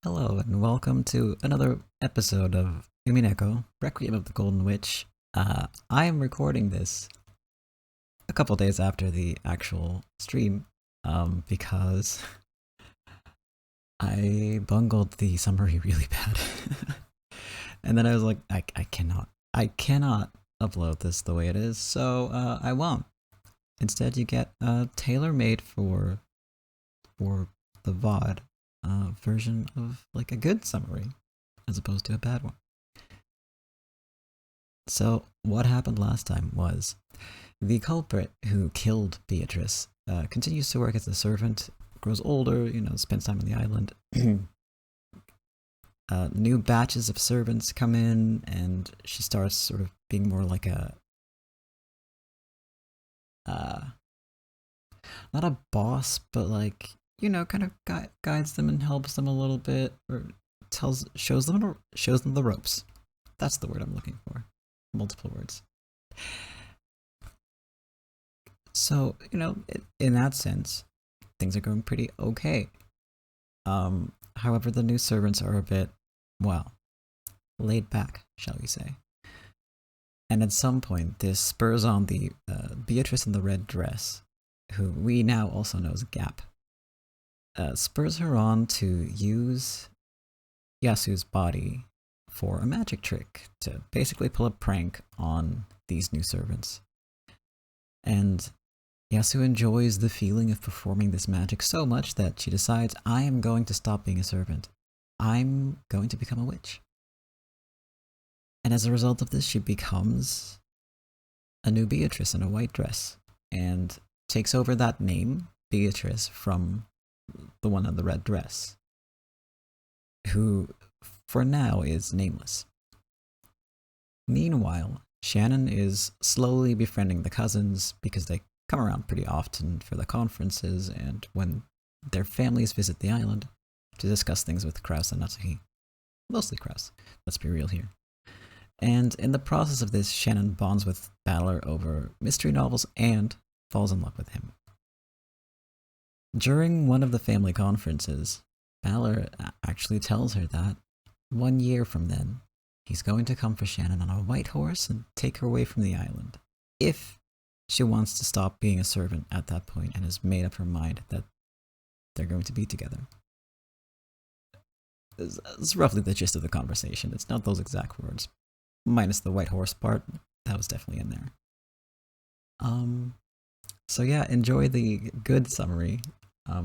Hello and welcome to another episode of Umineko, Requiem of the Golden Witch. I am recording this a couple days after the actual stream, because I bungled the summary really bad. And then I was like, I cannot upload this the way it is, so I won't. Instead, you get tailor-made for the VOD version of like a good summary as opposed to a bad one. So what happened last time was the culprit who killed Beatrice continues to work as a servant, grows older, spends time on the island. New batches of servants come in, and she starts sort of being more like a not a boss, but like kind of guides them and helps them a little bit, or shows them the ropes. That's the word I'm looking for. Multiple words. So in that sense, things are going pretty okay. However, the new servants are a bit, well, laid back, shall we say. And at some point, this spurs on the Beatrice in the red dress, who we now also know as Gap. Spurs her on to use Yasu's body for a magic trick to basically pull a prank on these new servants. And Yasu enjoys the feeling of performing this magic so much that she decides, I am going to stop being a servant. I'm going to become a witch. And as a result of this, she becomes a new Beatrice in a white dress and takes over that name, Beatrice, from the one in the red dress, who for now is nameless. Meanwhile, Shannon is slowly befriending the cousins because they come around pretty often for the conferences and when their families visit the island to discuss things with Kraus and Natsuhi. Mostly Kraus, let's be real here. And in the process of this, Shannon bonds with Balor over mystery novels and falls in love with him. During one of the family conferences, Balor actually tells her that 1 year from then, he's going to come for Shannon on a white horse and take her away from the island, if she wants to stop being a servant at that point and has made up her mind that they're going to be together. It's roughly the gist of the conversation. It's not those exact words, minus the white horse part. That was definitely in there. So yeah, enjoy the good summary.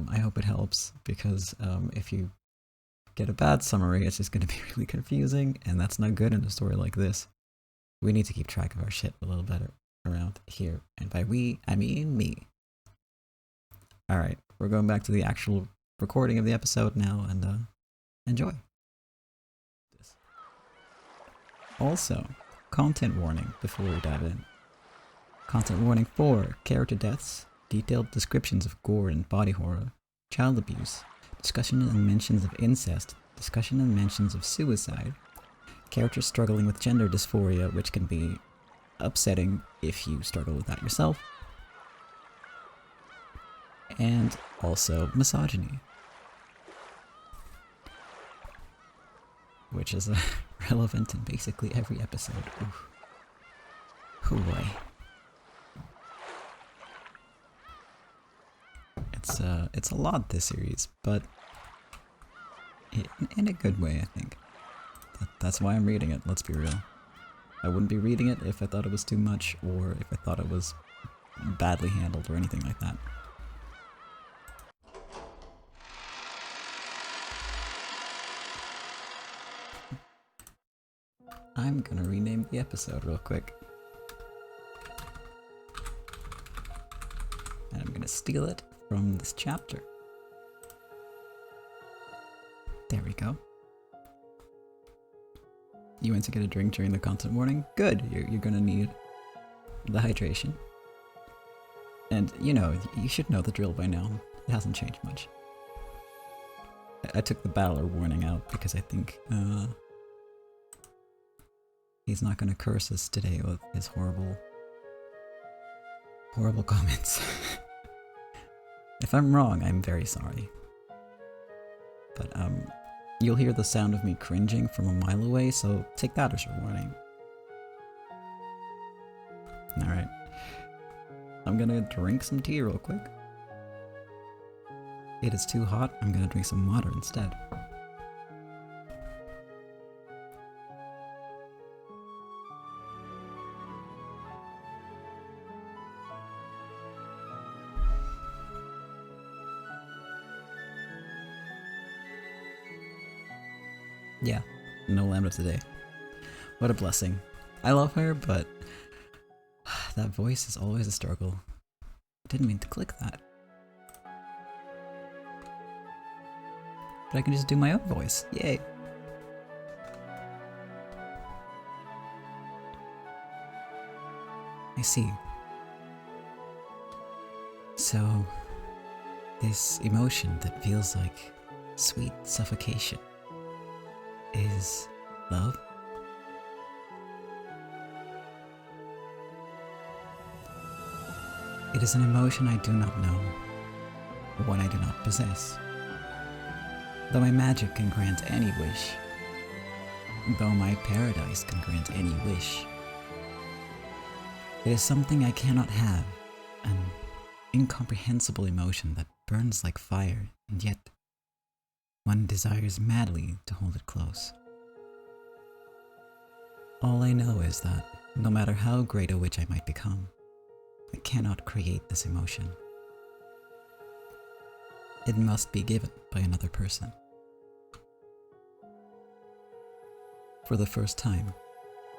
I hope it helps, because if you get a bad summary, it's just going to be really confusing, and that's not good in a story like this. We need to keep track of our shit a little better around here, and by we, I mean me. Alright, we're going back to the actual recording of the episode now, and enjoy. Also, content warning before we dive in. Content warning for character deaths, detailed descriptions of gore and body horror, child abuse, discussion and mentions of incest, discussion and mentions of suicide, characters struggling with gender dysphoria, which can be upsetting if you struggle with that yourself, and also misogyny, which is relevant in basically every episode. Oof. Oh boy. It's a lot, this series, but in a good way, I think. That's why I'm reading it, let's be real. I wouldn't be reading it if I thought it was too much, or if I thought it was badly handled, or anything like that. I'm gonna rename the episode real quick. And I'm gonna steal it from this chapter. There we go. You went to get a drink during the content warning? Good, you're gonna need the hydration. And you should know the drill by now. It hasn't changed much. I took the Balor warning out because I think he's not gonna curse us today with his horrible comments. If I'm wrong, I'm very sorry. But You'll hear the sound of me cringing from a mile away, so take that as your warning. Alright. I'm gonna drink some tea real quick. It is too hot, I'm gonna drink some water instead. Yeah, no Lambda today. What a blessing. I love her, but that voice is always a struggle. Didn't mean to click that. But I can just do my own voice. Yay. I see. So, this emotion that feels like sweet suffocation is love? It is an emotion I do not know, one I do not possess. Though my magic can grant any wish, though my paradise can grant any wish, it is something I cannot have, an incomprehensible emotion that burns like fire, and yet one desires madly to hold it close. All I know is that, no matter how great a witch I might become, I cannot create this emotion. It must be given by another person. For the first time,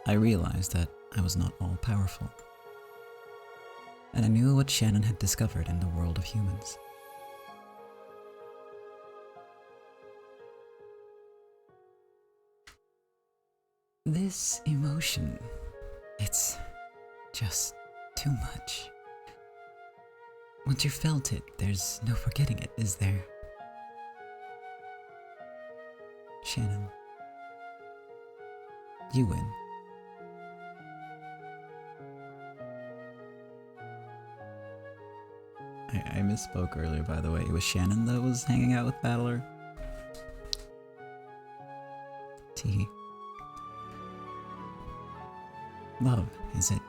I realized that I was not all-powerful. And I knew what Shannon had discovered in the world of humans. This emotion, it's just too much. Once you've felt it, there's no forgetting it, is there? Shannon, you win. I misspoke earlier, by the way. It was Shannon that was hanging out with Battler. Tee. Love, is it?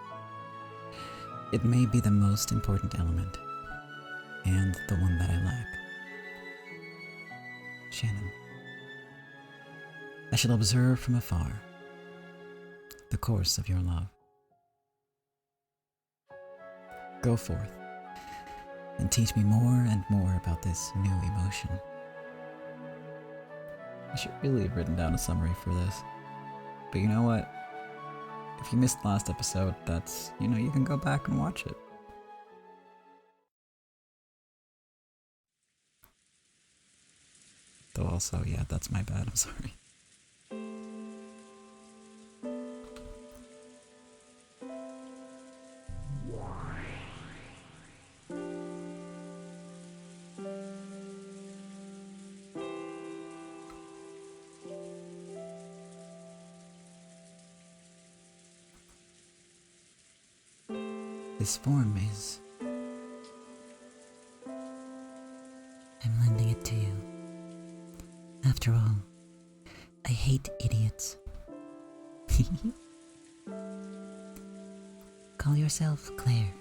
It may be the most important element, and the one that I lack. Shannon, I shall observe from afar the course of your love. Go forth, and teach me more and more about this new emotion. I should really have written down a summary for this. But you know what? If you missed the last episode, that's, you can go back and watch it. Though also, yeah, that's my bad, I'm sorry. This form is... I'm lending it to you. After all, I hate idiots. Call yourself Claire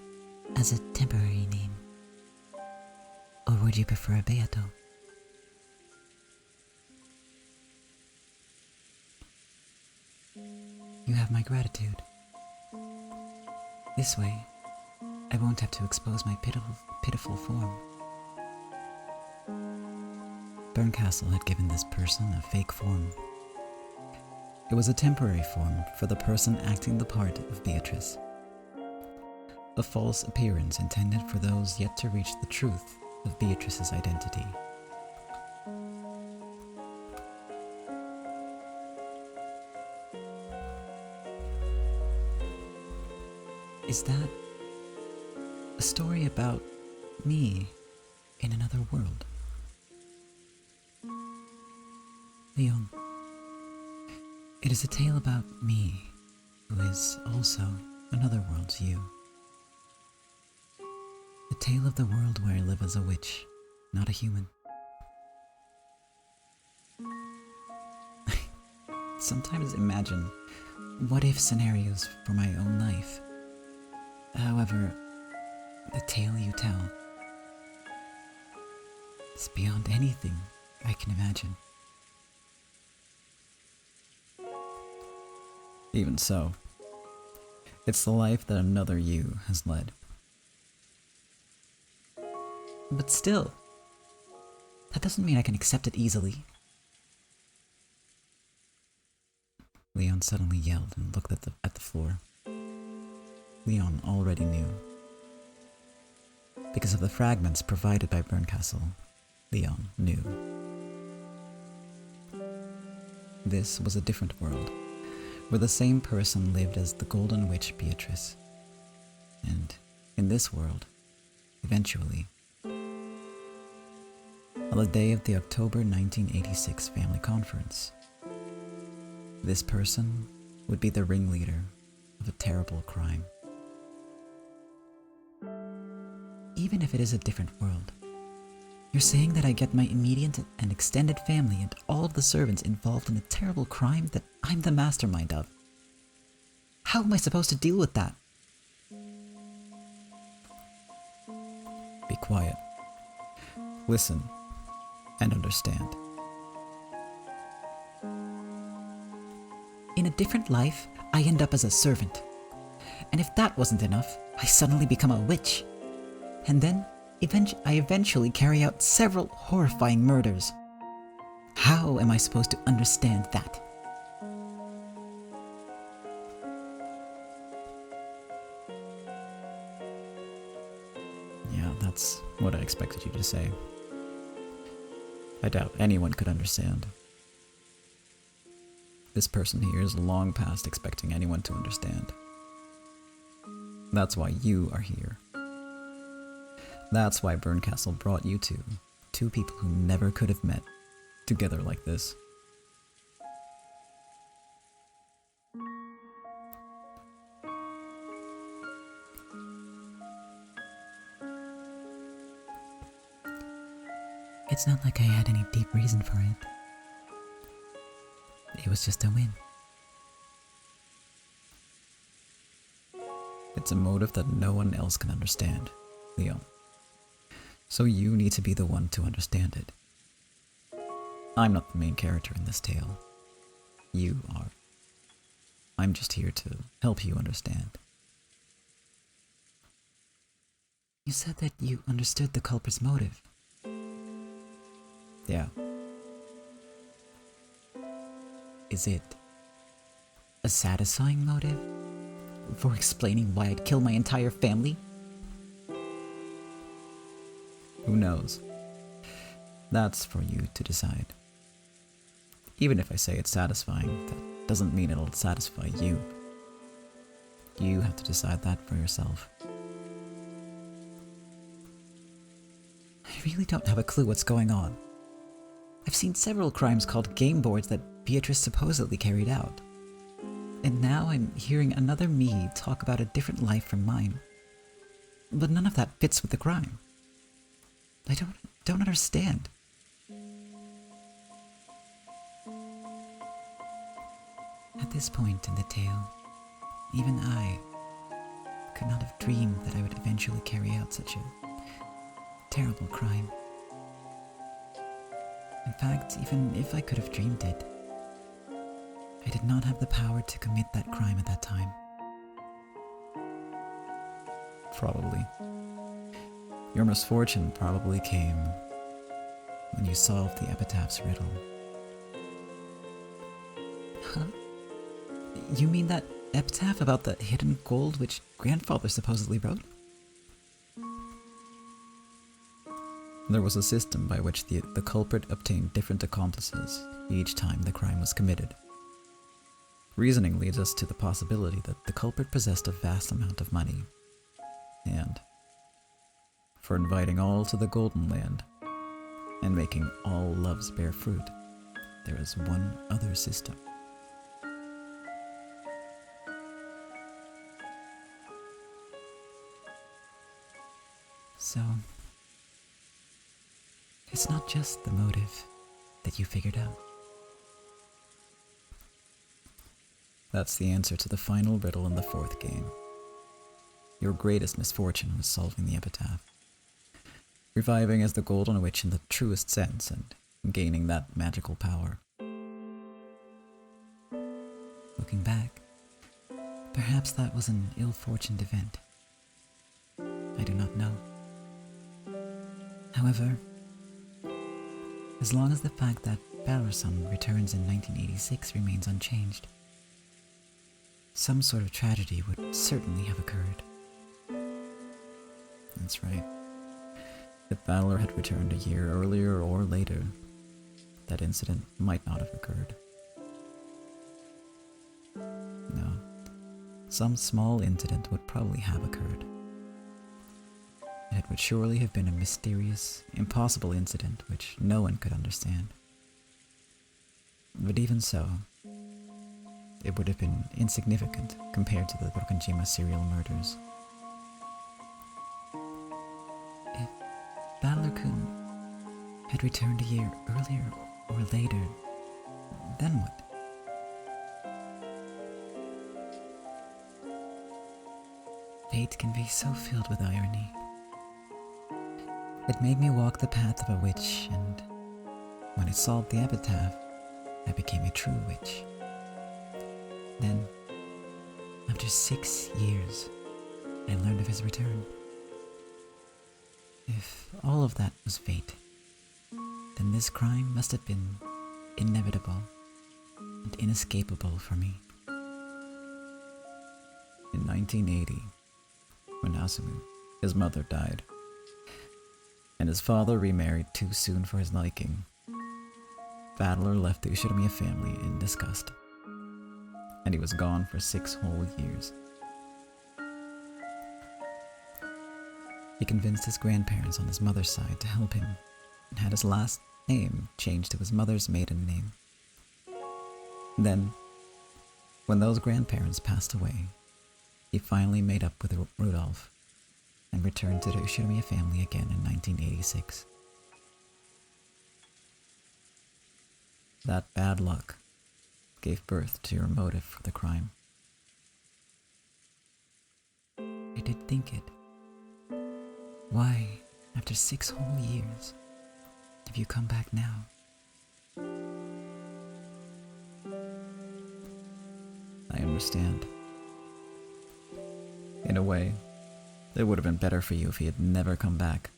as a temporary name. Or would you prefer a Beato? You have my gratitude. This way, I won't have to expose my pitiful form. Burncastle had given this person a fake form. It was a temporary form for the person acting the part of Beatrice. A false appearance intended for those yet to reach the truth of Beatrice's identity. Is that a story about me in another world? Leon, it is a tale about me, who is also another world's you. A tale of the world where I live as a witch, not a human. sometimes imagine what-if scenarios for my own life. However, the tale you tell is beyond anything I can imagine. Even so, it's the life that another you has led. But still, that doesn't mean I can accept it easily. Leon suddenly yelled and looked at the floor. Leon already knew. Because of the fragments provided by Berncastle, Leon knew. This was a different world, where the same person lived as the Golden Witch Beatrice. And in this world, eventually, on the day of the October 1986 family conference, this person would be the ringleader of a terrible crime. Even if it is a different world, you're saying that I get my immediate and extended family and all of the servants involved in a terrible crime that I'm the mastermind of. How am I supposed to deal with that? Be quiet. Listen and understand. In a different life, I end up as a servant. And if that wasn't enough, I suddenly become a witch. And then, I eventually carry out several horrifying murders. How am I supposed to understand that? Yeah, that's what I expected you to say. I doubt anyone could understand. This person here is long past expecting anyone to understand. That's why you are here. That's why Berncastle brought you two people who never could have met, together like this. It's not like I had any deep reason for it. It was just a whim. It's a motive that no one else can understand, Leo. So you need to be the one to understand it. I'm not the main character in this tale. You are. I'm just here to help you understand. You said that you understood the culprit's motive. Yeah. Is it a satisfying motive for explaining why I'd kill my entire family? Who knows? That's for you to decide. Even if I say it's satisfying, that doesn't mean it'll satisfy you. You have to decide that for yourself. I really don't have a clue what's going on. I've seen several crimes called game boards that Beatrice supposedly carried out. And now I'm hearing another me talk about a different life from mine. But none of that fits with the crime. I don't understand. At this point in the tale, even I could not have dreamed that I would eventually carry out such a terrible crime. In fact, even if I could have dreamed it, I did not have the power to commit that crime at that time. Probably. Your misfortune probably came when you solved the epitaph's riddle. Huh? You mean that epitaph about the hidden gold which grandfather supposedly wrote? There was a system by which the culprit obtained different accomplices each time the crime was committed. Reasoning leads us to the possibility that the culprit possessed a vast amount of money. And for inviting all to the Golden Land and making all loves bear fruit, there is one other system. So, it's not just the motive that you figured out. That's the answer to the final riddle in the fourth game. Your greatest misfortune was solving the epitaph, reviving as the Golden Witch in the truest sense and gaining that magical power. Looking back, perhaps that was an ill-fortuned event. I do not know. However, as long as the fact that Balor-san returns in 1986 remains unchanged, some sort of tragedy would certainly have occurred. That's right. If Balor had returned a year earlier or later, that incident might not have occurred. No, some small incident would probably have occurred. And it would surely have been a mysterious, impossible incident which no one could understand. But even so, it would have been insignificant compared to the Rokkenjima serial murders. If Balor-kun had returned a year earlier or later, then what? Fate can be so filled with irony. It made me walk the path of a witch, and when I solved the epitaph, I became a true witch. Then, after 6 years, I learned of his return. If all of that was fate, then this crime must have been inevitable and inescapable for me. In 1980, when Asumu, his mother, died, and his father remarried too soon for his liking, Balor left the Ushiromiya family in disgust, and he was gone for 6 whole years. He convinced his grandparents on his mother's side to help him, and had his last name changed to his mother's maiden name. Then, when those grandparents passed away, he finally made up with Rudolph and returned to the Ushiromiya family again in 1986. That bad luck gave birth to your motive for the crime. I did think it. Why, after 6 whole years, have you come back now? I understand. In a way, it would have been better for you if he had never come back.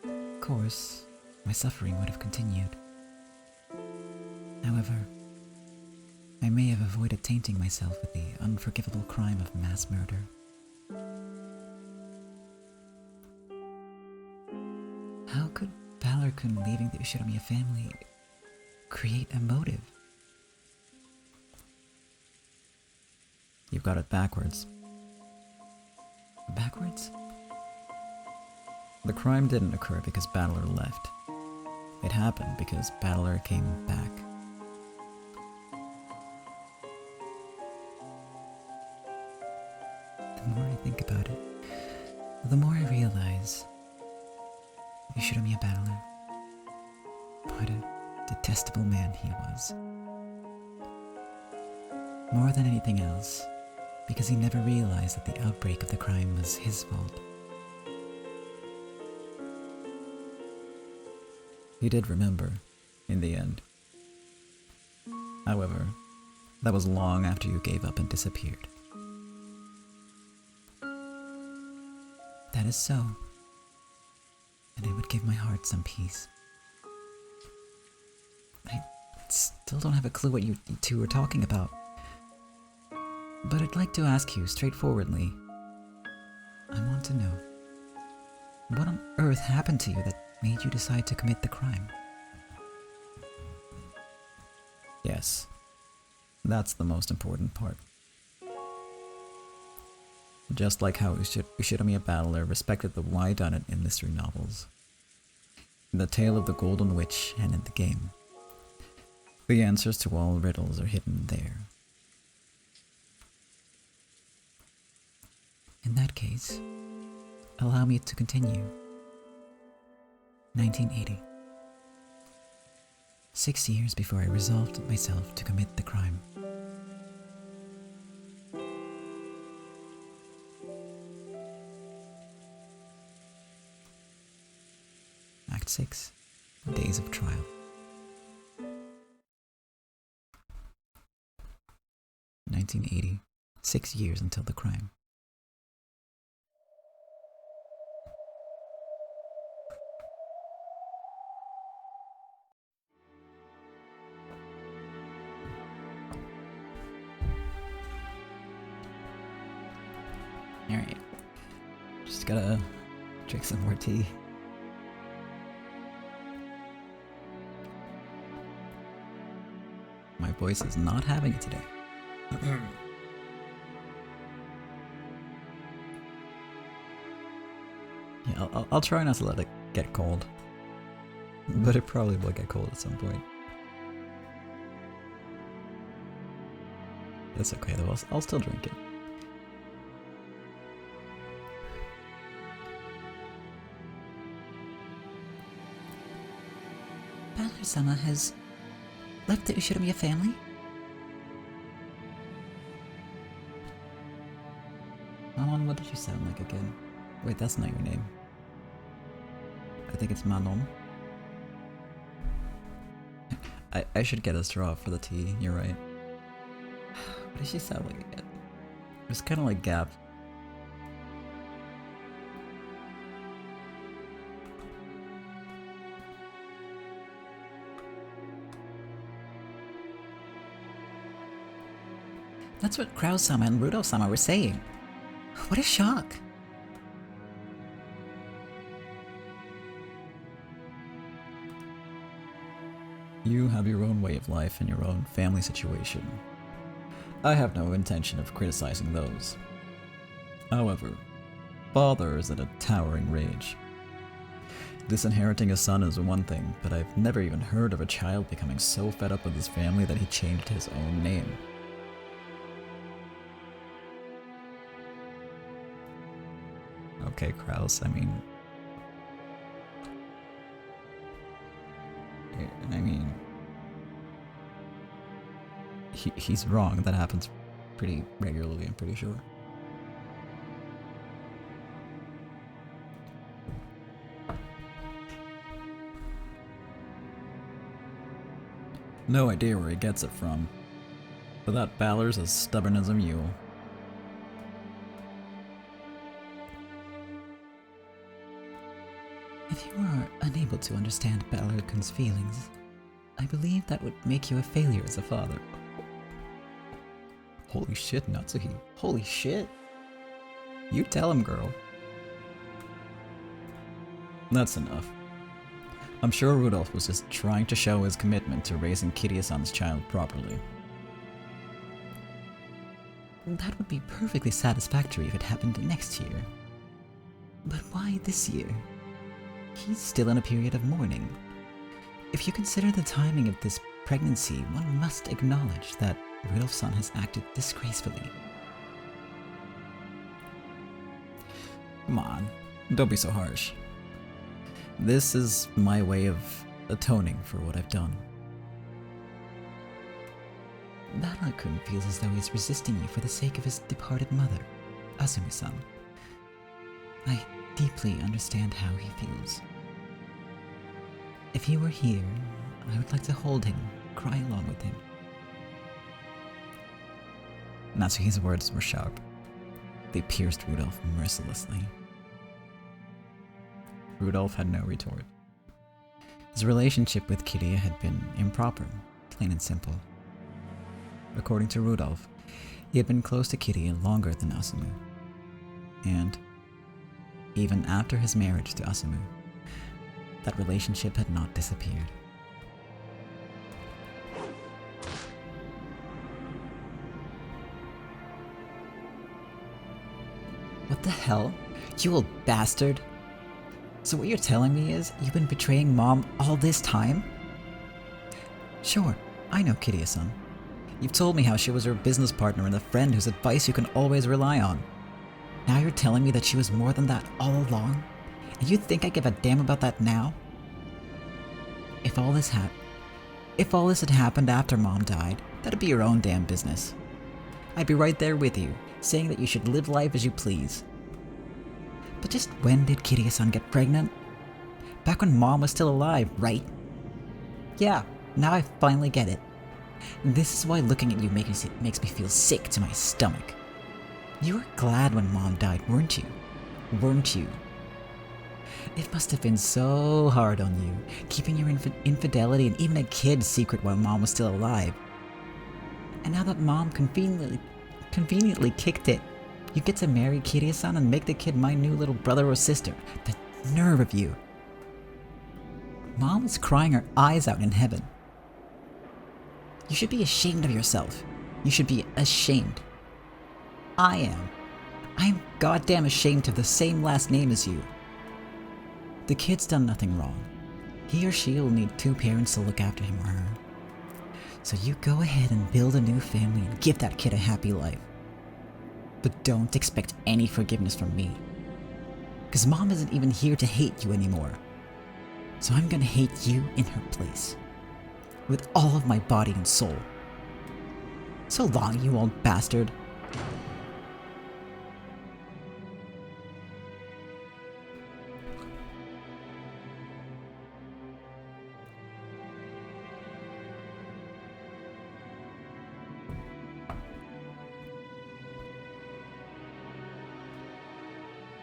Of course, my suffering would have continued. However, I may have avoided tainting myself with the unforgivable crime of mass murder. How could Balor-kun leaving the Ushiromiya family create a motive? You've got it backwards. Backwards? The crime didn't occur because Balor left. It happened because Balor came back. The more I think about it, the more I realize Ushiromiya Balor, what a detestable man he was. More than anything else, because he never realized that the outbreak of the crime was his fault. He did remember, in the end. However, that was long after you gave up and disappeared. That is so, and it would give my heart some peace. I still don't have a clue what you two are talking about. But I'd like to ask you straightforwardly. I want to know, what on earth happened to you that made you decide to commit the crime? Yes, that's the most important part. Just like how Ushiromiya Balor respected the whodunit in mystery novels, in the tale of the Golden Witch and in the game, the answers to all riddles are hidden there. In that case, allow me to continue. 1980. 6 years before I resolved myself to commit the crime. Act 6. Days of Trial. 1980. 6 years until the crime. Alright. Just gotta drink some more tea. My voice is not having it today. Yeah, I'll try not to let it get cold. But it probably will get cold at some point. That's okay though, I'll still drink it. Balor-sama has left the Ushiromiya family? Manon, what did you sound like again? Wait, that's not your name. I think it's Manon. I should get a straw for the tea, you're right. What does she sound like again? It's kinda like Gap. That's what Krause-sama and Rudolph-sama were saying. What a shock! You have your own way of life and your own family situation. I have no intention of criticizing those. However, father is in a towering rage. Disinheriting a son is one thing, but I've never even heard of a child becoming so fed up with his family that he changed his own name. Okay, Kraus, I mean, he's wrong. That happens pretty regularly, I'm pretty sure. No idea where he gets it from, but that Balor's as stubborn as a mule. If you are unable to understand Balor-kun's feelings, I believe that would make you a failure as a father. Holy shit, Natsuhi. Holy shit. You tell him, girl. That's enough. I'm sure Rudolph was just trying to show his commitment to raising Kiria-san's child properly. That would be perfectly satisfactory if it happened next year. But why this year? He's still in a period of mourning. If you consider the timing of this pregnancy, one must acknowledge that Rudolph-san has acted disgracefully. Come on, don't be so harsh. This is my way of atoning for what I've done. Balor-kun feels as though he's resisting you for the sake of his departed mother, Asumi-san. I deeply understand how he feels. If he were here, I would like to hold him, cry along with him. Natsuhi's words were sharp. They pierced Rudolph mercilessly. Rudolph had no retort. His relationship with Kiria had been improper, plain and simple. According to Rudolph, he had been close to Kiria longer than Asumu. And even after his marriage to Asumu, that relationship had not disappeared. What the hell? You old bastard! So what you're telling me is you've been betraying Mom all this time? Sure, I know Kiria-san. You've told me how she was your business partner and a friend whose advice you can always rely on. Now you're telling me that she was more than that all along? And you think I give a damn about that now? If If all this had happened after Mom died, that'd be your own damn business. I'd be right there with you, saying that you should live life as you please. But just when did Kiria-san get pregnant? Back when Mom was still alive, right? Yeah, now I finally get it. This is why looking at you makes me feel sick to my stomach. You were glad when Mom died, weren't you? Weren't you? It must have been so hard on you, keeping your infidelity and even a kid secret while Mom was still alive. And now that Mom conveniently kicked it, you get to marry Kiria-san and make the kid my new little brother or sister. The nerve of you. Mom was crying her eyes out in heaven. You should be ashamed of yourself. You should be ashamed. I am. I am goddamn ashamed to have the same last name as you. The kid's done nothing wrong. He or she will need 2 parents to look after him or her. So you go ahead and build a new family and give that kid a happy life. But don't expect any forgiveness from me. Because Mom isn't even here to hate you anymore. So I'm gonna hate you in her place. With all of my body and soul. So long, you old bastard.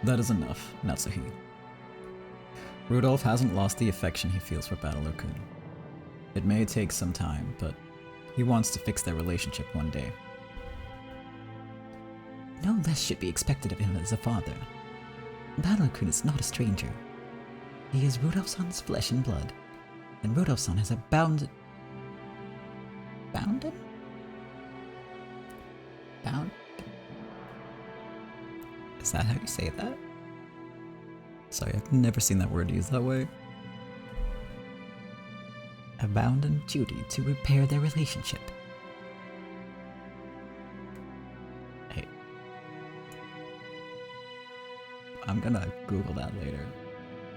That is enough, Natsuhi. Rudolph hasn't lost the affection he feels for Battler-kun. It may take some time, but he wants to fix their relationship one day. No less should be expected of him as a father. Battler-kun is not a stranger. He is Rudolph-san's flesh and blood, and Rudolph-san has a bounded? Is that how you say that? Sorry, I've never seen that word used that way. A bounden duty to repair their relationship. Hey. I'm gonna Google that later,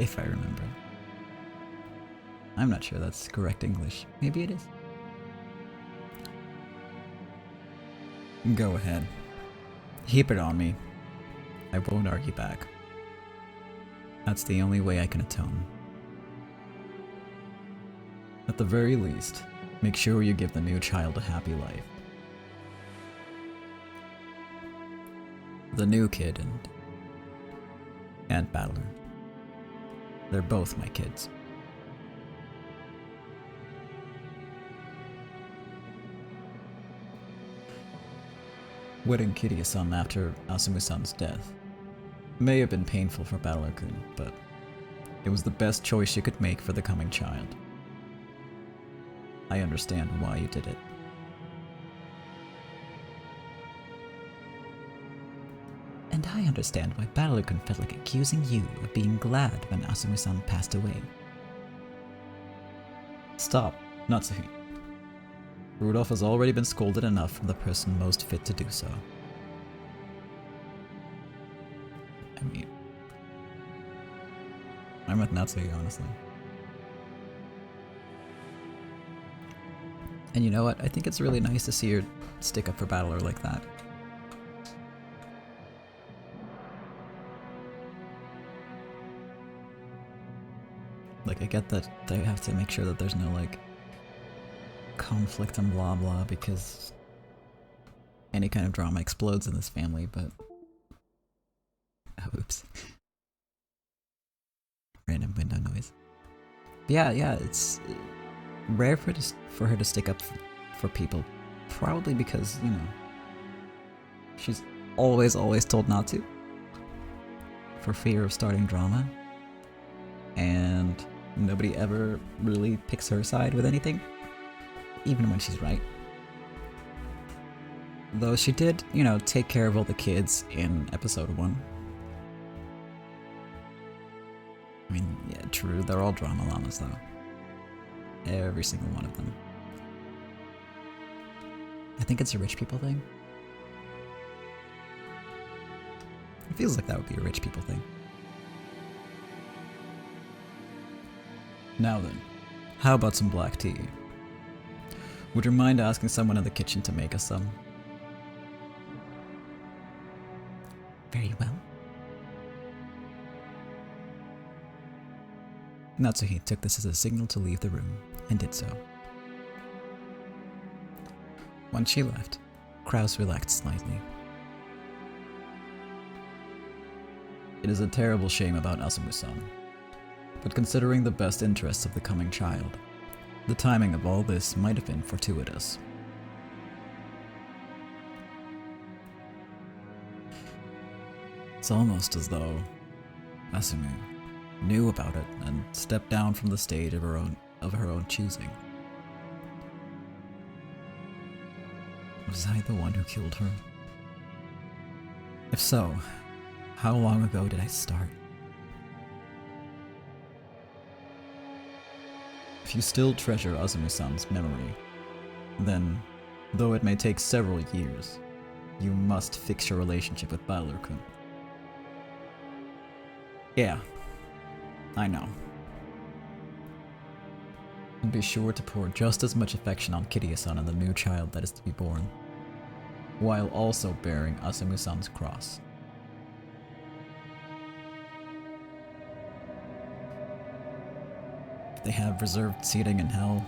if I remember. I'm not sure that's correct English. Maybe it is. Go ahead. Heap it on me. I won't argue back. That's the only way I can atone. At the very least, make sure you give the new child a happy life. The new kid and Battler. They're both my kids. Wedding Kiria-san after Asumu-san's death may have been painful for Battler-kun, but it was the best choice you could make for the coming child. I understand why you did it. And I understand why Battler-kun felt like accusing you of being glad when Asumu-san passed away. Stop, Natsuhi. Rudolph has already been scolded enough from the person most fit to do so. I mean, I'm with Natsuhi, honestly. And you know what? I think it's really nice to see her stick up for Battler like that. Like, I get that they have to make sure that there's no, like, conflict and blah blah, because any kind of drama explodes in this family, but... Oops. Random window noise. But yeah, it's rare for her to stick up for people. Probably because, you know, she's always told not to. For fear of starting drama. And nobody ever really picks her side with anything. Even when she's right. Though she did, you know, take care of all the kids in episode 1. I mean, yeah, true, they're all drama llamas though. Every single one of them. I think it's a rich people thing. It feels like that would be a rich people thing. Now then, how about some black tea? Would you mind asking someone in the kitchen to make us some? Very well. Natsuhi took this as a signal to leave the room, and did so. When she left, Kraus relaxed slightly. It is a terrible shame about Asumu-san, but considering the best interests of the coming child, the timing of all this might have been fortuitous. It's almost as though Asumu knew about it and stepped down from the stage of her own choosing. Was I the one who killed her? If so, how long ago did I start? If you still treasure Azumi-san's memory, then, though it may take several years, you must fix your relationship with Balor-kun. Yeah, I know. And be sure to pour just as much affection on Kiryu-san and the new child that is to be born, while also bearing Asumu-san's cross. They have reserved seating in hell.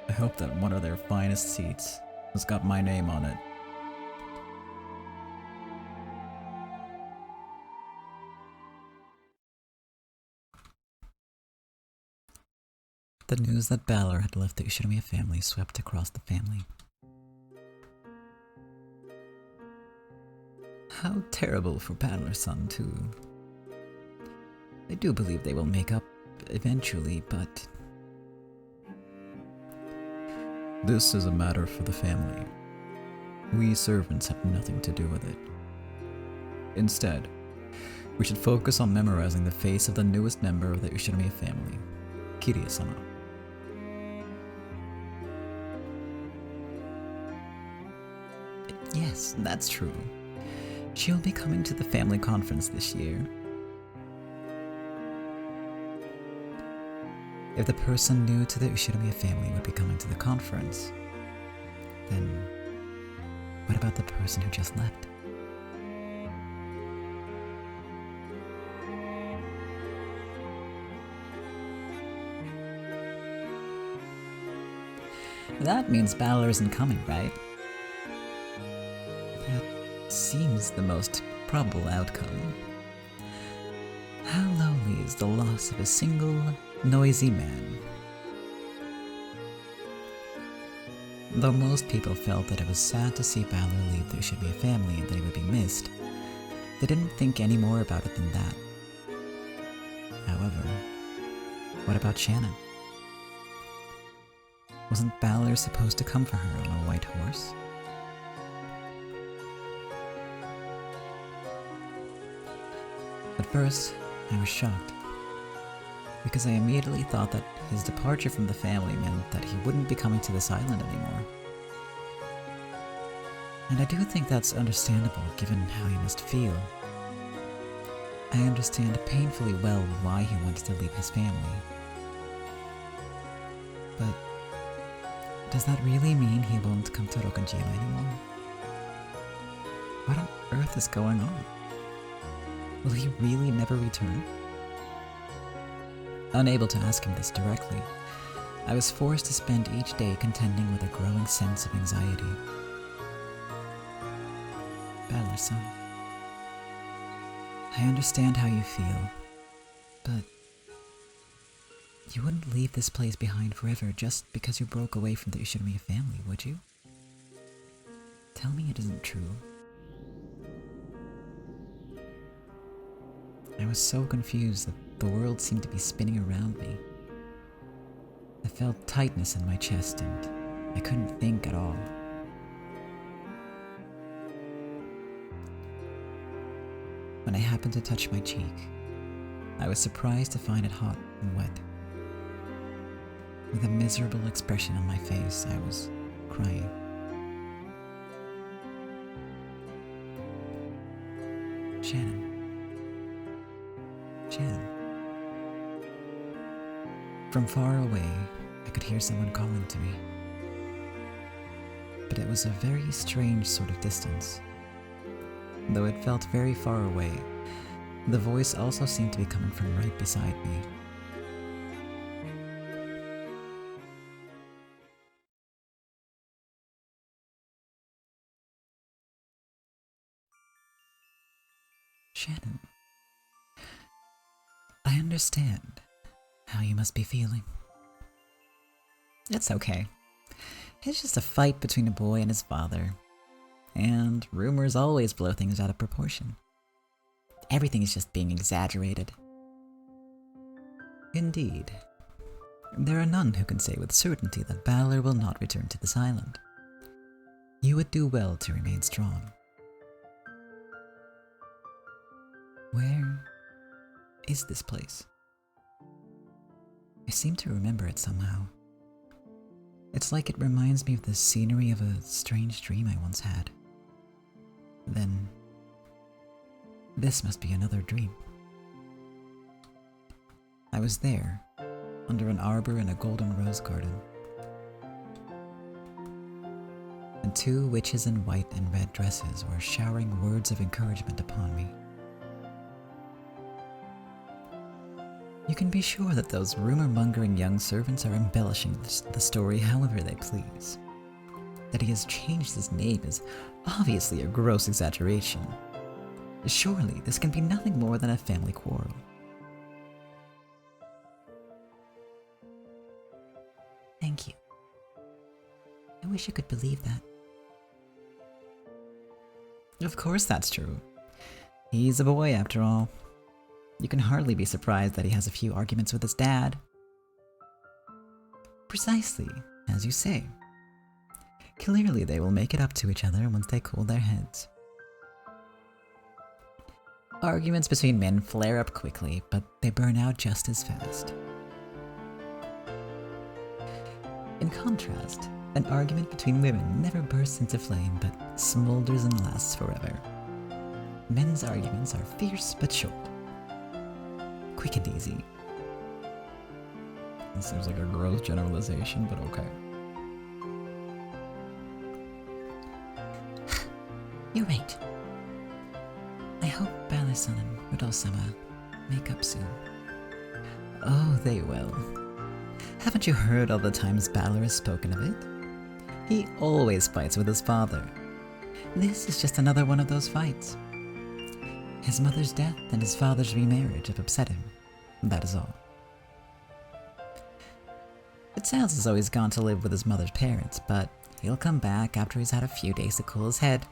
I hope that one of their finest seats has got my name on it. The news that Balor had left the Ushinomiya family swept across the family. How terrible for Balor-san, too. I do believe they will make up eventually, but... This is a matter for the family. We servants have nothing to do with it. Instead, we should focus on memorizing the face of the newest member of the Ushinomiya family, Kiryu-sama. Yes, that's true. She'll be coming to the family conference this year. If the person new to the Ushinomiya family would be coming to the conference, then what about the person who just left? That means Balor isn't coming, right? That seems the most probable outcome. How lonely is the loss of a single, noisy man? Though most people felt that it was sad to see Balor leave the Ushinomiya family and that he would be missed, they didn't think any more about it than that. However, what about Shannon? Wasn't Balor supposed to come for her on a white horse? At first, I was shocked, because I immediately thought that his departure from the family meant that he wouldn't be coming to this island anymore. And I do think that's understandable given how he must feel. I understand painfully well why he wanted to leave his family. But does that really mean he won't come to Rokkanjima anymore? What on earth is going on? Will he really never return? Unable to ask him this directly, I was forced to spend each day contending with a growing sense of anxiety. Balor-san, I understand how you feel, but you wouldn't leave this place behind forever just because you broke away from the Ushinomiya family, would you? Tell me it isn't true. I was so confused that the world seemed to be spinning around me. I felt tightness in my chest and I couldn't think at all. When I happened to touch my cheek, I was surprised to find it hot and wet. With a miserable expression on my face, I was crying. Shannon. From far away, I could hear someone calling to me. But it was a very strange sort of distance. Though it felt very far away, the voice also seemed to be coming from right beside me. Shannon, I understand how you must be feeling. It's okay. It's just a fight between a boy and his father. And rumors always blow things out of proportion. Everything is just being exaggerated. Indeed. There are none who can say with certainty that Balor will not return to this island. You would do well to remain strong. Where is this place? I seem to remember it somehow. It's like it reminds me of the scenery of a strange dream I once had. Then, this must be another dream. I was there, under an arbor in a golden rose garden. And 2 witches in white and red dresses were showering words of encouragement upon me. You can be sure that those rumor-mongering young servants are embellishing the story however they please. That he has changed his name is obviously a gross exaggeration. Surely this can be nothing more than a family quarrel. Thank you. I wish I could believe that. Of course that's true. He's a boy after all. You can hardly be surprised that he has a few arguments with his dad. Precisely, as you say. Clearly they will make it up to each other once they cool their heads. Arguments between men flare up quickly, but they burn out just as fast. In contrast, an argument between women never bursts into flame, but smolders and lasts forever. Men's arguments are fierce but short. Quick and easy. It seems like a gross generalization, but okay. You're right. I hope Balor-san and Rudolph-sama make up soon. Oh, they will. Haven't you heard all the times Balor has spoken of it? He always fights with his father. This is just another one of those fights. His mother's death and his father's remarriage have upset him. That is all. It sounds as though he's gone to live with his mother's parents, but he'll come back after he's had a few days to cool his head.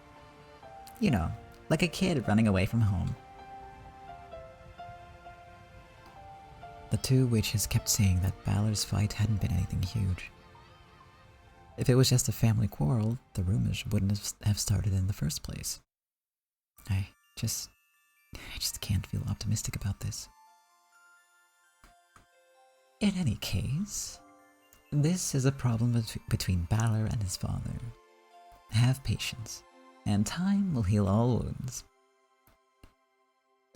You know, like a kid running away from home. The 2 witches kept saying that Balor's fight hadn't been anything huge. If it was just a family quarrel, the rumors wouldn't have started in the first place. I just can't feel optimistic about this. In any case, this is a problem between Balor and his father. Have patience, and time will heal all wounds.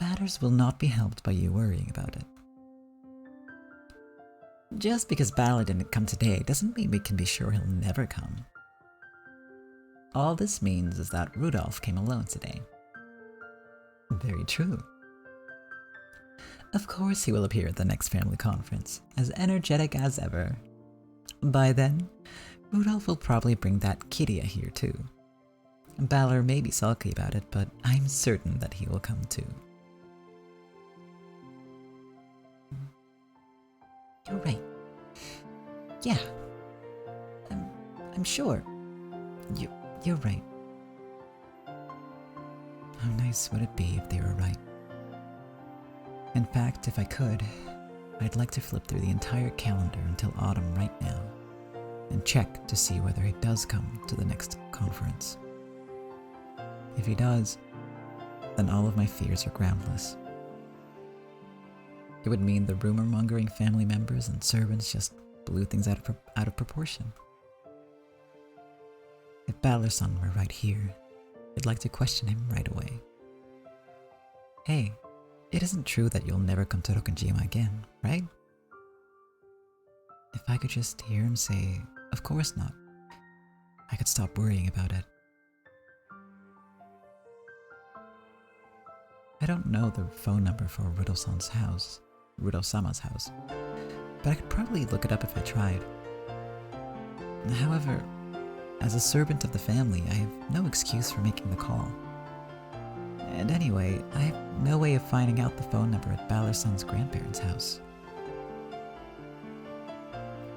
Matters will not be helped by you worrying about it. Just because Balor didn't come today doesn't mean we can be sure he'll never come. All this means is that Rudolph came alone today. Very true. Of course he will appear at the next family conference, as energetic as ever. By then, Rudolph will probably bring that Kiria here too. Balor may be sulky about it, but I'm certain that he will come too. You're right. Yeah. I'm sure. You're right. How nice would it be if they were right? In fact, if I could, I'd like to flip through the entire calendar until autumn right now, and check to see whether he does come to the next conference. If he does, then all of my fears are groundless. It would mean the rumor-mongering family members and servants just blew things out of proportion. If Balor-san were right here, I'd like to question him right away. Hey, it isn't true that you'll never come to Rokkenjima again, right? If I could just hear him say, "Of course not," I could stop worrying about it. I don't know the phone number for Riddle-sama's house, but I could probably look it up if I tried. However, as a servant of the family, I have no excuse for making the call. And anyway, I have no way of finding out the phone number at Balor-san's grandparents' house.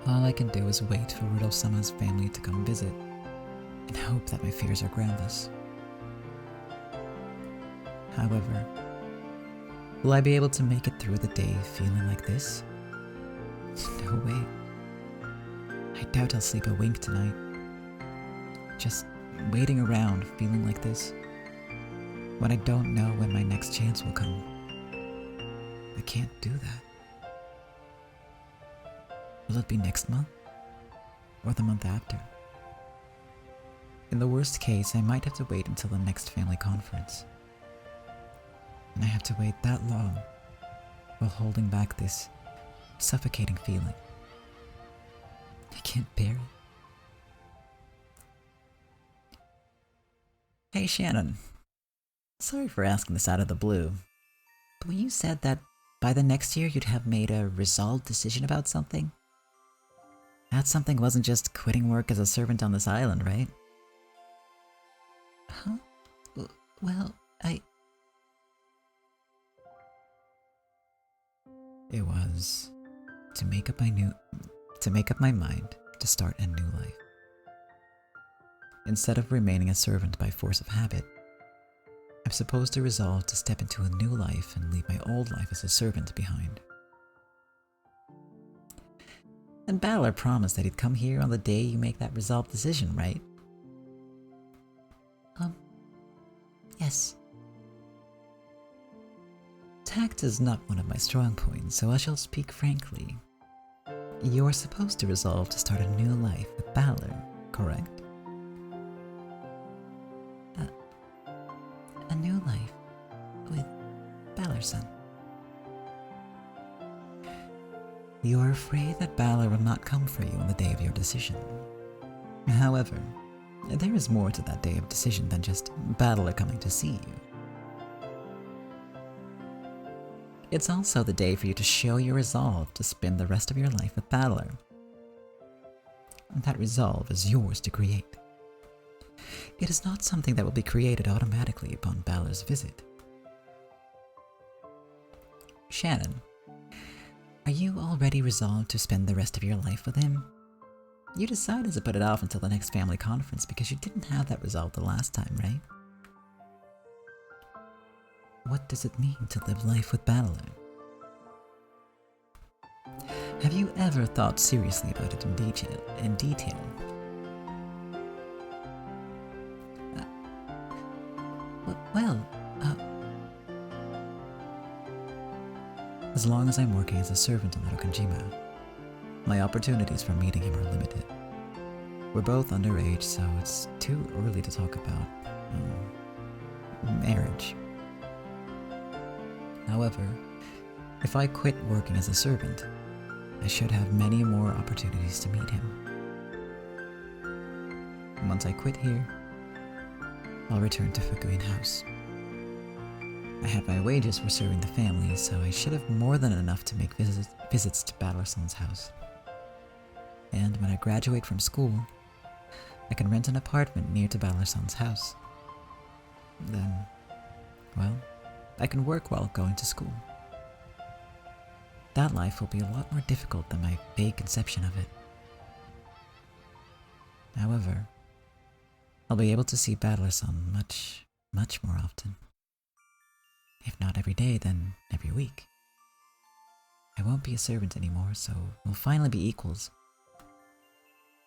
All I can do is wait for Riddle-sama's family to come visit, and hope that my fears are groundless. However, will I be able to make it through the day feeling like this? No way. I doubt I'll sleep a wink tonight. Just waiting around feeling like this, when I don't know when my next chance will come. I can't do that. Will it be next month? Or the month after? In the worst case, I might have to wait until the next family conference. And I have to wait that long while holding back this suffocating feeling. I can't bear it. Hey Shannon, sorry for asking this out of the blue, but when you said that by the next year you'd have made a resolved decision about something, that something wasn't just quitting work as a servant on this island, right? Huh? Well, It was to make up my mind to start a new life. Instead of remaining a servant by force of habit, I'm supposed to resolve to step into a new life and leave my old life as a servant behind. And Balor promised that he'd come here on the day you make that resolved decision, right? Yes. Tact is not one of my strong points, so I shall speak frankly. You're supposed to resolve to start a new life with Balor, correct? A new life with Balor-san. You're afraid that Balor will not come for you on the day of your decision. However, there is more to that day of decision than just Balor coming to see you. It's also the day for you to show your resolve to spend the rest of your life with Balor. That resolve is yours to create. It is not something that will be created automatically upon Balor's visit. Shannon, are you already resolved to spend the rest of your life with him? You decided to put it off until the next family conference because you didn't have that resolve the last time, right? What does it mean to live life with Balor? Have you ever thought seriously about it in detail? As long as I'm working as a servant on Narukajima, my opportunities for meeting him are limited. We're both underage, so it's too early to talk about marriage. However, if I quit working as a servant, I should have many more opportunities to meet him. Once I quit here, I'll return to Fukuin House. I have my wages for serving the family, so I should have more than enough to make visits to Balor-san's house. And when I graduate from school, I can rent an apartment near to Balor-san's house. Then, well, I can work while going to school. That life will be a lot more difficult than my vague conception of it. However, I'll be able to see Balor-san much, much more often. If not every day, then every week. I won't be a servant anymore, so we'll finally be equals.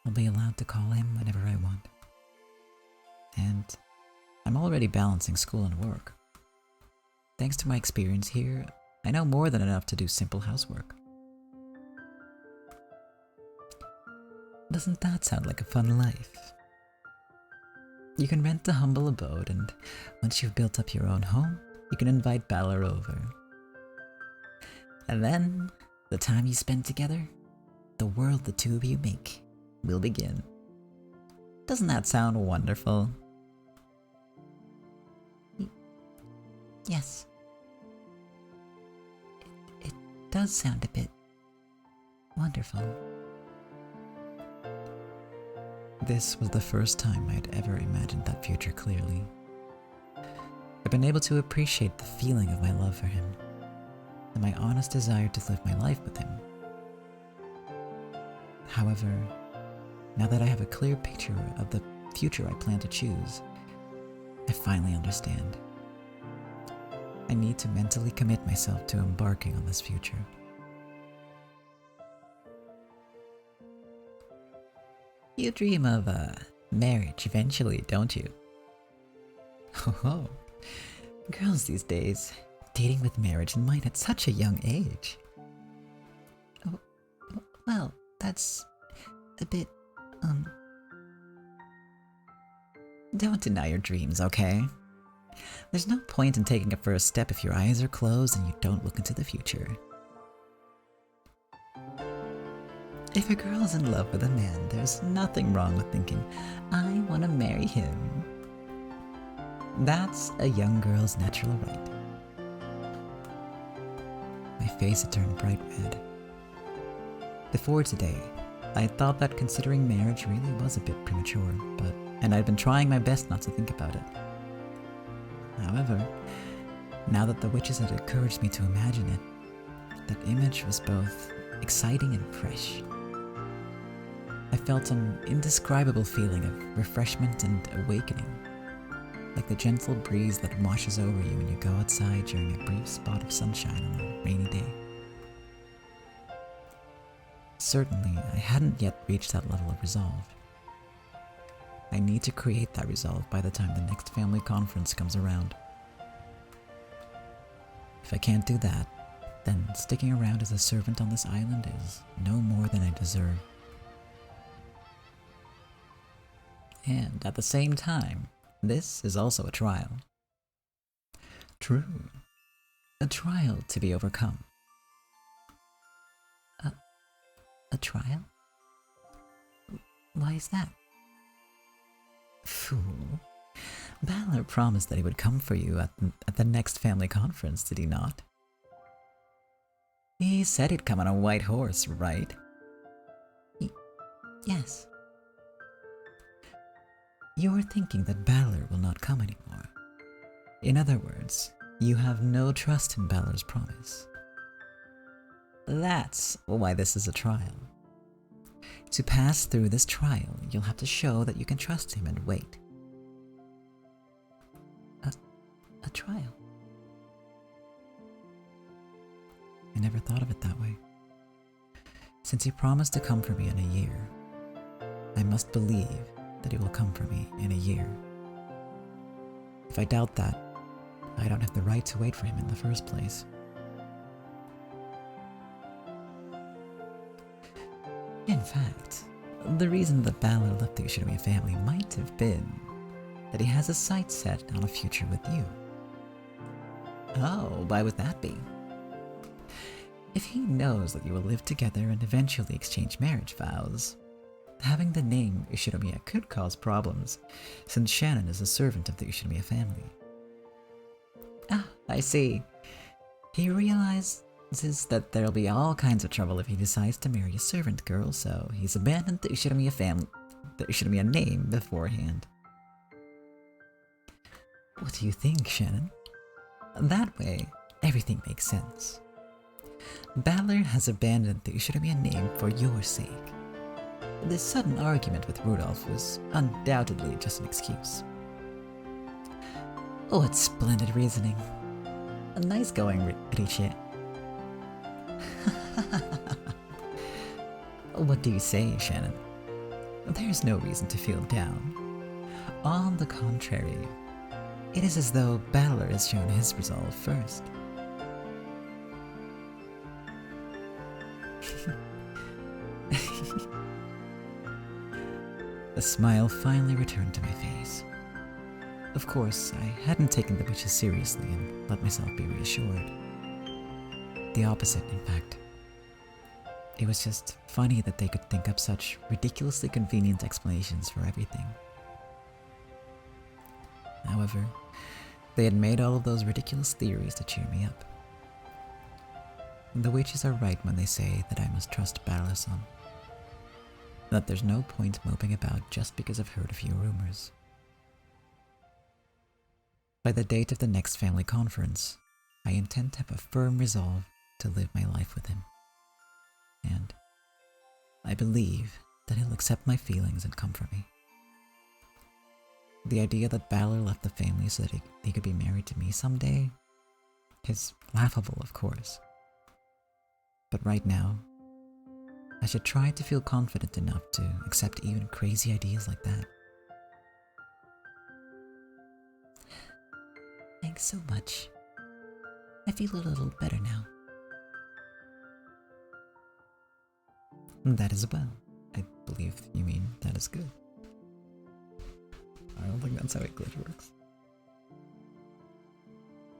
I'll be allowed to call him whenever I want. And I'm already balancing school and work. Thanks to my experience here, I know more than enough to do simple housework. Doesn't that sound like a fun life? You can rent a humble abode, and once you've built up your own home, you can invite Balor over. And then, the time you spend together, the world the two of you make will begin. Doesn't that sound wonderful? Yes. It does sound a bit wonderful. This was the first time I'd ever imagined that future clearly. I've been able to appreciate the feeling of my love for him, and my honest desire to live my life with him. However, now that I have a clear picture of the future I plan to choose, I finally understand. I need to mentally commit myself to embarking on this future. You dream of marriage eventually, don't you? Oh, Girls these days, dating with marriage in mind at such a young age. Oh, well, that's a bit, Don't deny your dreams, okay? There's no point in taking a first step if your eyes are closed and you don't look into the future. If a girl is in love with a man, there's nothing wrong with thinking, I want to marry him. That's a young girl's natural right. My face had turned bright red. Before today, I thought that considering marriage really was a bit premature, and I'd been trying my best not to think about it. However, now that the witches had encouraged me to imagine it, that image was both exciting and fresh. I felt an indescribable feeling of refreshment and awakening, like the gentle breeze that washes over you when you go outside during a brief spot of sunshine on a rainy day. Certainly, I hadn't yet reached that level of resolve. I need to create that resolve by the time the next family conference comes around. If I can't do that, then sticking around as a servant on this island is no more than I deserve. And at the same time, this is also a trial. True. A trial to be overcome. A trial? Why is that? Fool. Balor promised that he would come for you at the next family conference, did he not? He said he'd come on a white horse, right? Yes. You're thinking that Balor will not come anymore. In other words, you have no trust in Balor's promise. That's why this is a trial. To pass through this trial, you'll have to show that you can trust him and wait. A trial? I never thought of it that way. Since he promised to come for me in a year, I must believe that he will come for me in a year. If I doubt that, I don't have the right to wait for him in the first place. In fact, the reason that Balor left the Ushinomi family might have been that he has his sights set on a future with you. Oh, why would that be? If he knows that you will live together and eventually exchange marriage vows, having the name Ushinomiya could cause problems, since Shannon is a servant of the Ushinomiya family. Ah, I see. He realizes that there'll be all kinds of trouble if he decides to marry a servant girl, so he's abandoned the Ushinomiya family, the Ushinomiya name beforehand. What do you think, Shannon? That way, everything makes sense. Balor has abandoned the Ushinomiya name for your sake. This sudden argument with Rudolph was undoubtedly just an excuse. Oh, it's splendid reasoning. Nice going, Riche. What do you say, Shannon? There's no reason to feel down. On the contrary, it is as though Balor has shown his resolve first. A smile finally returned to my face. Of course, I hadn't taken the witches seriously and let myself be reassured. The opposite, in fact. It was just funny that they could think up such ridiculously convenient explanations for everything. However, they had made all of those ridiculous theories to cheer me up. The witches are right when they say that I must trust Battler-san. That there's no point moping about just because I've heard a few rumors. By the date of the next family conference, I intend to have a firm resolve to live my life with him. And I believe that he'll accept my feelings and comfort me. The idea that Battler left the family so that he could be married to me someday is laughable, of course. But right now, I should try to feel confident enough to accept even crazy ideas like that. Thanks so much. I feel a little better now. That is well. I believe you mean that is good. I don't think that's how English works.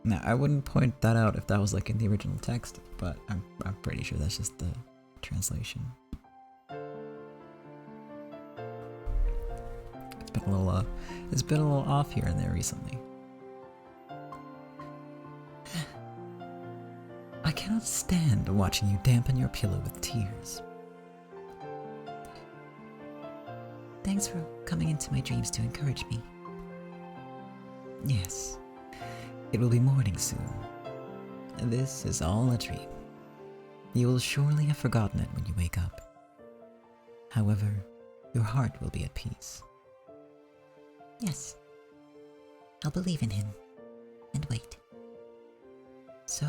Now, I wouldn't point that out if that was like in the original text, but I'm pretty sure that's just the translation. It's been a little off here and there recently. I cannot stand watching you dampen your pillow with tears. Thanks for coming into my dreams to encourage me. Yes, it will be morning soon. This is all a dream. You will surely have forgotten it when you wake up. However, your heart will be at peace. Yes, I'll believe in him and wait. So,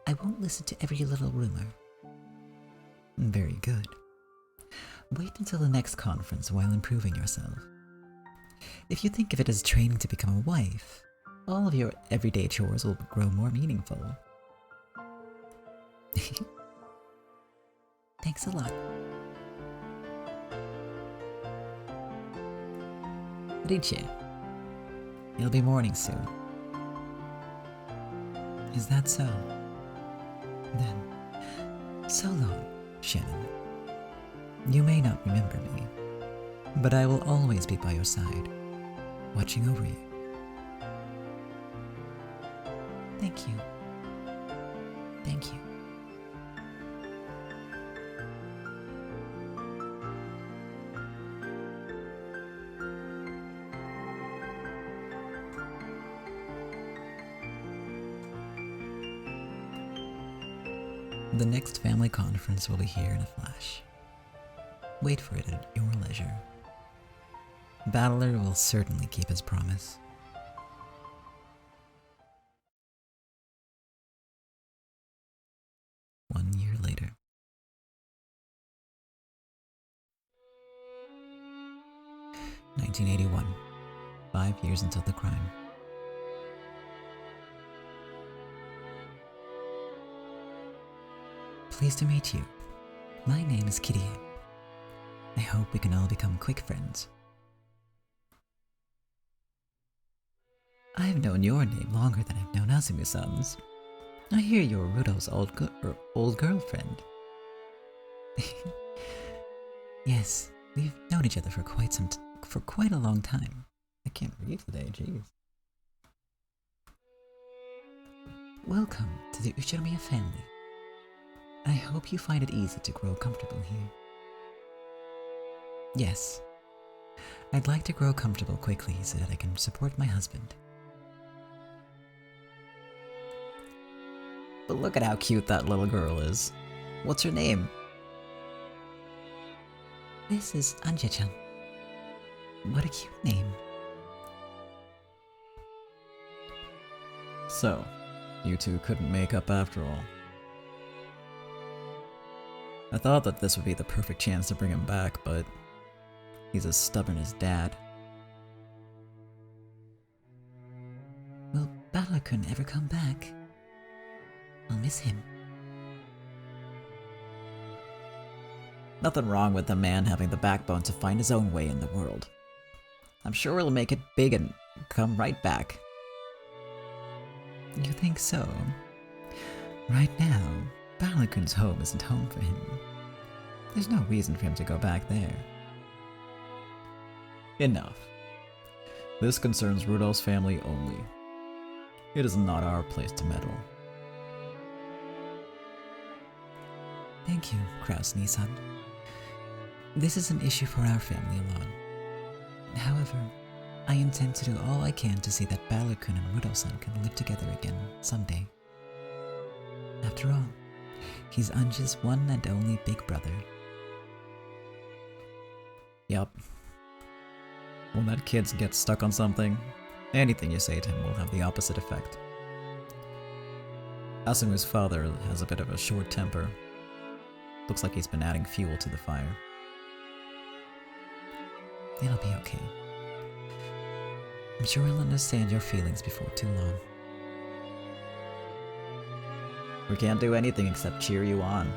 I won't listen to every little rumor. Very good. Wait until the next conference while improving yourself. If you think of it as training to become a wife, all of your everyday chores will grow more meaningful. Thanks a lot. Riche, it'll be morning soon. Is that so? Then, so long, Shannon. You may not remember me, but I will always be by your side, watching over you. Thank you. Thank you. The next family conference will be here in a flash. Wait for it at your leisure. Battler will certainly keep his promise. One year later. (1981). 5 years until the crime. Pleased to meet you. My name is Kirie. I hope we can all become quick friends. I've known your name longer than I've known Azumi-san's. I hear you're Rudo's old girlfriend. Yes, we've known each other for quite a long time. I can't read today, jeez. Welcome to the Uchinomiya family. I hope you find it easy to grow comfortable here. Yes, I'd like to grow comfortable quickly so that I can support my husband. But look at how cute that little girl is. What's her name? This is Anja-chan. What a cute name. So, you two couldn't make up after all. I thought that this would be the perfect chance to bring him back, but he's as stubborn as Dad. Will Battler-kun ever come back? I'll miss him. Nothing wrong with the man having the backbone to find his own way in the world. I'm sure he'll make it big and come right back. You think so? Right now, Battler-kun's home isn't home for him. There's no reason for him to go back there. Enough. This concerns Rudolph's family only. It is not our place to meddle. Thank you, Kraus-Nissan. This is an issue for our family alone. However, I intend to do all I can to see that Balor-kun and Rudolph-san can live together again someday. After all, he's Anja's one and only big brother. Yup. When that kid gets stuck on something, anything you say to him will have the opposite effect. Asunu's father has a bit of a short temper. Looks like he's been adding fuel to the fire. It'll be okay. I'm sure he'll understand your feelings before too long. We can't do anything except cheer you on.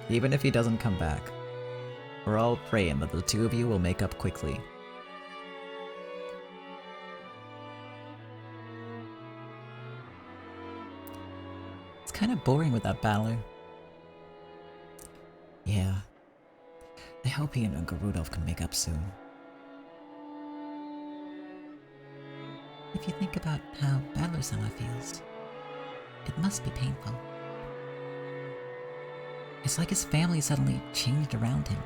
Even if he doesn't come back. We're all praying that the two of you will make up quickly. It's kind of boring without Balor. Yeah. I hope he and Uncle Rudolph can make up soon. If you think about how Balor-sama feels, it must be painful. It's like his family suddenly changed around him.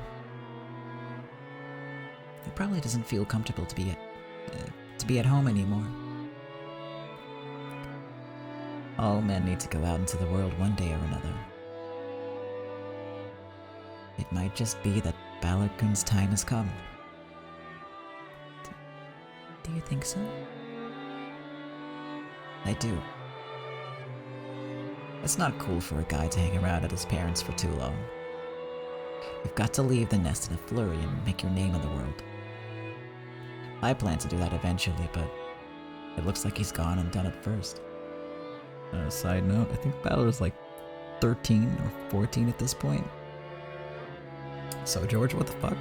He probably doesn't feel comfortable to be at home anymore. All men need to go out into the world one day or another. It might just be that Balor-kun's time has come. Do you think so? I do. It's not cool for a guy to hang around at his parents for too long. You've got to leave the nest in a flurry and make your name in the world. I plan to do that eventually, but it looks like he's gone and done it first. Side note, I think Balor's like 13 or 14 at this point. So George, what the fuck?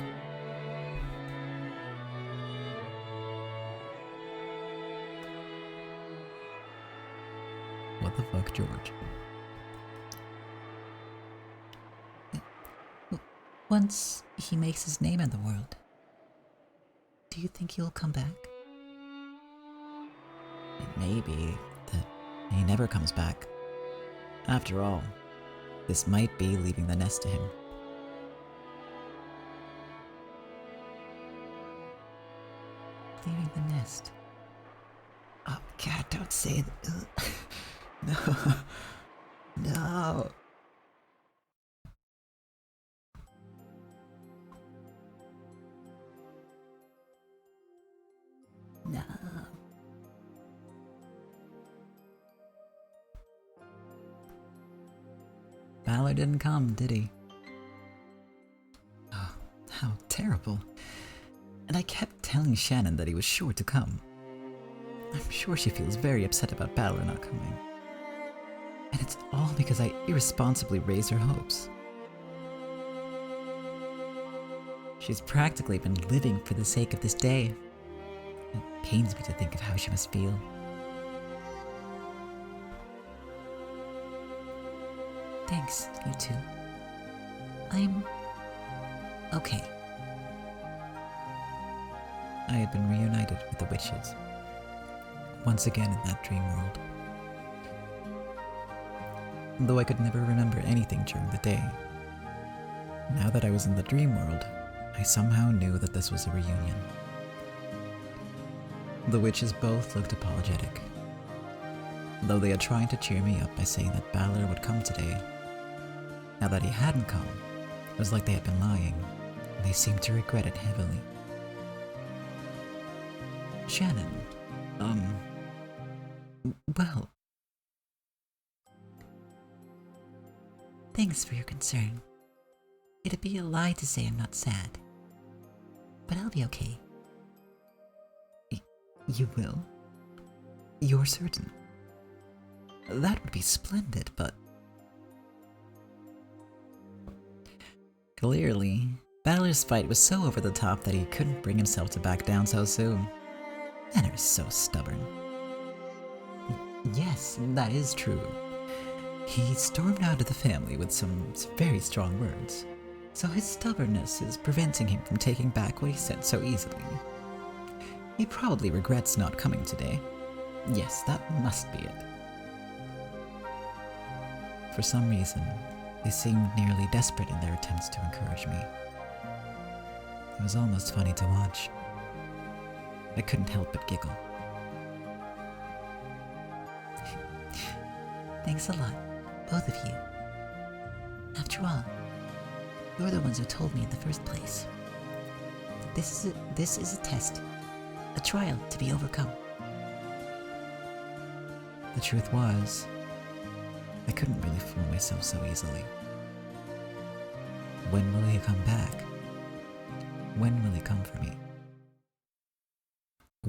What the fuck, George? Once he makes his name in the world, do you think he'll come back? It may be that he never comes back. After all, this might be leaving the nest to him. Leaving the nest. Oh God, don't say that. No. No. No. Balor didn't come, did he? Oh, how terrible. And I kept telling Shannon that he was sure to come. I'm sure she feels very upset about Balor not coming. And it's all because I irresponsibly raised her hopes. She's practically been living for the sake of this day. It pains me to think of how she must feel. Thanks, you two. I'm okay. I had been reunited with the witches. Once again in that dream world. Though I could never remember anything during the day. Now that I was in the dream world, I somehow knew that this was a reunion. The witches both looked apologetic. Though they had tried to cheer me up by saying that Balor would come today. Now that he hadn't come, it was like they had been lying, and they seemed to regret it heavily. Shannon, well, thanks for your concern. It'd be a lie to say I'm not sad. But I'll be okay. You will? You're certain? That would be splendid, but... Clearly, Balor's fight was so over the top that he couldn't bring himself to back down so soon. Men are so stubborn. Yes, that is true. He stormed out of the family with some very strong words. So his stubbornness is preventing him from taking back what he said so easily. He probably regrets not coming today. Yes, that must be it. For some reason, they seemed nearly desperate in their attempts to encourage me. It was almost funny to watch. I couldn't help but giggle. Thanks a lot, both of you. After all, you're the ones who told me in the first place. This is a test, a trial to be overcome. The truth was, I couldn't really fool myself so easily. When will he come back? When will he come for me?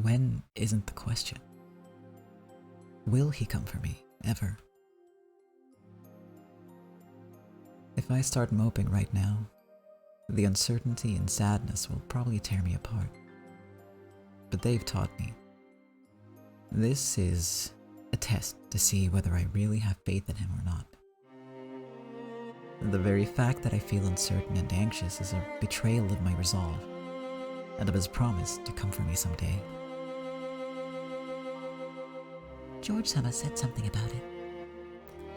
When isn't the question. Will he come for me, ever? If I start moping right now, the uncertainty and sadness will probably tear me apart. But they've taught me. This is a test to see whether I really have faith in him or not. The very fact that I feel uncertain and anxious is a betrayal of my resolve, and of his promise to come for me someday. George-sama said something about it.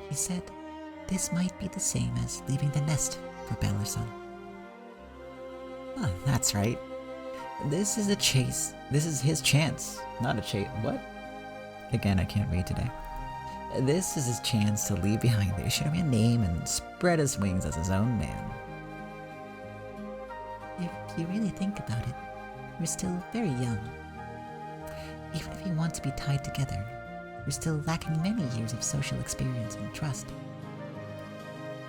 He said this might be the same as leaving the nest for Balor-san. Oh, that's right. This is a chase. This is his chance, not a chase. What? Again, I can't read today. This is his chance to leave behind the Ishinomi name and spread his wings as his own man. If you really think about it, we're still very young. Even if you want to be tied together, we're still lacking many years of social experience and trust.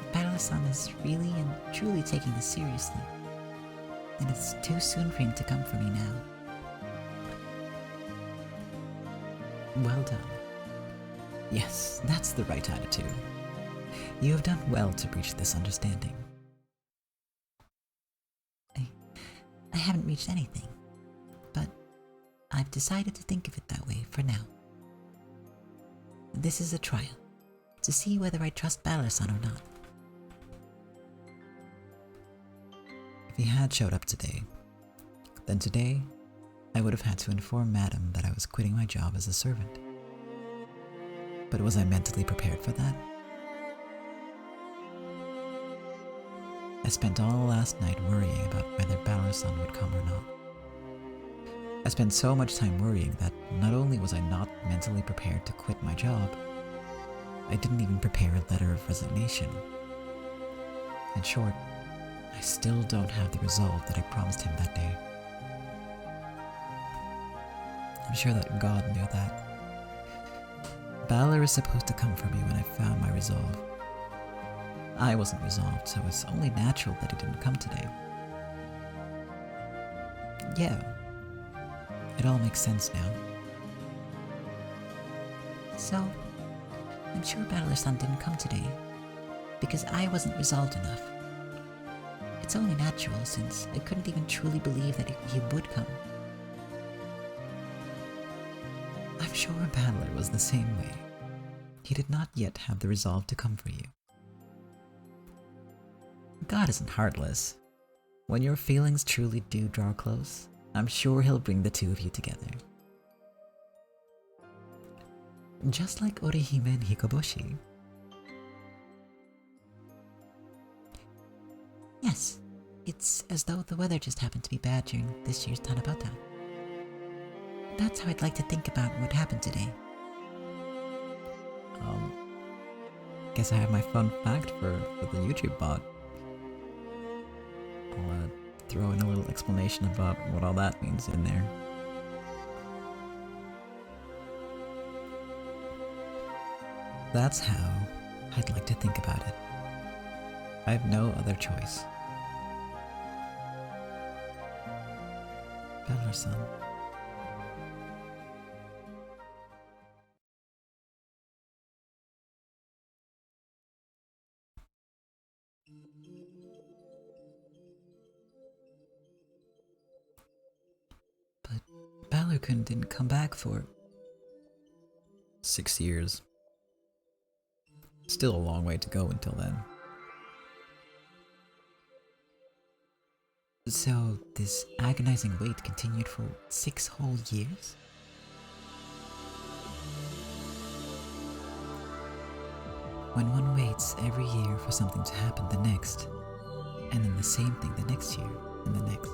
If Balor-san is really and truly taking this seriously, then it's too soon for him to come for me now. Well done. Yes, that's the right attitude. You have done well to reach this understanding. I haven't reached anything, but I've decided to think of it that way for now. This is a trial, to see whether I trust Balor-san or not. If he had showed up today, then today I would have had to inform Madam that I was quitting my job as a servant. But was I mentally prepared for that? I spent all last night worrying about whether Balor-san would come or not. I spent so much time worrying that not only was I not mentally prepared to quit my job, I didn't even prepare a letter of resignation. In short, I still don't have the resolve that I promised him that day. I'm sure that God knew that. Balor is supposed to come for me when I found my resolve. I wasn't resolved, so it's only natural that he didn't come today. Yeah, it all makes sense now. So, I'm sure Balor-san didn't come today, because I wasn't resolved enough. It's only natural since I couldn't even truly believe that he would come. I'm sure Balor was the same way. He did not yet have the resolve to come for you. God isn't heartless. When your feelings truly do draw close, I'm sure he'll bring the two of you together. Just like Orihime and Hikoboshi. Yes, it's as though the weather just happened to be bad during this year's Tanabata. That's how I'd like to think about what happened today. Guess I have my fun fact for the YouTube bot. I'll throw in a little explanation about what all that means in there. That's how I'd like to think about it. I have no other choice. Balor-san. But Balor-kun didn't come back for 6 years. Still a long way to go until then. So, this agonizing wait continued for 6 whole years? When one waits every year for something to happen the next, and then the same thing the next year, and the next,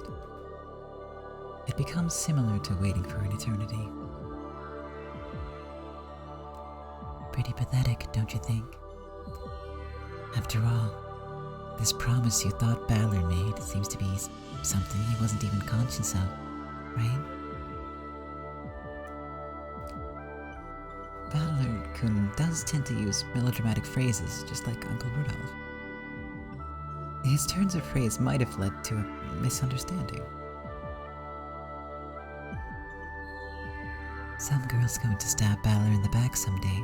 it becomes similar to waiting for an eternity. Pretty pathetic, don't you think? After all, this promise you thought Balor made seems to be something he wasn't even conscious of, right? Balor-kun does tend to use melodramatic phrases, just like Uncle Rudolph. His turns of phrase might have led to a misunderstanding. Some girl's going to stab Balor in the back someday.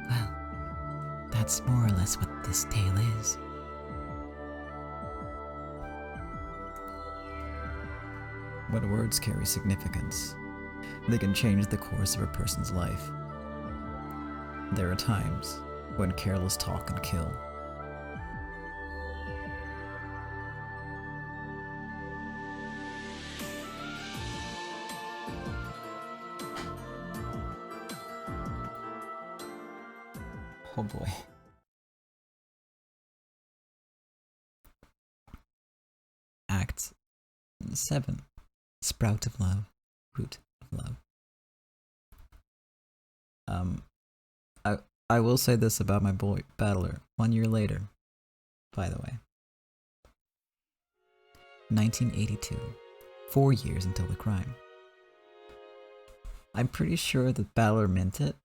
Well, that's more or less what this tale is. When words carry significance, they can change the course of a person's life. There are times when careless talk can kill. Oh boy. Act 7. Sprout of Love, Root of Love. I will say this about my boy Battler. 1 year later, by the way. 1982. 4 years until the crime. I'm pretty sure that Battler meant it,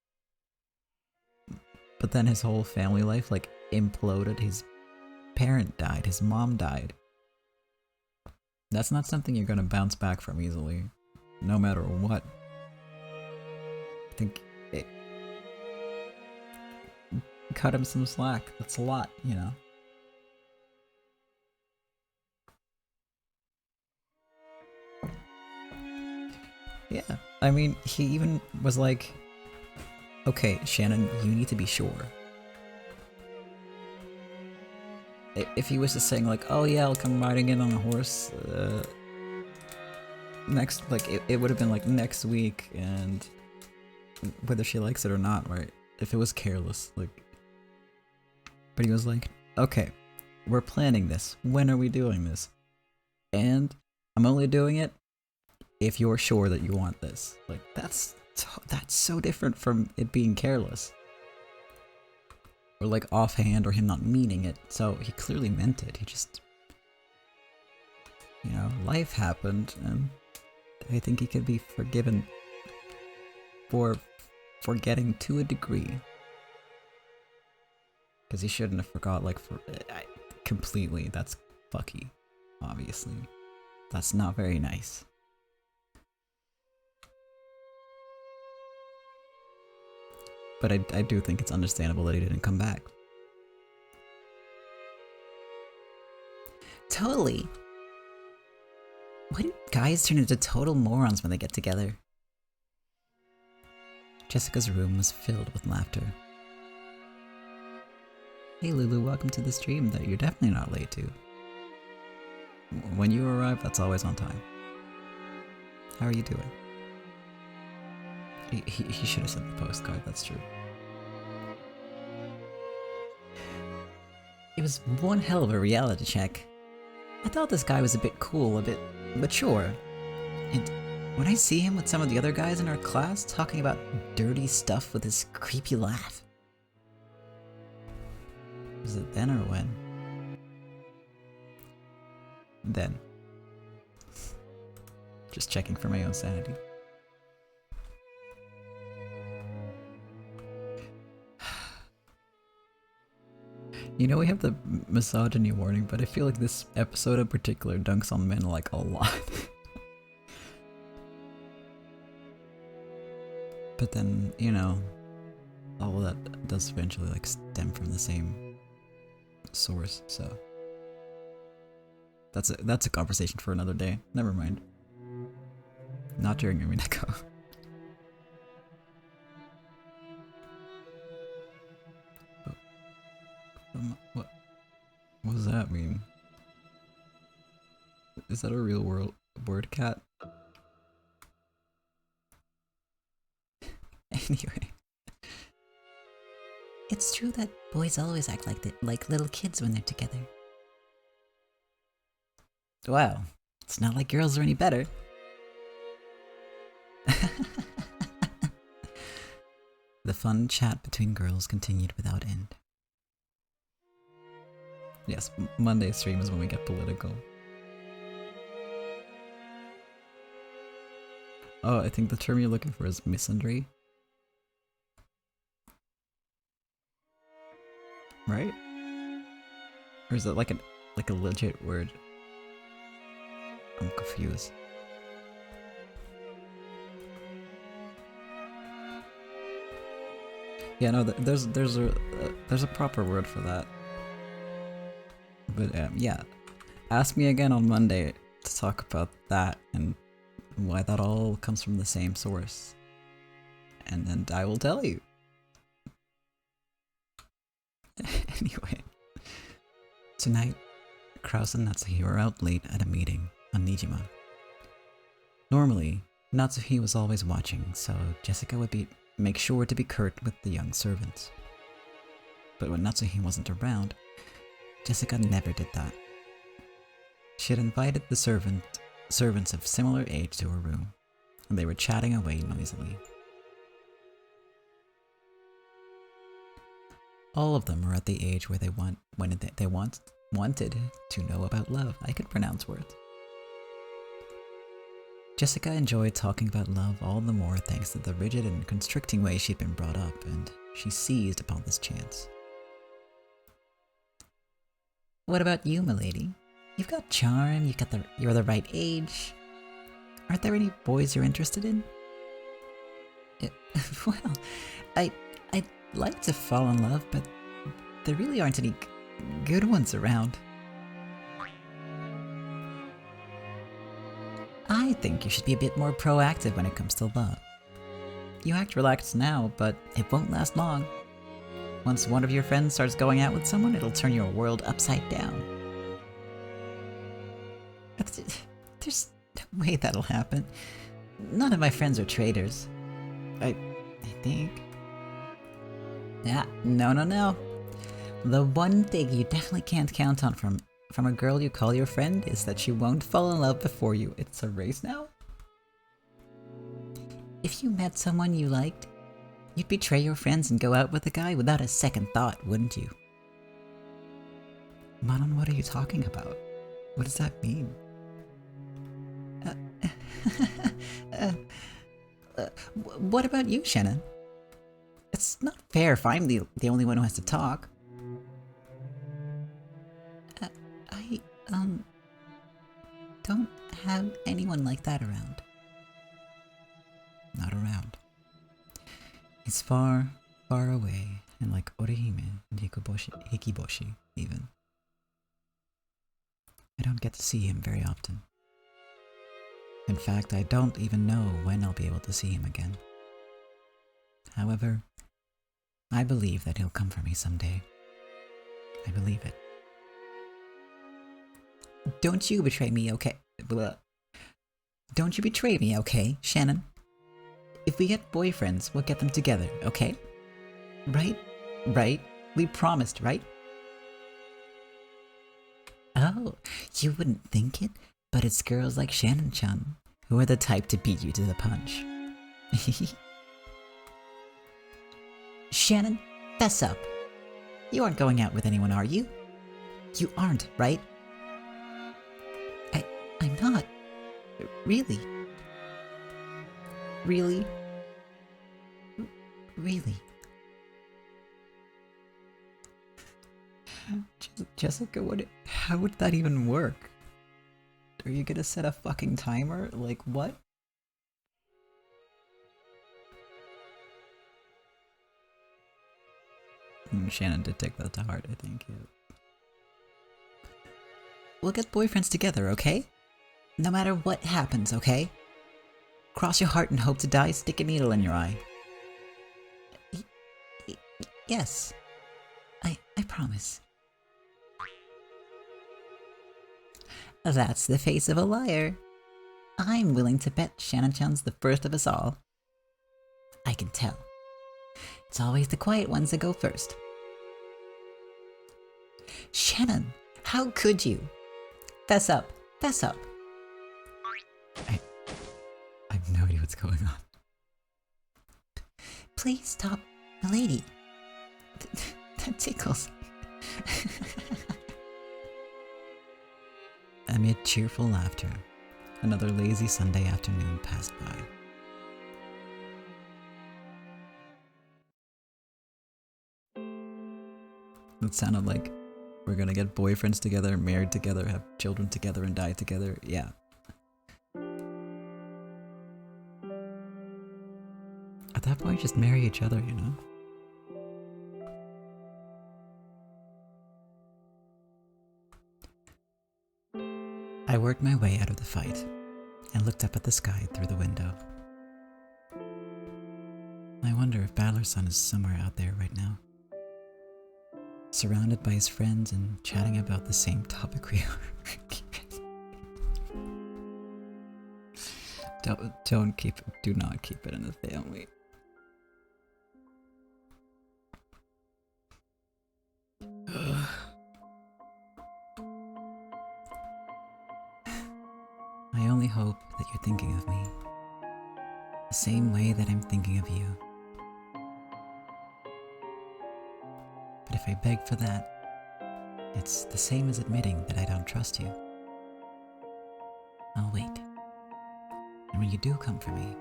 but then his whole family life like imploded. His parent died, his mom died. That's not something you're gonna bounce back from easily, no matter what. I think it cut him some slack. That's a lot, you know. Yeah, I mean, he even was like, okay, Shannon, you need to be sure. If he was just saying like, oh yeah, I'll come riding in on a horse, next, like, it would have been like next week, and whether she likes it or not, right? If it was careless, like, but he was like, okay, we're planning this. When are we doing this? And I'm only doing it if you're sure that you want this. Like, that's so different from it being careless. Or like offhand, or him not meaning it. So he clearly meant it. He just, you know, life happened, and I think he could be forgiven for forgetting to a degree. Because he shouldn't have forgot, like, completely. That's fucky, obviously. That's not very nice. But I do think it's understandable that he didn't come back. Totally. Why do guys turn into total morons when they get together? Jessica's room was filled with laughter. Hey Lulu, welcome to the stream that you're definitely not late to. When you arrive, that's always on time. How are you doing? He should have sent the postcard, that's true. It was one hell of a reality check. I thought this guy was a bit cool, a bit mature. And when I see him with some of the other guys in our class talking about dirty stuff with his creepy laugh. Was it then or when? Then. Just checking for my own sanity. You know, we have the misogyny warning, but I feel like this episode in particular dunks on men like a lot. But then, you know, all of that does eventually like stem from the same source, so that's a conversation for another day. Never mind. Not during Umineko. What does that mean? Is that a real word, cat? Anyway. It's true that boys always act like little kids when they're together. Well, it's not like girls are any better. The fun chat between girls continued without end. Yes, Monday stream is when we get political. Oh, I think the term you're looking for is misandry. Right? Or is it like a legit word? I'm confused. Yeah, no, there's a proper word for that. But yeah, ask me again on Monday to talk about that and why that all comes from the same source, and then I will tell you. Anyway, tonight, Kraus and Natsuhi were out late at a meeting on Nijima. Normally, Natsuhi was always watching, so Jessica would make sure to be curt with the young servants. But when Natsuhi wasn't around, Jessica never did that. She had invited the servants of similar age to her room, and they were chatting away noisily. All of them were at the age where they wanted to know about love. I could pronounce words. Jessica enjoyed talking about love all the more thanks to the rigid and constricting way she'd been brought up, and she seized upon this chance. What about you, milady? You've got charm, you're the right age. Aren't there any boys you're interested in? Well, I'd like to fall in love, but there really aren't any good ones around. I think you should be a bit more proactive when it comes to love. You act relaxed now, but it won't last long. Once one of your friends starts going out with someone, it'll turn your world upside down. There's no way that'll happen. None of my friends are traitors. I think. Yeah, no. The one thing you definitely can't count on from a girl you call your friend is that she won't fall in love before you. It's a race now? If you met someone you liked, you'd betray your friends and go out with a guy without a second thought, wouldn't you? Manon, what are you talking about? What does that mean? What about you, Shannon? It's not fair if I'm the only one who has to talk. I don't have anyone like that around. Not around. He's far, far away, and like Orihime and Hikoboshi even. I don't get to see him very often. In fact, I don't even know when I'll be able to see him again. However, I believe that he'll come for me someday. I believe it. Don't you betray me, okay? Blah. Don't you betray me, okay, Shannon? If we get boyfriends, we'll get them together, okay? Right? Right? We promised, right? Oh, you wouldn't think it, but it's girls like Shannon-chan who are the type to beat you to the punch. Shannon, fess up. You aren't going out with anyone, are you? You aren't, right? I'm not. Really? Really? Really? Jessica, how would that even work? Are you gonna set a fucking timer? Like, what? Shannon did take that to heart, I think. Yeah. We'll get boyfriends together, okay? No matter what happens, okay? Cross your heart and hope to die, stick a needle in your eye. Yes. I promise. That's the face of a liar. I'm willing to bet Shannon-chan's the first of us all. I can tell. It's always the quiet ones that go first. Shannon, how could you? Fess up, fess up. I have no idea what's going on. Please stop, milady. That tickles. Amid cheerful laughter, another lazy Sunday afternoon passed by. It sounded like we're gonna get boyfriends together, married together, have children together, and die together. Yeah. At that point, just marry each other, you know? I worked my way out of the fight and looked up at the sky through the window. I wonder if Battler's son is somewhere out there right now, surrounded by his friends and chatting about the same topic we are. Do not keep it in the family. I only hope that you're thinking of me the same way that I'm thinking of you. But if I beg for that, it's the same as admitting that I don't trust you. I'll wait. And when you do come for me,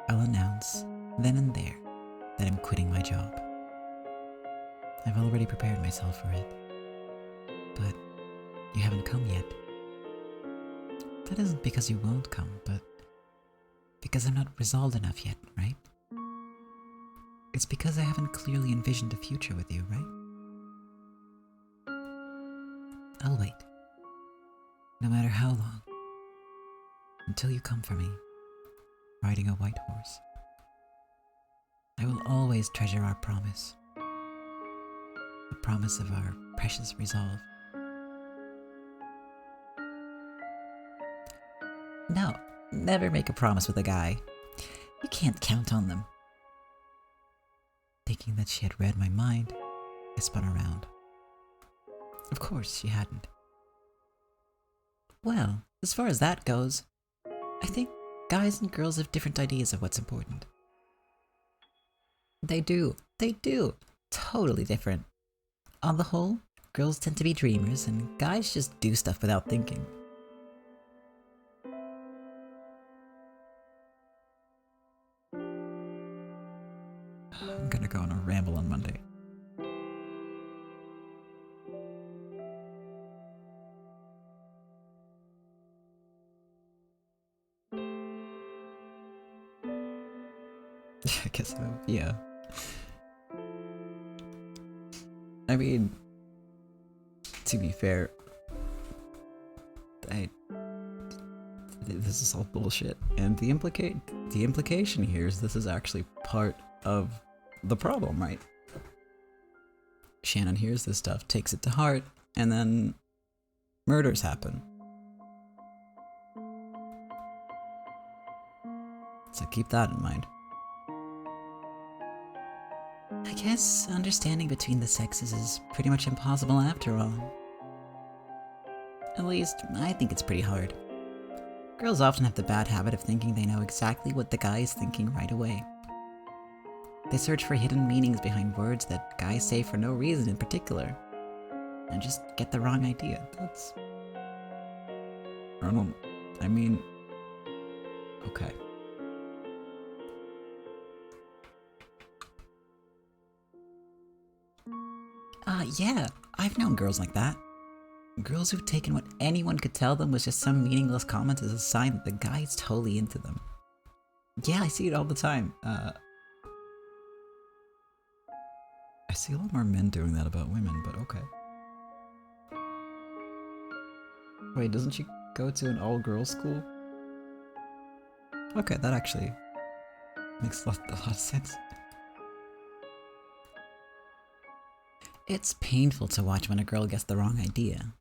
I'll announce then and there that I'm quitting my job. I've already prepared myself for it, but you haven't come yet. That isn't because you won't come, but because I'm not resolved enough yet, right? It's because I haven't clearly envisioned a future with you, right? I'll wait, no matter how long, until you come for me, riding a white horse. I will always treasure our promise, the promise of our precious resolve. No, never make a promise with a guy. You can't count on them. Thinking that she had read my mind, I spun around. Of course she hadn't. Well, as far as that goes, I think guys and girls have different ideas of what's important. They do. Totally different. On the whole, girls tend to be dreamers and guys just do stuff without thinking. I'm gonna go on a ramble on Monday. I guess so, yeah. I mean, to be fair, this is all bullshit, and the implication here is this is actually part of the problem, right? Shannon hears this stuff, takes it to heart, and then murders happen. So keep that in mind. I guess understanding between the sexes is pretty much impossible after all. At least, I think it's pretty hard. Girls often have the bad habit of thinking they know exactly what the guy is thinking right away. They search for hidden meanings behind words that guys say for no reason in particular, and just get the wrong idea. Okay. Yeah, I've known girls like that. Girls who've taken what anyone could tell them was just some meaningless comment as a sign that the guy's totally into them. Yeah, I see it all the time. I see a lot more men doing that about women, but okay. Wait, doesn't she go to an all-girls school? Okay, that actually makes a lot of sense. It's painful to watch when a girl gets the wrong idea.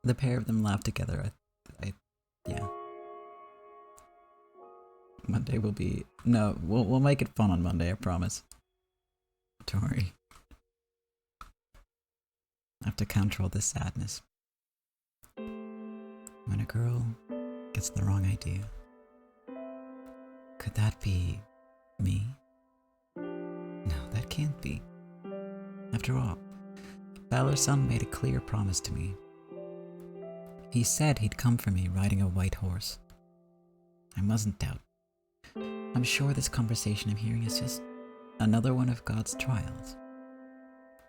The pair of them laugh together. Yeah. Monday will be no. We'll make it fun on Monday. I promise. Don't worry. I have to counter all this sadness. When a girl gets the wrong idea, could that be me? No, that can't be. After all, Valor-san made a clear promise to me. He said he'd come for me riding a white horse. I mustn't doubt. I'm sure this conversation I'm hearing is just another one of God's trials.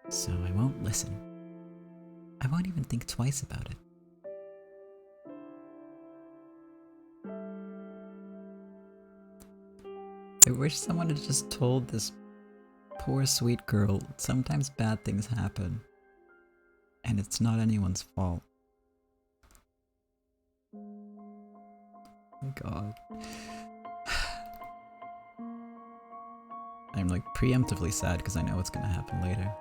So I won't listen. I won't even think twice about it. I wish someone had just told this poor sweet girl sometimes bad things happen, and it's not anyone's fault. Oh my god. I'm like preemptively sad because I know what's gonna happen later.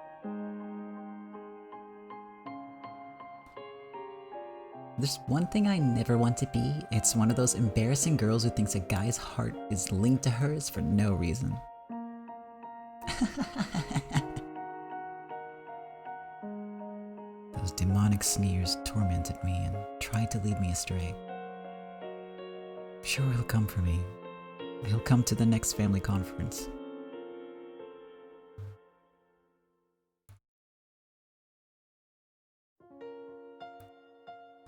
There's one thing I never want to be. It's one of those embarrassing girls who thinks a guy's heart is linked to hers for no reason. Those demonic sneers tormented me and tried to lead me astray. Sure, he'll come for me. He'll come to the next family conference.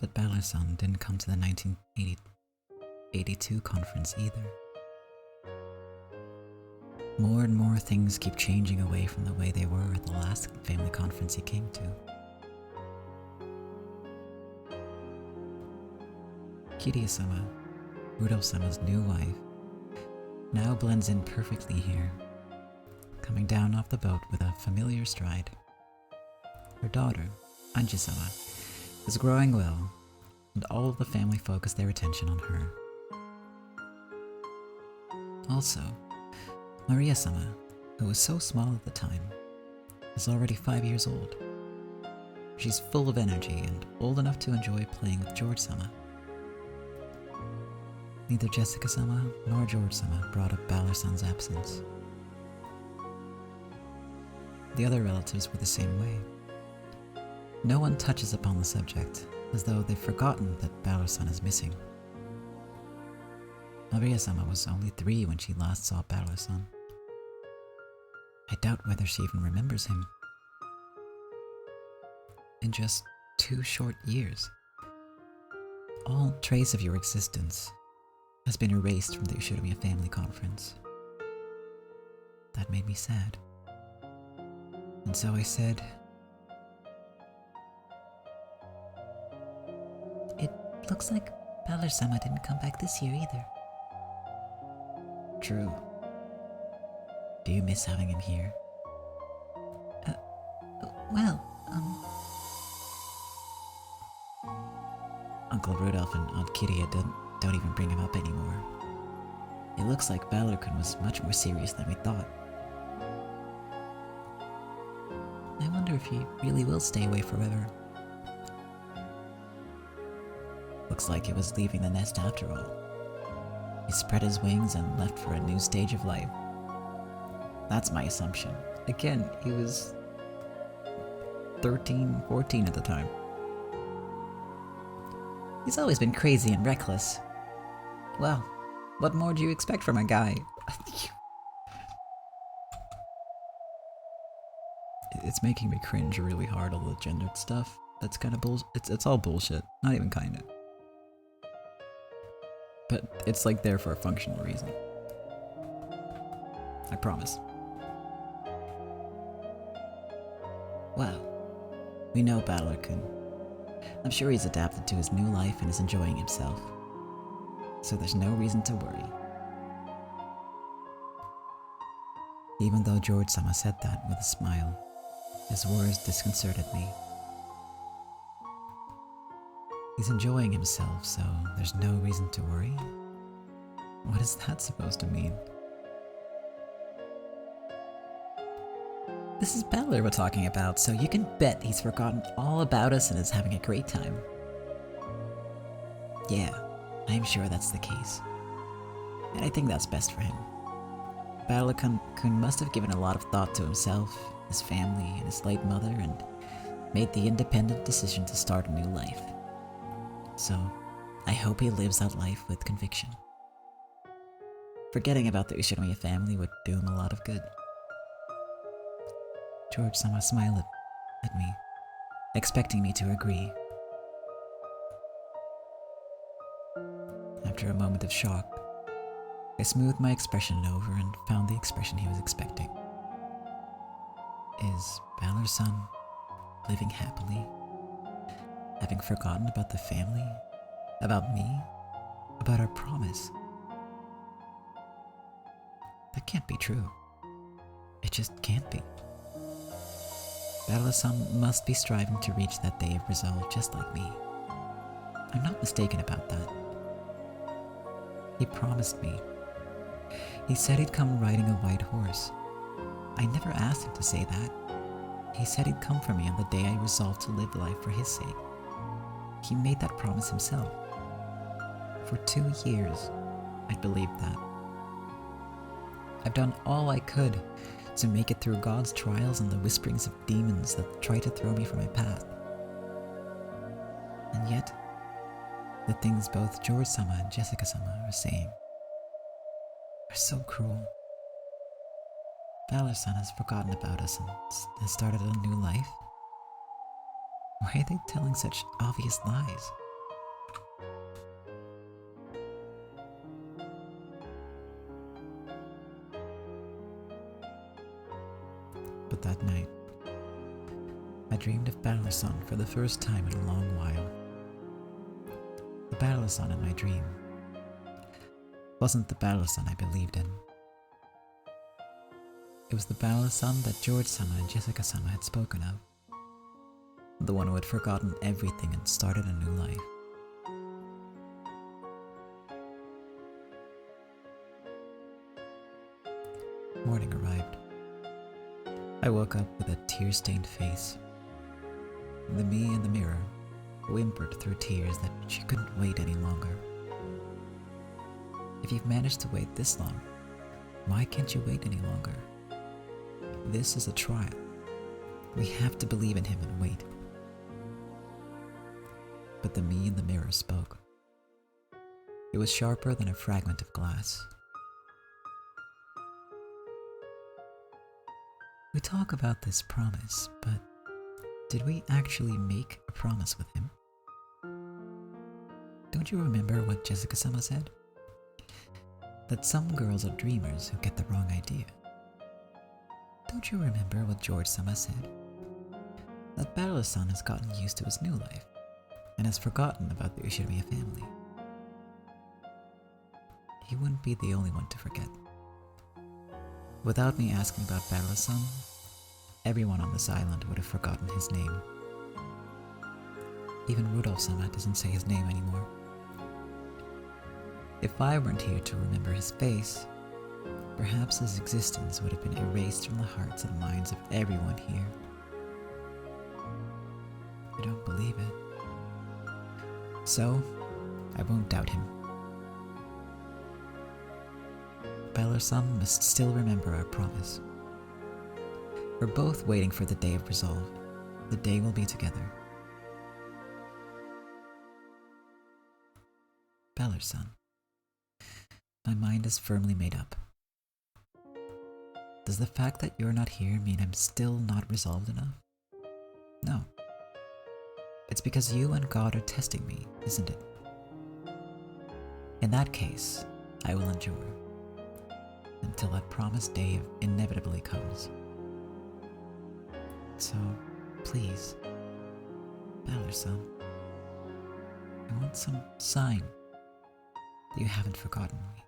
But Balor-san didn't come to the 1982 conference either. More and more things keep changing away from the way they were at the last family conference he came to. Kiria-sama, Rudolph-sama's new wife, now blends in perfectly here, coming down off the boat with a familiar stride. Her daughter, Anji-sama, is growing well, and all of the family focus their attention on her. Also, Maria-sama, who was so small at the time, is already 5 years old. She's full of energy and old enough to enjoy playing with George-sama. Neither Jessica-sama nor George-sama brought up Balor-san's absence. The other relatives were the same way. No one touches upon the subject, as though they've forgotten that Balor-san is missing. Maria-sama was only 3 when she last saw Balor-san. I doubt whether she even remembers him. In just 2 short years, all trace of your existence has been erased from the Ushiromiya family conference. That made me sad. And so I said, "It looks like Balor-sama didn't come back this year either." True. Do you miss having him here? Well, Uncle Rudolph and Aunt Kiria don't even bring him up anymore. It looks like Balor-kun was much more serious than we thought. I wonder if he really will stay away forever. Looks like he was leaving the nest after all. He spread his wings and left for a new stage of life. That's my assumption. Again, he was 13, 14 at the time. He's always been crazy and reckless. Well, what more do you expect from a guy? It's making me cringe really hard, all the gendered stuff. That's kind of it's all bullshit. Not even kinda. But it's like there for a functional reason. I promise. Well, we know Balor-kun. I'm sure he's adapted to his new life and is enjoying himself. So there's no reason to worry. Even though George-sama said that with a smile, his words disconcerted me. He's enjoying himself, so there's no reason to worry? What is that supposed to mean? This is Balor we're talking about, so you can bet he's forgotten all about us and is having a great time. Yeah, I'm sure that's the case. And I think that's best for him. Balor-kun must have given a lot of thought to himself, his family, and his late mother, and made the independent decision to start a new life. So, I hope he lives that life with conviction. Forgetting about the Ushinomiya family would do him a lot of good. George-sama smiled at me, expecting me to agree. After a moment of shock, I smoothed my expression over and found the expression he was expecting. Is Balor-san living happily? Having forgotten about the family? About me? About our promise? That can't be true. It just can't be. Balor-san must be striving to reach that day of resolve just like me. I'm not mistaken about that. He promised me. He said he'd come riding a white horse. I never asked him to say that. He said he'd come for me on the day I resolved to live life for his sake. He made that promise himself. For 2 years, I believed that. I've done all I could to make it through God's trials and the whisperings of demons that try to throw me from my path. And yet, the things both George-sama and Jessica-sama are saying are so cruel. Balor-san has forgotten about us and has started a new life. Why are they telling such obvious lies? But that night, I dreamed of Balor-san for the first time in a long while. The Balor-san in my dream wasn't the Balor-san I believed in. It was the Balor-san that George-sama and Jessica-sama had spoken of. The one who had forgotten everything and started a new life. Morning arrived. I woke up with a tear-stained face. The me in the mirror whimpered through tears that she couldn't wait any longer. If you've managed to wait this long, why can't you wait any longer? This is a trial. We have to believe in him and wait. But the me in the mirror spoke. It was sharper than a fragment of glass. We talk about this promise, but did we actually make a promise with him? Don't you remember what Jessica-sama said? That some girls are dreamers who get the wrong idea. Don't you remember what George-sama said? That Balor-san has gotten used to his new life and has forgotten about the Ushinomiya family. He wouldn't be the only one to forget. Without me asking about Balor-san, everyone on this island would have forgotten his name. Even Rudolph-sama doesn't say his name anymore. If I weren't here to remember his face, perhaps his existence would have been erased from the hearts and minds of everyone here. I don't believe it. So, I won't doubt him. Balor-san must still remember our promise. We're both waiting for the day of resolve. The day we'll be together. Balor-san, my mind is firmly made up. Does the fact that you're not here mean I'm still not resolved enough? No. It's because you and God are testing me, isn't it? In that case, I will endure until that promised day inevitably comes. So, please, Balor-san, I want some sign that you haven't forgotten me.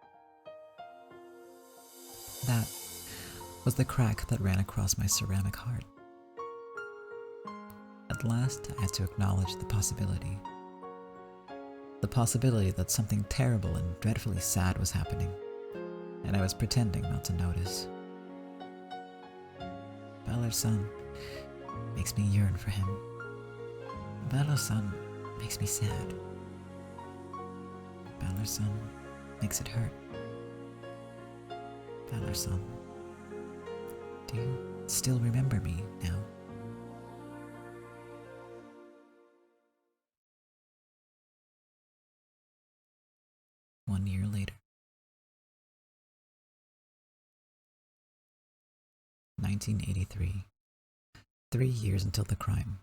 That was the crack that ran across my ceramic heart. At last, I had to acknowledge the possibility. The possibility that something terrible and dreadfully sad was happening, and I was pretending not to notice. Balor-san makes me yearn for him. Balor-san makes me sad. Balor-san makes it hurt. Balor-san, do you still remember me now? One year later. 1983. 3 years until the crime.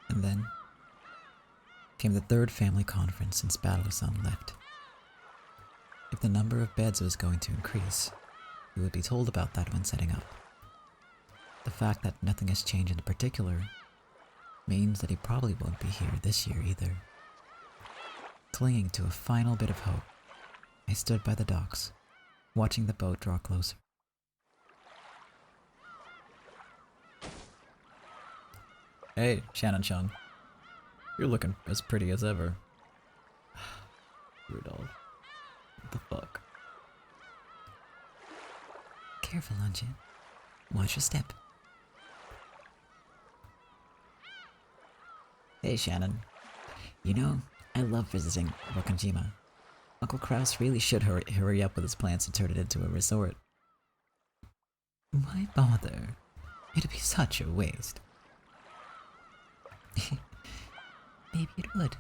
And then came the third family conference since Balor-san left. If the number of beds was going to increase, he would be told about that when setting up. The fact that nothing has changed in particular means that he probably won't be here this year either. Clinging to a final bit of hope, I stood by the docks, watching the boat draw closer. Hey, Shannon-chan. You're looking as pretty as ever. Rudolph. What the fuck? Careful, Anjin. Watch your step. Hey, Shannon. You know, I love visiting Rokanjima. Uncle Kraus really should hurry up with his plans to turn it into a resort. Why bother? It'd be such a waste. Maybe it would.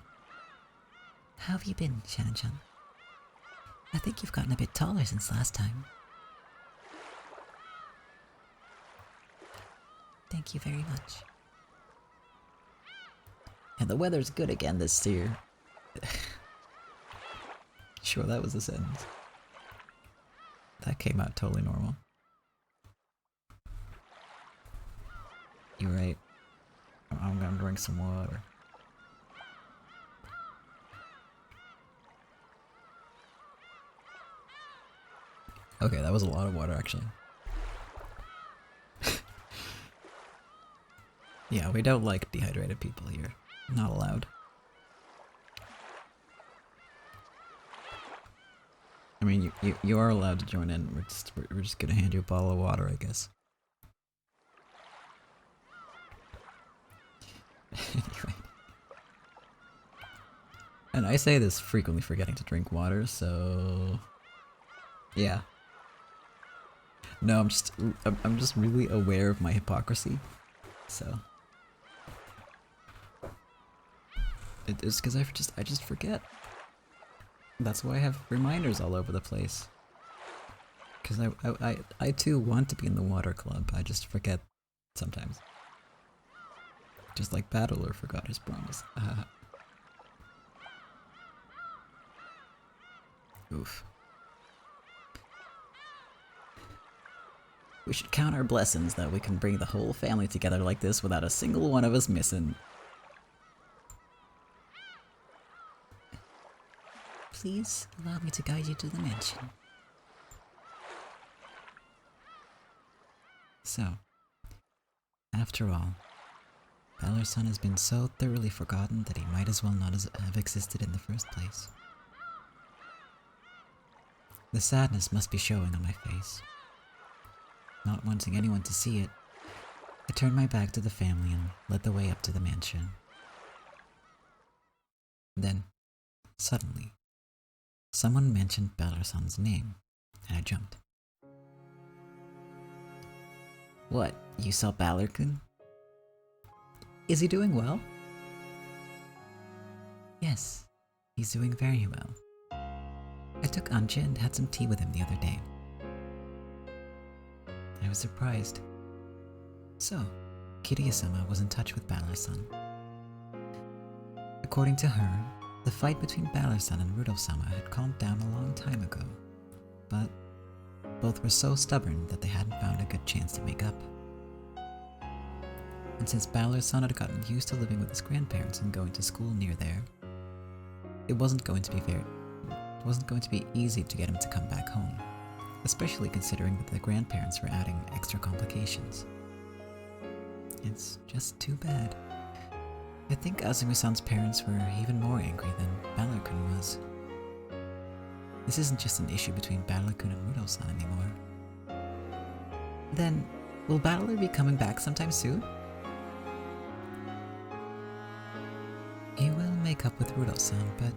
How have you been, Shannon-chan? I think you've gotten a bit taller since last time. Thank you very much. And the weather's good again this year. Sure, that was a sentence. That came out totally normal. You're right. I'm gonna drink some water. Okay, that was a lot of water actually. Yeah, we don't like dehydrated people here. Not allowed. I mean, you are allowed to join in. We're just gonna hand you a bottle of water, I guess. Anyway. And I say this frequently forgetting to drink water, so yeah. No, I'm just really aware of my hypocrisy. So it's because I just forget. That's why I have reminders all over the place. Because I too want to be in the water club. I just forget sometimes. Just like Battler forgot his promise. Oof. We should count our blessings that we can bring the whole family together like this without a single one of us missing. Please allow me to guide you to the mansion. So, after all, Balor-san has been so thoroughly forgotten that he might as well not have existed in the first place. The sadness must be showing on my face. Not wanting anyone to see it, I turned my back to the family and led the way up to the mansion. Then, suddenly, someone mentioned Balor-san's name, and I jumped. What, you saw Balor-kun? Is he doing well? Yes, he's doing very well. I took Anja and had some tea with him the other day. I was surprised. So, Kiriya-sama was in touch with Balor-san. According to her, the fight between Balor-san and Rudolph-sama had calmed down a long time ago, but both were so stubborn that they hadn't found a good chance to make up. And since Balor-san had gotten used to living with his grandparents and going to school near there, it wasn't going to be easy to get him to come back home, especially considering that the grandparents were adding extra complications. It's just too bad. I think Azumi-san's parents were even more angry than Balor-kun was. This isn't just an issue between Battler-kun and Rudo-san anymore. Then, will Battler be coming back sometime soon? He will make up with Rudo-san, but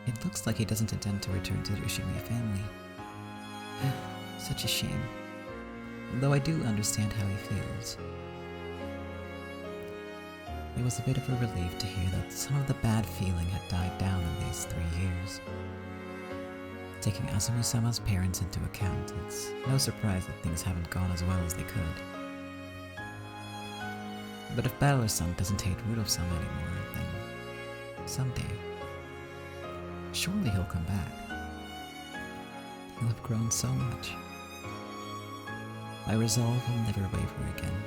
it looks like he doesn't intend to return to the Ushimiya family. Such a shame. Though I do understand how he feels. It was a bit of a relief to hear that some of the bad feeling had died down in these 3 years. Taking Azumi-sama's parents into account, it's no surprise that things haven't gone as well as they could. But if Battler-san doesn't hate Rudo-san anymore, then someday, surely he'll come back. He'll have grown so much. I resolve he'll never waver again.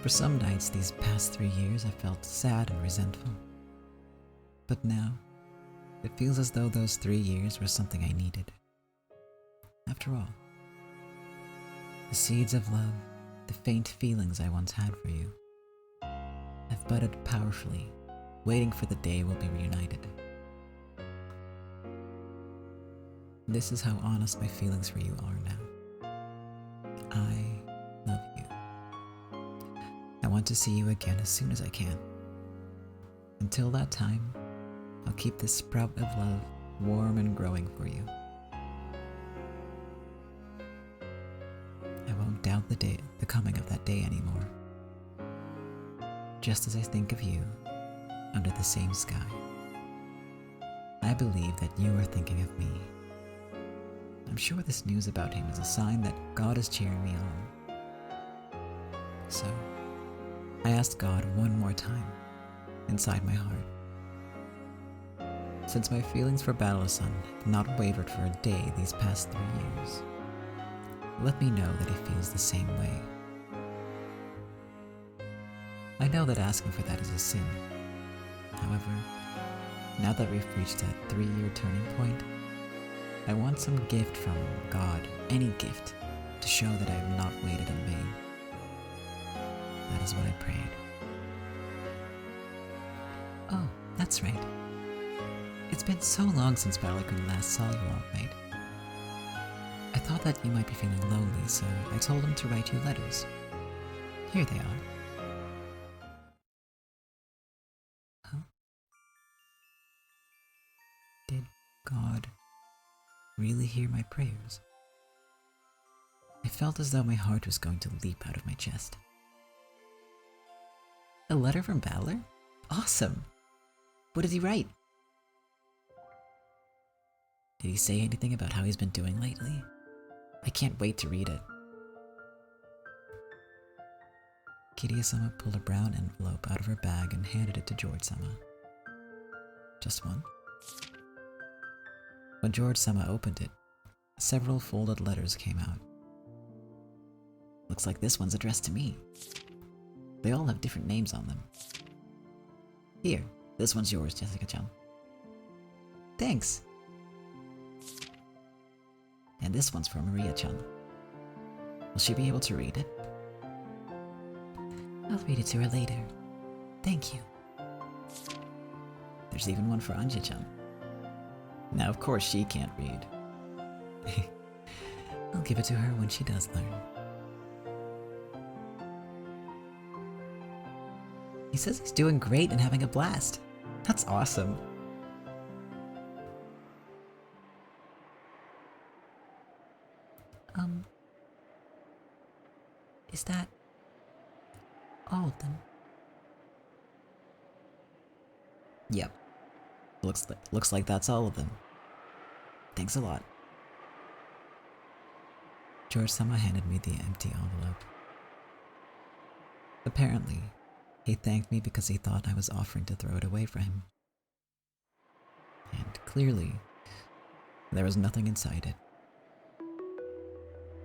For some nights these past 3 years I felt sad and resentful. But now, it feels as though those 3 years were something I needed. After all, the seeds of love, the faint feelings I once had for you, have budded powerfully, waiting for the day we'll be reunited. This is how honest my feelings for you are now. I love you. I want to see you again as soon as I can. Until that time, I'll keep this sprout of love warm and growing for you. I won't doubt the coming of that day anymore. Just as I think of you under the same sky, I believe that you are thinking of me. I'm sure this news about him is a sign that God is cheering me on. So, I asked God one more time, inside my heart. Since my feelings for Battler-san have not wavered for a day these past 3 years, let me know that he feels the same way. I know that asking for that is a sin. However, now that we've reached that 3-year turning point, I want some gift from God, any gift, to show that I have not waited in vain. That is what I prayed. Oh, that's right. It's been so long since Battler-kun last saw you all, right? I thought that you might be feeling lonely, so I told him to write you letters. Here they are. Huh? Did God really hear my prayers? I felt as though my heart was going to leap out of my chest. A letter from Battler? Awesome! What did he write? Did he say anything about how he's been doing lately? I can't wait to read it. Kiriya-sama pulled a brown envelope out of her bag and handed it to George-sama. Just one? When George-sama opened it, several folded letters came out. Looks like this one's addressed to me. They all have different names on them. Here, this one's yours, Jessica-chan. Thanks! And this one's for Maria-chan. Will she be able to read it? I'll read it to her later. Thank you. There's even one for Anja-chan. Now, of course, she can't read. I'll give it to her when she does learn. He says he's doing great and having a blast. That's awesome. Is that all of them? Yep. Looks like that's all of them. Thanks a lot. George-sama handed me the empty envelope. Apparently, he thanked me because he thought I was offering to throw it away for him. And clearly, there was nothing inside it.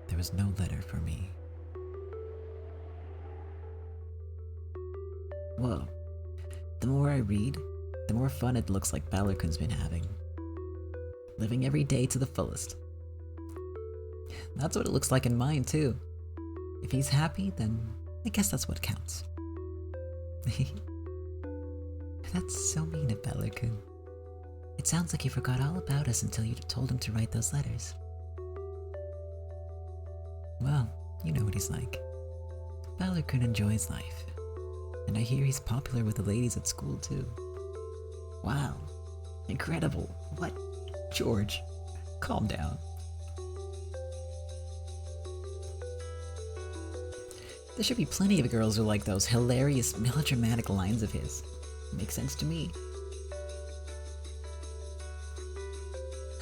There was no letter for me. Whoa. The more I read, the more fun it looks like Battler-kun's been having. Living every day to the fullest. That's what it looks like in mine, too. If he's happy, then I guess that's what counts. That's so mean of Battler-kun. It sounds like he forgot all about us until you told him to write those letters. Well, you know what he's like. Balor could enjoy his life. And I hear he's popular with the ladies at school too. Wow. Incredible. What? George, calm down. There should be plenty of girls who like those hilarious melodramatic lines of his. Makes sense to me.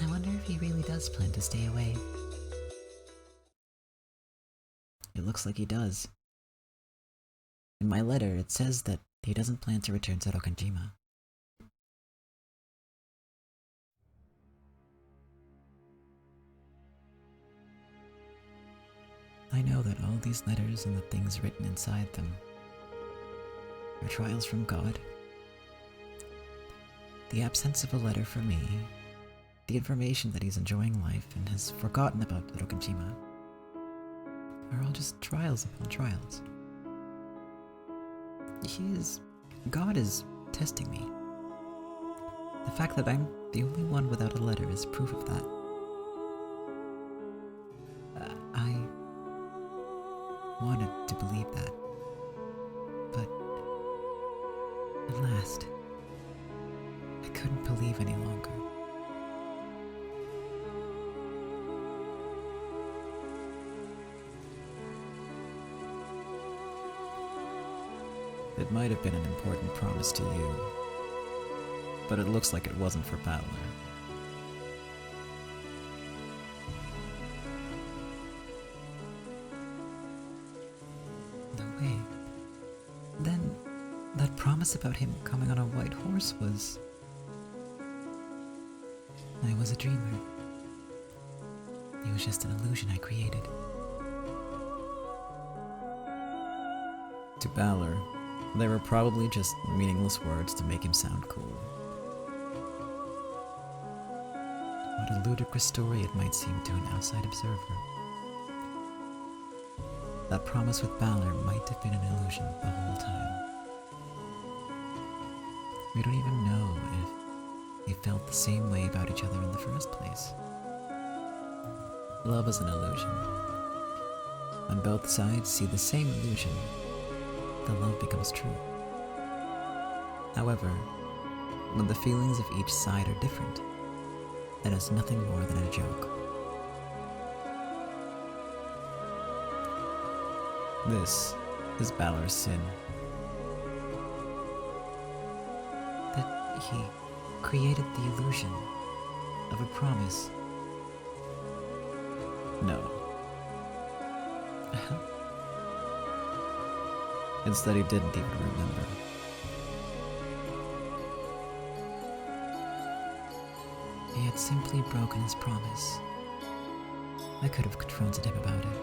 I wonder if he really does plan to stay away. It looks like he does. In my letter, it says that he doesn't plan to return to Rokkanjima. I know that all these letters and the things written inside them are trials from God. The absence of a letter from me, the information that he's enjoying life and has forgotten about Rokkanjima, are all just trials upon trials. God is testing me. The fact that I'm the only one without a letter is proof of that. I wanted to believe that, but at last, I couldn't believe any longer. It might have been an important promise to you, but it looks like it wasn't for Balor. No way. Then, that promise about him coming on a white horse was... I was a dreamer. It was just an illusion I created. To Balor, they were probably just meaningless words to make him sound cool. What a ludicrous story it might seem to an outside observer. That promise with Balor might have been an illusion the whole time. We don't even know if they felt the same way about each other in the first place. Love is an illusion. When both sides see the same illusion, the love becomes true. However, when the feelings of each side are different, then it's nothing more than a joke. This is Balor's sin. That he created the illusion of a promise. No. Instead, he didn't even remember. He had simply broken his promise. I could have confronted him about it.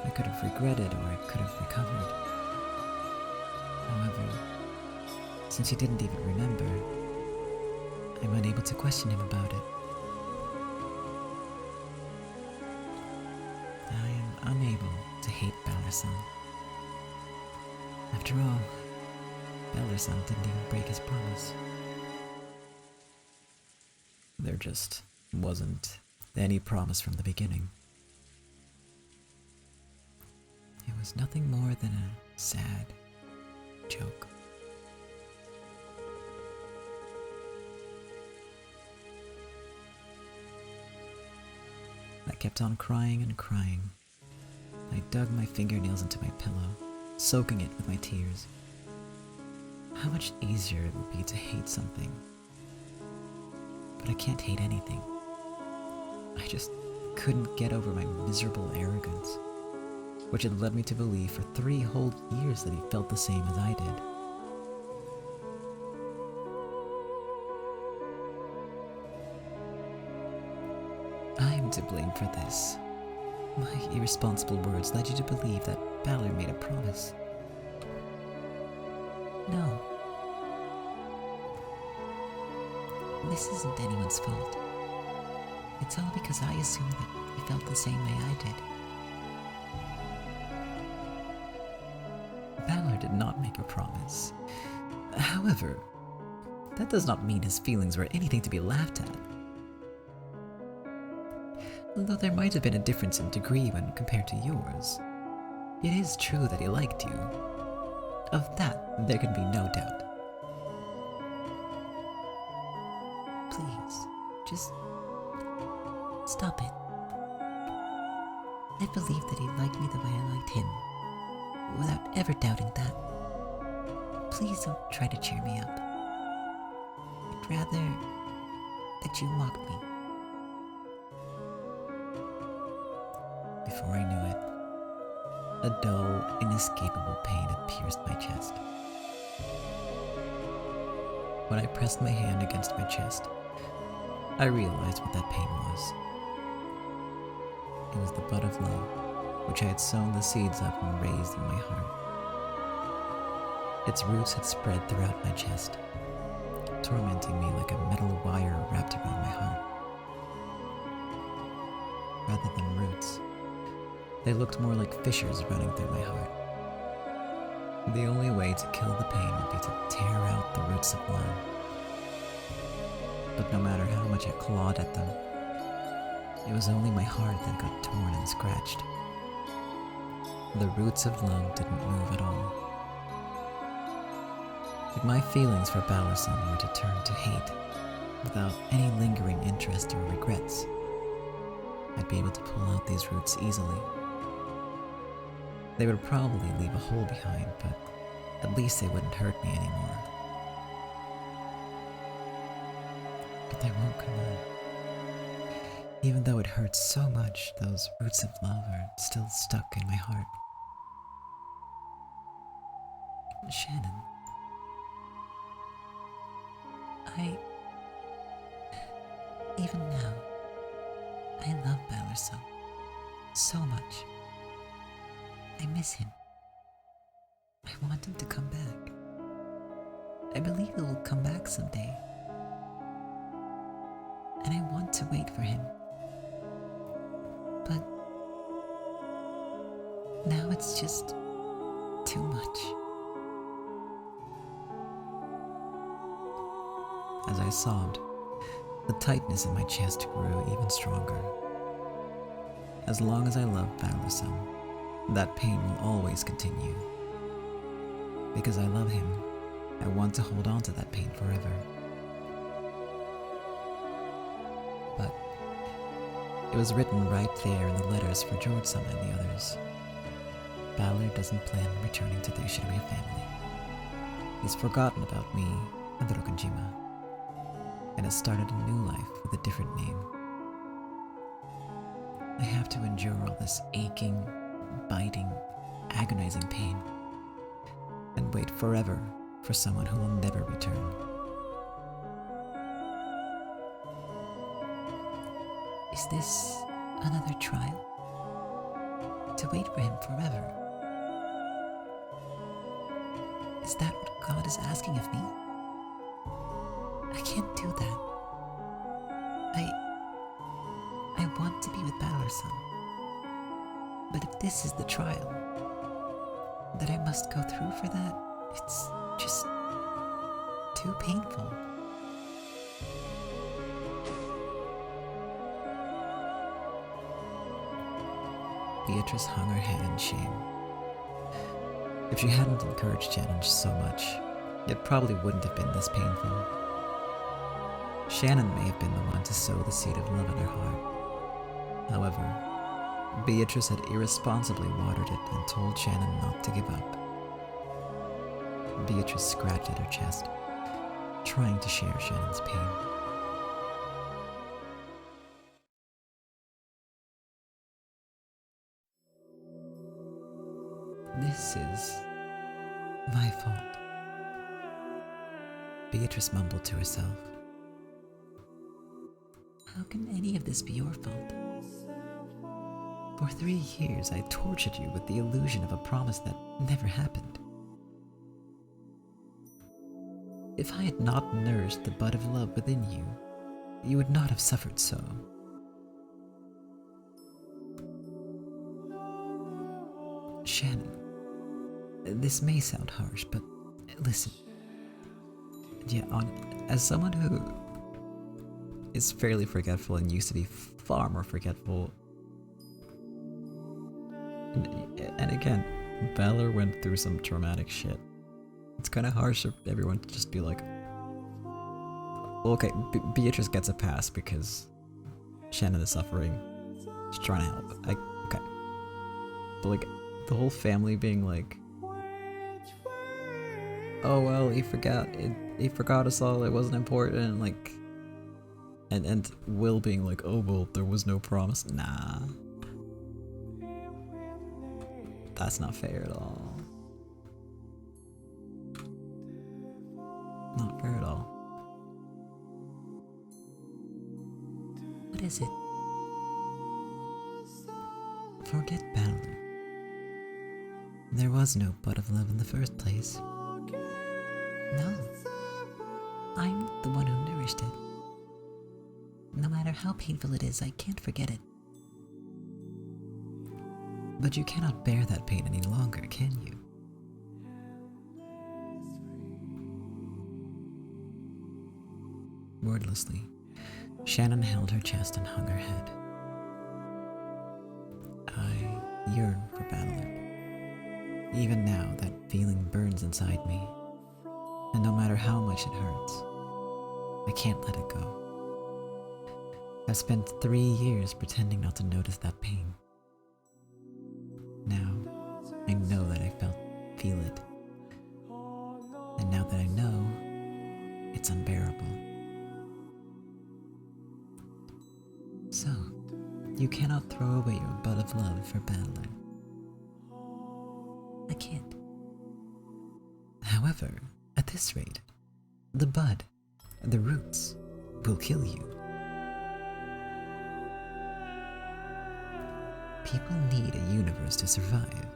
I could have regretted, or I could have recovered. However, since he didn't even remember, I'm unable to question him about it. I am unable to hate Balor-san. After all, Balor-san didn't even break his promise. There just wasn't any promise from the beginning. It was nothing more than a sad joke. I kept on crying and crying. I dug my fingernails into my pillow, soaking it with my tears. How much easier it would be to hate something. But I can't hate anything. I just couldn't get over my miserable arrogance, which had led me to believe for 3 whole years that he felt the same as I did. I'm to blame for this. My irresponsible words led you to believe that Balor made a promise. No. This isn't anyone's fault. It's all because I assumed that you felt the same way I did. Balor did not make a promise. However, that does not mean his feelings were anything to be laughed at. Though there might have been a difference in degree when compared to yours, it is true that he liked you. Of that, there can be no doubt. Please, just stop it. I believe that he liked me the way I liked him, without ever doubting that. Please don't try to cheer me up. I'd rather that you mocked me. Before I knew it, a dull, inescapable pain had pierced my chest. When I pressed my hand against my chest, I realized what that pain was. It was the bud of love, which I had sown the seeds of and raised in my heart. Its roots had spread throughout my chest, tormenting me like a metal wire wrapped around my heart. Rather than roots, they looked more like fissures running through my heart. The only way to kill the pain would be to tear out the roots of love. But no matter how much I clawed at them, it was only my heart that got torn and scratched. The roots of love didn't move at all. If my feelings for Balor-san were to turn to hate, without any lingering interest or regrets, I'd be able to pull out these roots easily. They would probably leave a hole behind, but at least they wouldn't hurt me anymore. But they won't come out. Even though it hurts so much, those roots of love are still stuck in my heart. Shannon, even now, I love Balor-san so much. I miss him. I want him to come back. I believe he will come back someday. And I want to wait for him. But now it's just too much. As I sobbed, the tightness in my chest grew even stronger. As long as I love Balor-san, that pain will always continue. Because I love him, I want to hold on to that pain forever. But it was written right there in the letters for George-sama and the others. Balor doesn't plan on returning to the Ishiraya family. He's forgotten about me and Rokunjima, and has started a new life with a different name. I have to endure all this aching, biting, agonizing pain, and wait forever for someone who will never return. Is this another trial? To wait for him forever? Is that what God is asking of me? I can't do that. I want to be with Balor-san. But if this is the trial, that I must go through for that, it's just too painful. Beatrice hung her head in shame. If she hadn't encouraged Shannon so much, it probably wouldn't have been this painful. Shannon may have been the one to sow the seed of love in her heart. However, Beatrice had irresponsibly watered it and told Shannon not to give up. Beatrice scratched at her chest, trying to share Shannon's pain. This is my fault, Beatrice mumbled to herself. How can any of this be your fault? For 3 years, I tortured you with the illusion of a promise that never happened. If I had not nourished the bud of love within you, you would not have suffered so. Shannon, this may sound harsh, but listen. Yeah, as someone who is fairly forgetful and used to be far more forgetful, and again, Valor went through some traumatic shit. It's kind of harsh for everyone to just be like, well, okay, Beatrice gets a pass because Shannon is suffering. She's trying to help. Okay. But like, the whole family being like, oh well, he forgot us all, it wasn't important, like, and Will being like, oh well, there was no promise. Nah. That's not fair at all. Not fair at all. What is it? Forget Battler. There was no bud of love in the first place. No. I'm the one who nourished it. No matter how painful it is, I can't forget it. But you cannot bear that pain any longer, can you? Wordlessly, Shannon held her chest and hung her head. I yearn for Battler. Even now, that feeling burns inside me, and no matter how much it hurts, I can't let it go. I've spent 3 years pretending not to notice that pain. Now, I know that I feel it. And now that I know, it's unbearable. So, you cannot throw away your bud of love for Battler. I can't. However, at this rate, the bud, the roots, will kill you. People need a universe to survive,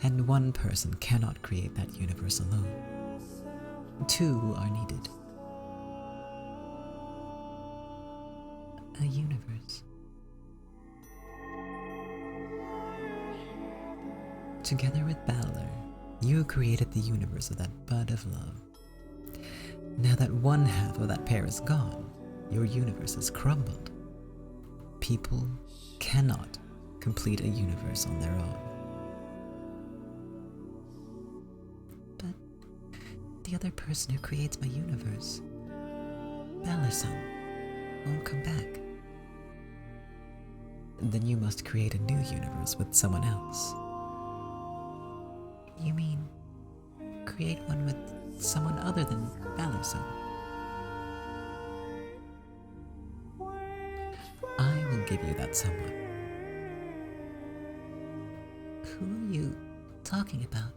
and one person cannot create that universe alone. 2 are needed. A universe. Together with Battler, you created the universe of that bud of love. Now that one half of that pair is gone, your universe has crumbled. People cannot complete a universe on their own. But the other person who creates my universe, Battler-san, won't come back. Then you must create a new universe with someone else. You mean create one with someone other than Battler-san? I will give you that someone. Who are you talking about?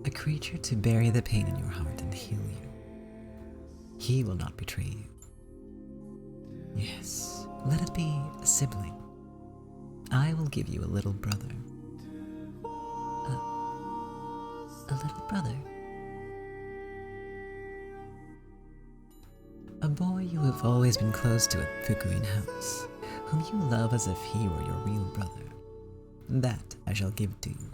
A creature to bury the pain in your heart and heal you. He will not betray you. Yes, let it be a sibling. I will give you a little brother. A little brother? A boy you have always been close to at Fukuin House, whom you love as if he were your real brother. That I shall give to you.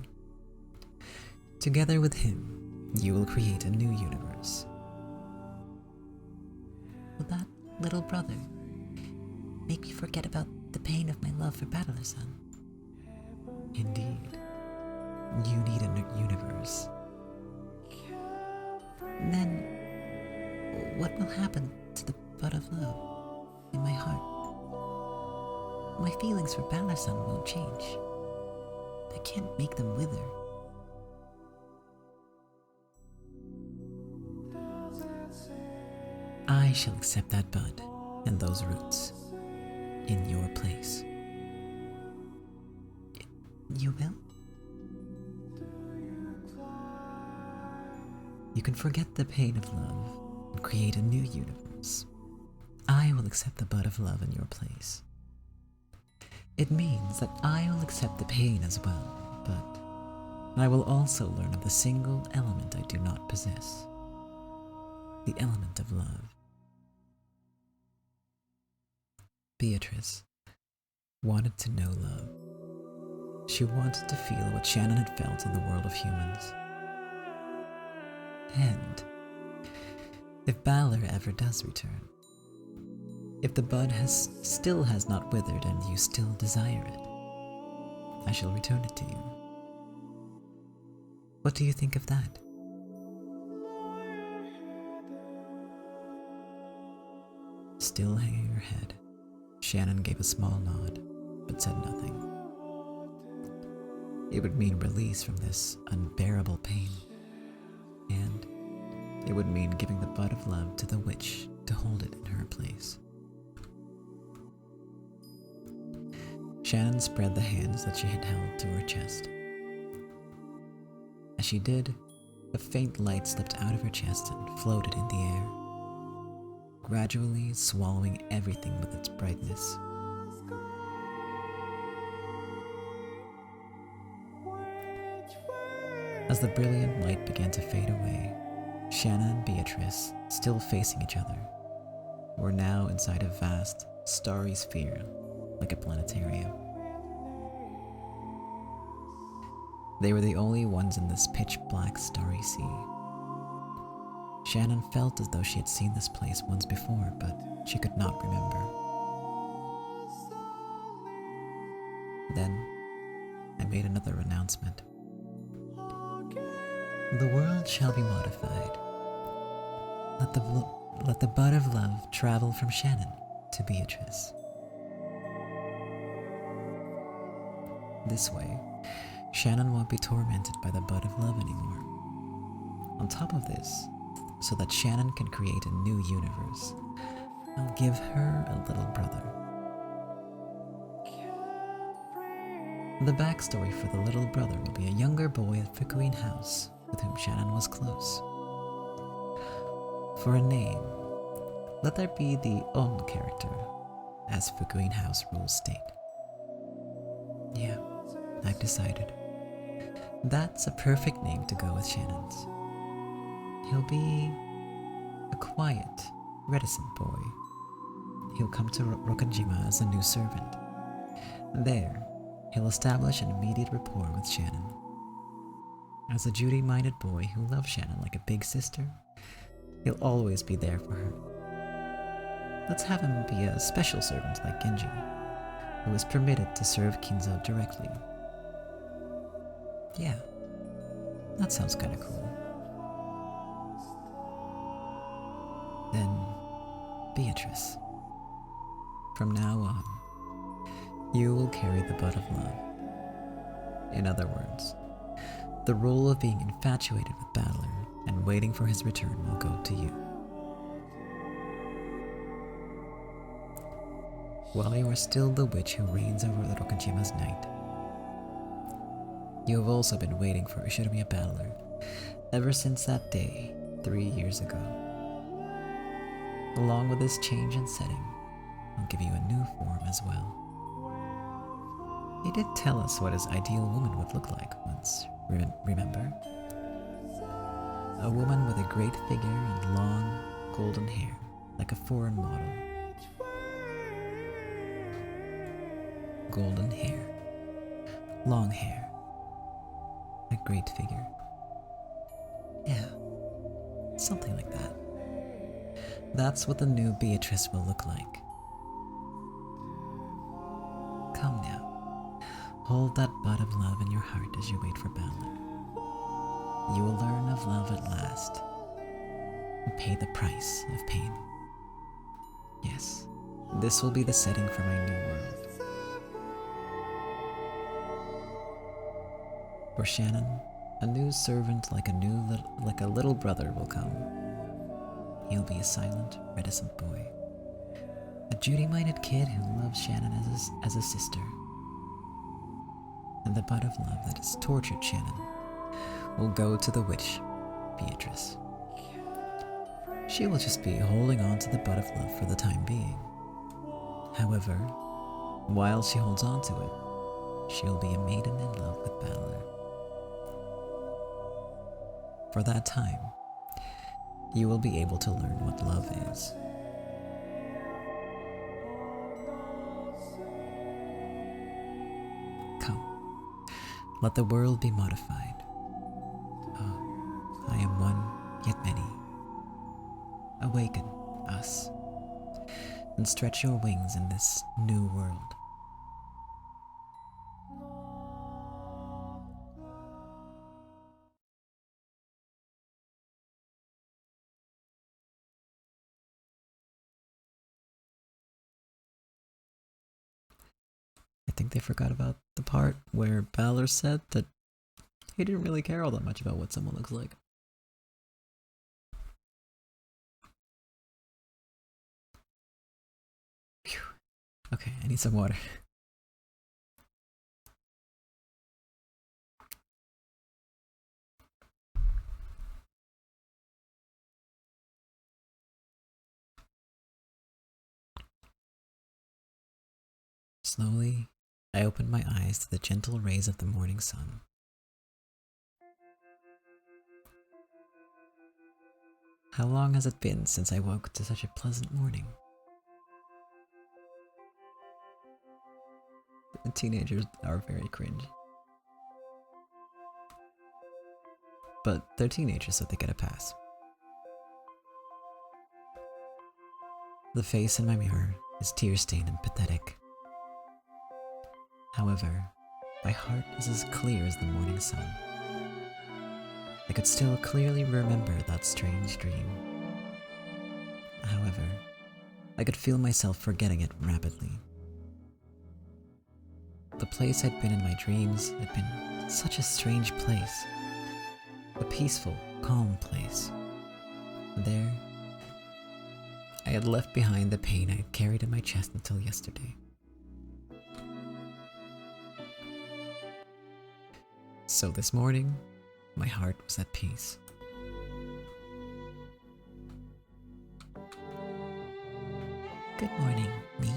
Together with him, you will create a new universe. Will that little brother make me forget about the pain of my love for Battler-san? Indeed. You need a new universe. Then, what will happen to the bud of love in my heart? My feelings for Battler-san won't change. I can't make them wither. I shall accept that bud and those roots in your place. You will? You can forget the pain of love and create a new universe. I will accept the bud of love in your place. It means that I will accept the pain as well, but I will also learn of the single element I do not possess. The element of love. Beatrice wanted to know love. She wanted to feel what Shannon had felt in the world of humans. And if Balor ever does return, if the bud still has not withered and you still desire it, I shall return it to you. What do you think of that? Still hanging her head, Shannon gave a small nod, but said nothing. It would mean release from this unbearable pain, and it would mean giving the bud of love to the witch to hold it in her place. Shannon spread the hands that she had held to her chest. As she did, a faint light slipped out of her chest and floated in the air, gradually swallowing everything with its brightness. As the brilliant light began to fade away, Shanna and Beatrice, still facing each other, were now inside a vast, starry sphere like a planetarium. They were the only ones in this pitch-black, starry sea. Shannon felt as though she had seen this place once before, but she could not remember. Then, I made another announcement. The world shall be modified. Let the bud of love travel from Shannon to Beatrice. This way, Shannon won't be tormented by the bud of love anymore. On top of this, so that Shannon can create a new universe, I'll give her a little brother. The backstory for the little brother will be a younger boy at Fukuin House with whom Shannon was close. For a name, let there be the On character, as Fukuin House rules state. Yeah, I've decided. That's a perfect name to go with Shannon's. He'll be a quiet, reticent boy. He'll come to Rokkanjima as a new servant. There, he'll establish an immediate rapport with Shannon. As a duty-minded boy who loves Shannon like a big sister, he'll always be there for her. Let's have him be a special servant like Genji, who is permitted to serve Kinzo directly. Yeah, that sounds kinda cool. Then, Beatrice. From now on, you will carry the bud of love. In other words, the role of being infatuated with Battler and waiting for his return will go to you. While you are still the witch who reigns over the Rokkanjima's night, you have also been waiting for Ushiromiya Battler ever since that day 3 years ago. Along with this change in setting, I'll give you a new form as well. He did tell us what his ideal woman would look like once, remember? A woman with a great figure and long, golden hair, like a foreign model. Golden hair, long hair, a great figure. Yeah, something like that. That's what the new Beatrice will look like. Come now, hold that bud of love in your heart as you wait for Battler. You will learn of love at last, and pay the price of pain. Yes, this will be the setting for my new world. For Shannon, a new servant like a little brother will come. He'll be a silent, reticent boy. A duty-minded kid who loves Shannon as a sister. And the bud of love that has tortured Shannon will go to the witch, Beatrice. She will just be holding on to the bud of love for the time being. However, while she holds on to it, she'll be a maiden in love with Battler. For that time, you will be able to learn what love is. Come, let the world be modified. Oh, I am one, awaken us and stretch your wings in this new world. I think they forgot about the part where Balor said that he didn't really care all that much about what someone looks like. Phew. Okay, I need some water. Slowly, I opened my eyes to the gentle rays of the morning sun. How long has it been since I woke to such a pleasant morning? The teenagers are very cringe. But they're teenagers, so they get a pass. The face in my mirror is tear-stained and pathetic. However, my heart is as clear as the morning sun. I could still clearly remember that strange dream. However, I could feel myself forgetting it rapidly. The place I'd been in my dreams had been such a strange place. A peaceful, calm place. There, I had left behind the pain I had carried in my chest until yesterday. So this morning, my heart was at peace. Good morning, me.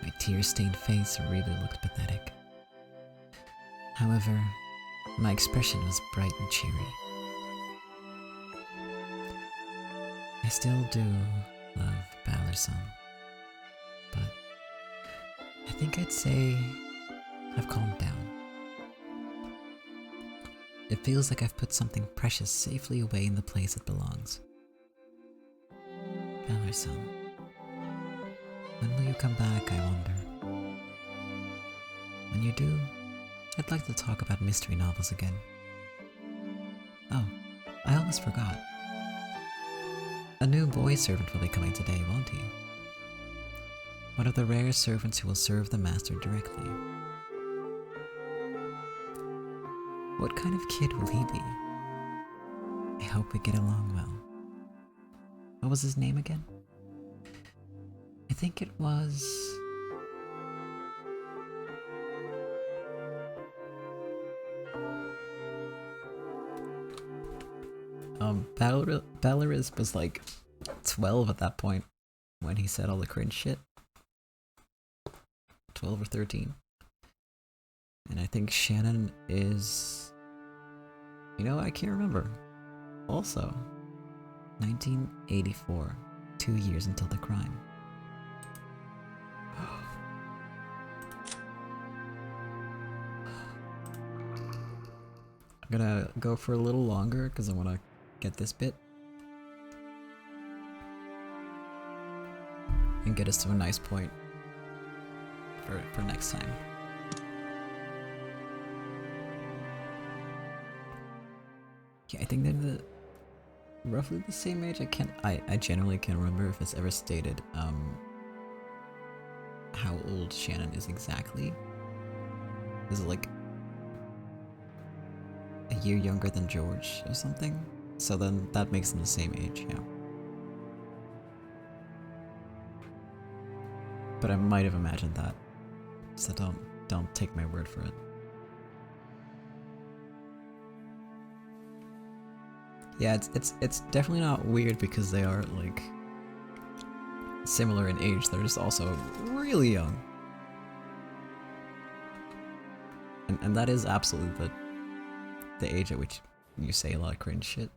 My tear-stained face really looked pathetic. However, my expression was bright and cheery. I still do love Balor-san, but I think I'd say I've calmed down. It feels like I've put something precious safely away in the place it belongs. Balor-san, when will you come back, I wonder? When you do, I'd like to talk about mystery novels again. Oh, I almost forgot. A new boy servant will be coming today, won't he? One of the rare servants who will serve the master directly. What kind of kid will he be? I hope we get along well. What was his name again? I think it was... Belarus was like 12 at that point when he said all the cringe shit. 12 or 13. And I think Shannon is... You know, I can't remember. Also, 1984. 2 years until the crime. I'm gonna go for a little longer because I want to get this bit. And get us to a nice point for next time. Yeah, I think they're roughly the same age. I generally can't remember if it's ever stated how old Shannon is exactly. Is it like a year younger than George or something? So then that makes them the same age, yeah. But I might have imagined that. So don't take my word for it. Yeah, it's definitely not weird because they are like similar in age. They're just also really young. And that is absolutely the age at which you say a lot of cringe shit.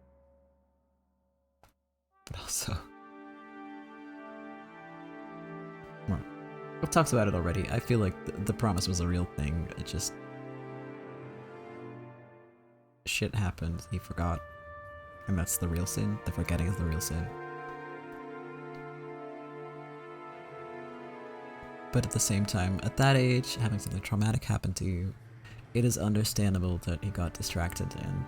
But also, well, we've talked about it already. I feel like the promise was a real thing. It just... shit happened. He forgot. And that's the real sin. The forgetting is the real sin. But at the same time, at that age, having something traumatic happen to you, it is understandable that he got distracted and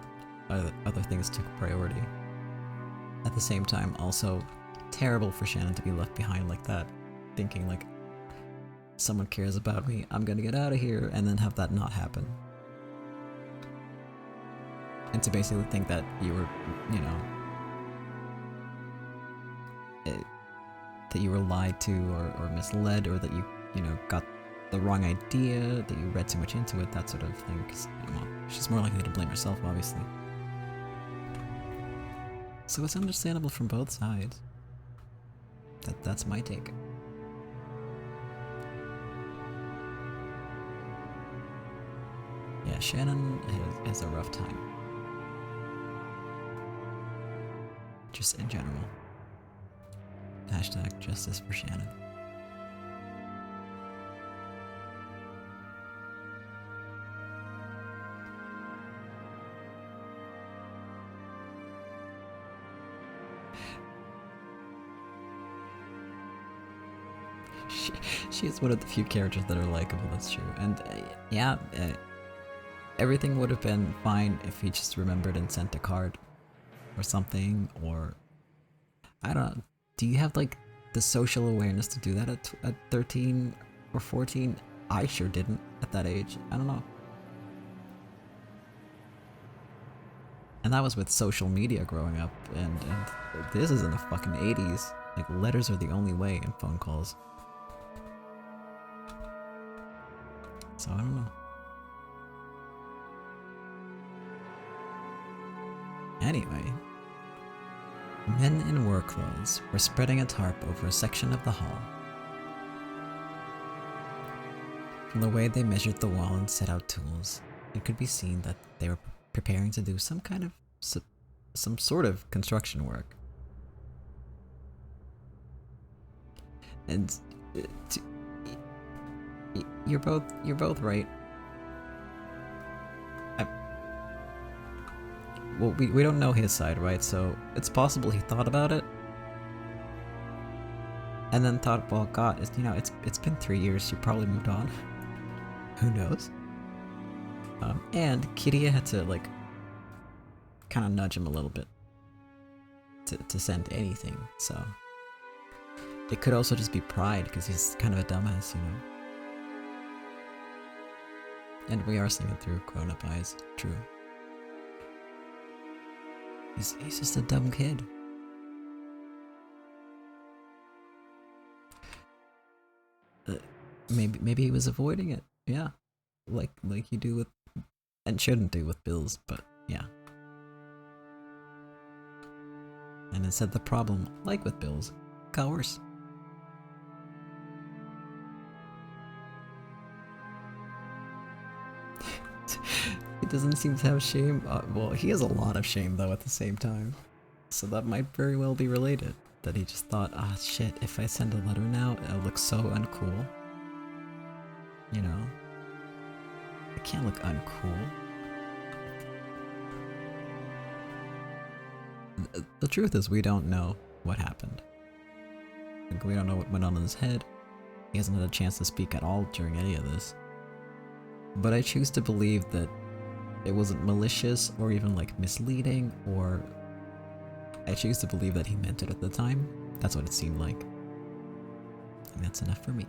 other things took priority. At the same time, also terrible for Shannon to be left behind like that, thinking like, someone cares about me, I'm gonna get out of here, and then have that not happen. And to basically think that you were, you know, that you were lied to or misled, or that you know, got the wrong idea, that you read too much into it, that sort of thing, because, well, she's more likely to blame herself, obviously. So it's understandable from both sides. That's my take. Yeah, Shannon has a rough time. Just in general. Hashtag justice for Shannon. She is one of the few characters that are likable, that's true. And yeah, everything would have been fine if he just remembered and sent a card or something, or I don't know. Do you have like the social awareness to do that at 13 or 14? I sure didn't at that age. I don't know. And that was with social media growing up, and this is in the fucking 80s. Like, letters are the only way in phone calls. So I don't know. Anyway, men in war clothes were spreading a tarp over a section of the hall. From the way they measured the wall and set out tools, it could be seen that they were preparing to do some kind of some sort of construction work. And you're both right. Well, we don't know his side, right? So it's possible he thought about it, and then thought, well, God, it's been 3 years. She probably moved on. Who knows? And Kiria had to like kind of nudge him a little bit to send anything. So it could also just be pride, because he's kind of a dumbass, you know. And we are seeing it through grown-up eyes. True. He's just a dumb kid. Maybe he was avoiding it. Yeah, like you do with, and shouldn't do with bills, but yeah. And instead, the problem, like with bills, got worse. He doesn't seem to have shame. Well, he has a lot of shame, though, at the same time. So that might very well be related. That he just thought, ah, shit, if I send a letter now, it'll look so uncool. You know? It can't look uncool. The truth is, we don't know what happened. We don't know what went on in his head. He hasn't had a chance to speak at all during any of this. But I choose to believe that it wasn't malicious or even like misleading, or I choose to believe that he meant it at the time. That's what it seemed like. And that's enough for me.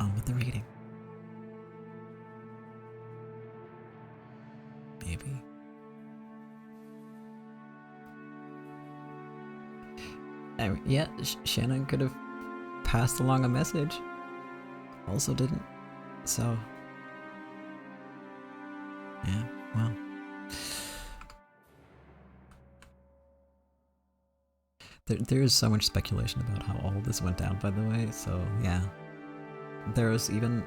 On with the reading. Maybe. Anyway, yeah, Shannon could have passed along a message. Also didn't. So yeah, well. There is so much speculation about how all this went down, by the way, so yeah. There was even...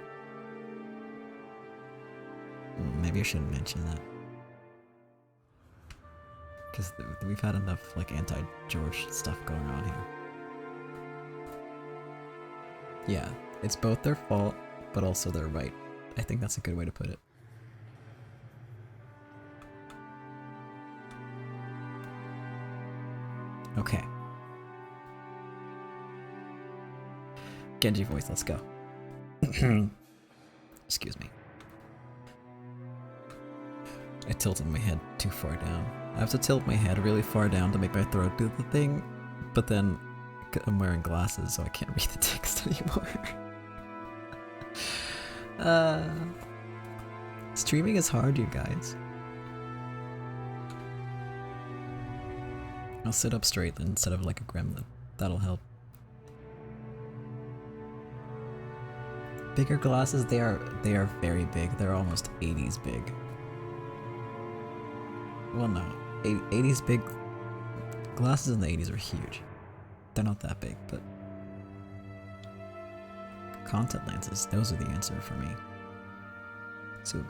Maybe I shouldn't mention that. Because we've had enough, like, anti-George stuff going on here. Yeah, it's both their fault, but also they're right. I think that's a good way to put it. Okay. Genji voice, let's go. Excuse me. I tilted my head too far down. I have to tilt my head really far down to make my throat do the thing, but then I'm wearing glasses so I can't read the text anymore. Streaming is hard, you guys. I'll sit up straight instead of like a gremlin. That'll help. Bigger glasses, they are very big. They're almost 80s big. Well, no. 80s big glasses in the 80s are huge. They're not that big, but contact lenses, those are the answer for me. So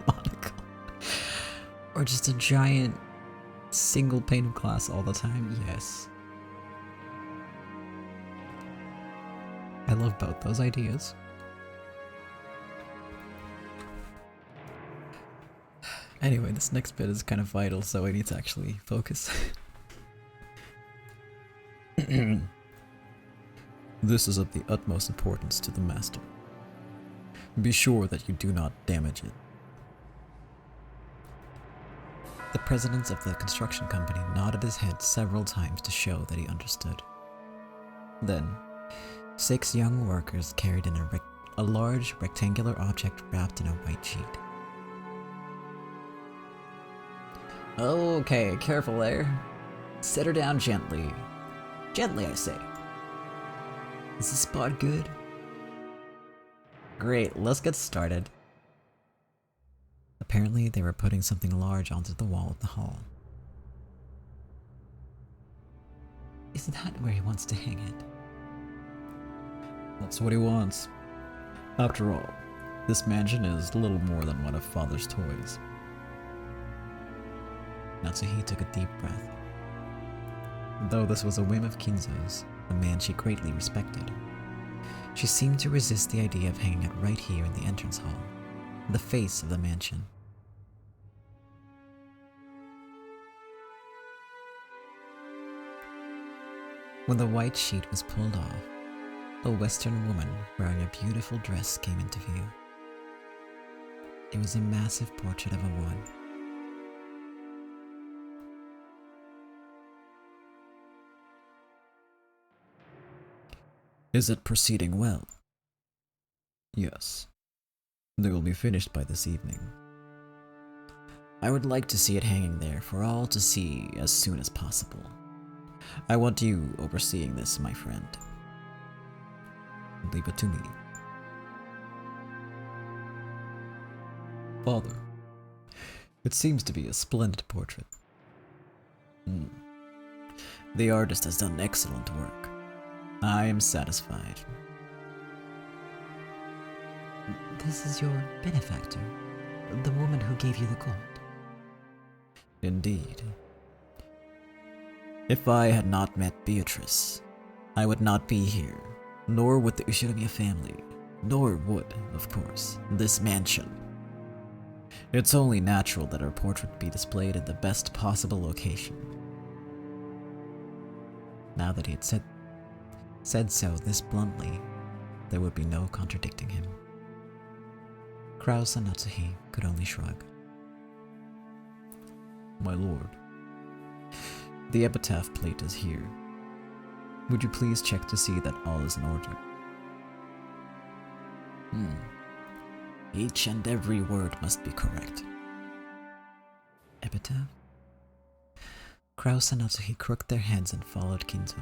monocle. Or just a giant single pane of glass all the time, yes. I love both those ideas. Anyway, this next bit is kind of vital, so I need to actually focus. This is of the utmost importance to the master. Be sure that you do not damage it. The president of the construction company nodded his head several times to show that he understood. Then, 6 young workers carried in a large rectangular object wrapped in a white sheet. Okay, careful there. Set her down gently. Gently, I say. Is the spot good? Great, let's get started. Apparently, they were putting something large onto the wall of the hall. Is that where he wants to hang it? That's what he wants. After all, this mansion is little more than one of Father's toys. Natsuhi took a deep breath. Though this was a whim of Kinzo's, a man she greatly respected, she seemed to resist the idea of hanging it right here in the entrance hall, the face of the mansion. When the white sheet was pulled off, a Western woman wearing a beautiful dress came into view. It was a massive portrait of a woman. Is it proceeding well? Yes. They will be finished by this evening. I would like to see it hanging there for all to see as soon as possible. I want you overseeing this, my friend. Leave it to me. Father, it seems to be a splendid portrait. The artist has done excellent work. I am satisfied. This is your benefactor, the woman who gave you the gold. Indeed. If I had not met Beatrice, I would not be here, nor would the Ushinomiya family, nor would, of course, this mansion. It's only natural that her portrait be displayed in the best possible location. Now that he had said so this bluntly, there would be no contradicting him. Kraus and Natsuhi could only shrug. My lord, the epitaph plate is here. Would you please check to see that all is in order? Each and every word must be correct. Epitaph? Kraus and Natsuhi crooked their heads and followed Kinzo.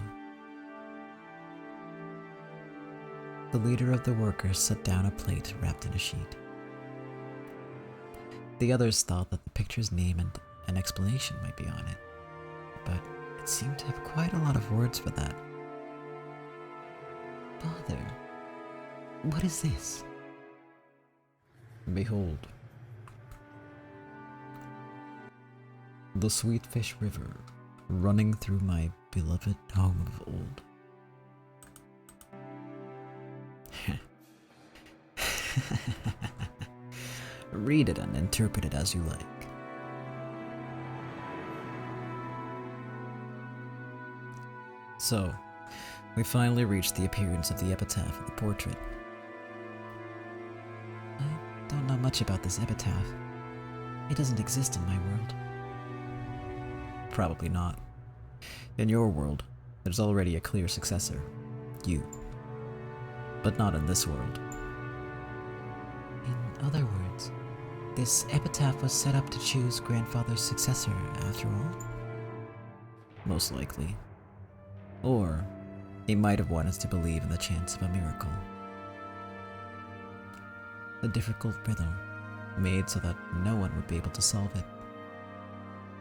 The leader of the workers set down a plate wrapped in a sheet. The others thought that the picture's name and an explanation might be on it, but it seemed to have quite a lot of words for that. Father, what is this? Behold, the Sweetfish River, running through my beloved home of old. Read it and interpret it as you like. So, we finally reached the appearance of the epitaph of the portrait. I don't know much about this epitaph. It doesn't exist in my world. Probably not. In your world, there's already a clear successor. You. But not in this world. In other words, this epitaph was set up to choose grandfather's successor after all? Most likely. Or, he might have wanted us to believe in the chance of a miracle. A difficult riddle, made so that no one would be able to solve it.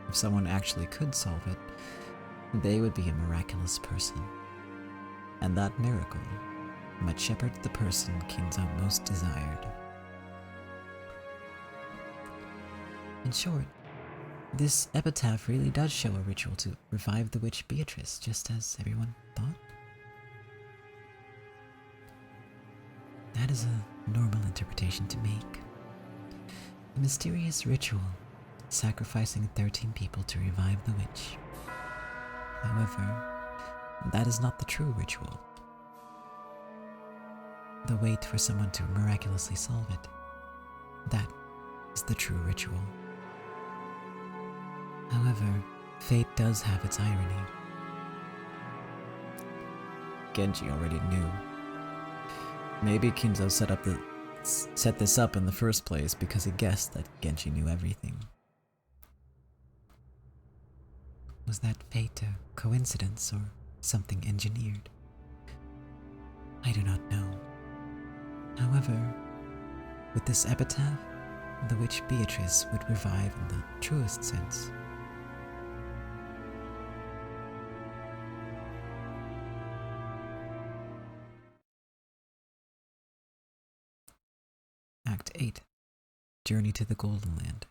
If someone actually could solve it, they would be a miraculous person. And that miracle might shepherd the person Kinzo most desired. In short, this epitaph really does show a ritual to revive the witch Beatrice, just as everyone thought. That is a normal interpretation to make. A mysterious ritual, sacrificing 13 people to revive the witch. However, that is not the true ritual. The wait for someone to miraculously solve it. That is the true ritual. However, fate does have its irony. Genji already knew. Maybe Kinzo set this up in the first place because he guessed that Genji knew everything. Was that fate a coincidence or something engineered? I do not know. However, with this epitaph, the witch Beatrice would revive in the truest sense. Act 8. Journey to the Golden Land.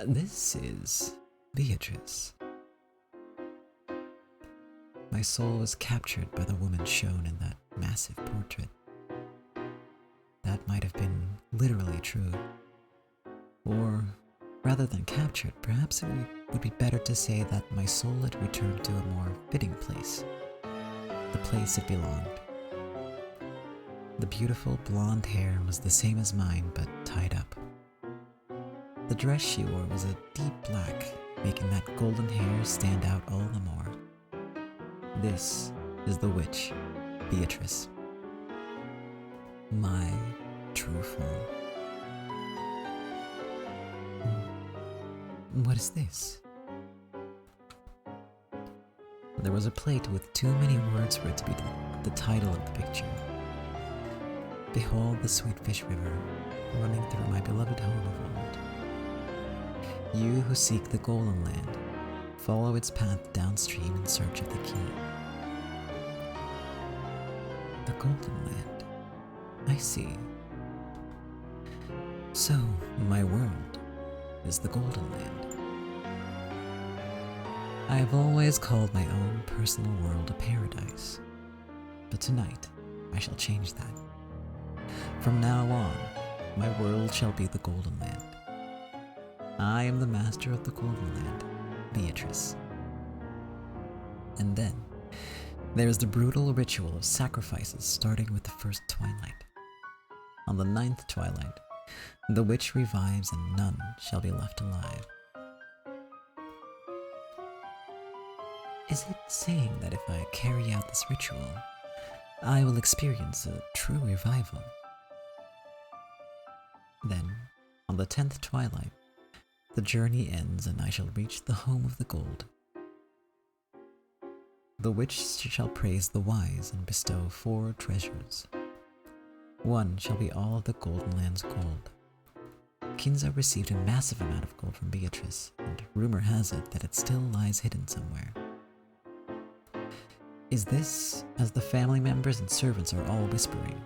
This is Beatrice. My soul was captured by the woman shown in that massive portrait. That might have been literally true. Or, rather than captured, perhaps it would be better to say that my soul had returned to a more fitting place. The place it belonged. The beautiful blonde hair was the same as mine, but tied up. The dress she wore was a deep black, making that golden hair stand out all the more. This is the witch, Beatrice. My true form. What is this? There was a plate with too many words for it to be the title of the picture. Behold the sweet fish river, running through my beloved home of old. You who seek the Golden Land, follow its path downstream in search of the key. The Golden Land. I see. So, my world is the Golden Land. I have always called my own personal world a paradise, but tonight I shall change that. From now on, my world shall be the Golden Land. I am the master of the Golden Land, Beatrice. And then, there is the brutal ritual of sacrifices starting with the first twilight. On the 9th twilight, the witch revives and none shall be left alive. Is it saying that if I carry out this ritual, I will experience a true revival? Then, on the 10th twilight, the journey ends and I shall reach the home of the gold. The witch shall praise the wise and bestow 4 treasures. One shall be all of the Golden Land's gold. Kinzo received a massive amount of gold from Beatrice, and rumor has it that it still lies hidden somewhere. Is this, as the family members and servants are all whispering,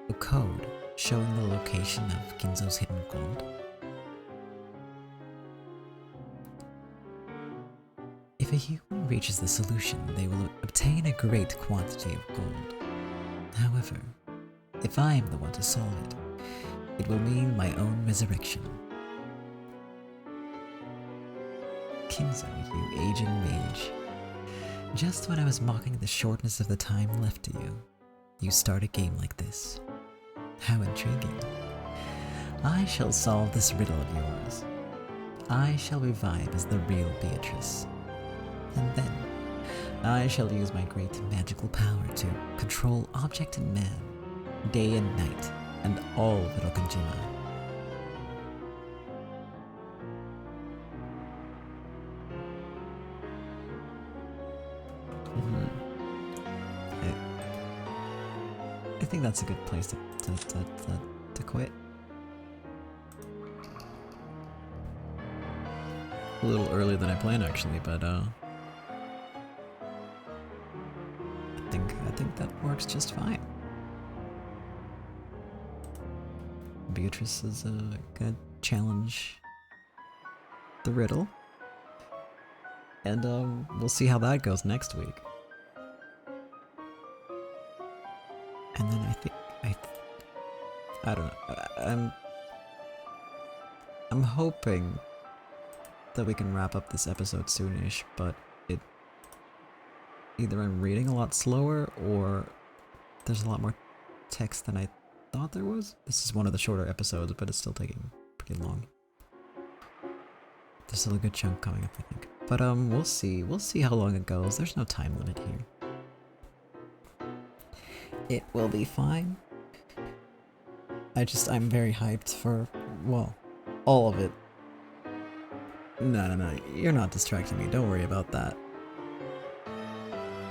a code showing the location of Kinzo's hidden gold? If a human reaches the solution, they will obtain a great quantity of gold. However, if I am the one to solve it, it will mean my own resurrection. Kinzo, you aging mage. Just when I was mocking the shortness of the time left to you, you start a game like this. How intriguing. I shall solve this riddle of yours. I shall revive as the real Beatrice. And then, I shall use my great magical power to control object and man, day and night, and all of Rokujima. I think that's a good place to quit. A little earlier than I planned, actually, but I think that works just fine. Beatrice is gonna challenge the riddle, and we'll see how that goes next week. And then I don't know. I'm hoping that we can wrap up this episode soonish, but either I'm reading a lot slower or there's a lot more text than I thought there was. This is one of the shorter episodes, but it's still taking pretty long. There's still a good chunk coming up, I think. But we'll see. We'll see how long it goes. There's no time limit here. It will be fine. I'm very hyped for, well, all of it. No, you're not distracting me, don't worry about that.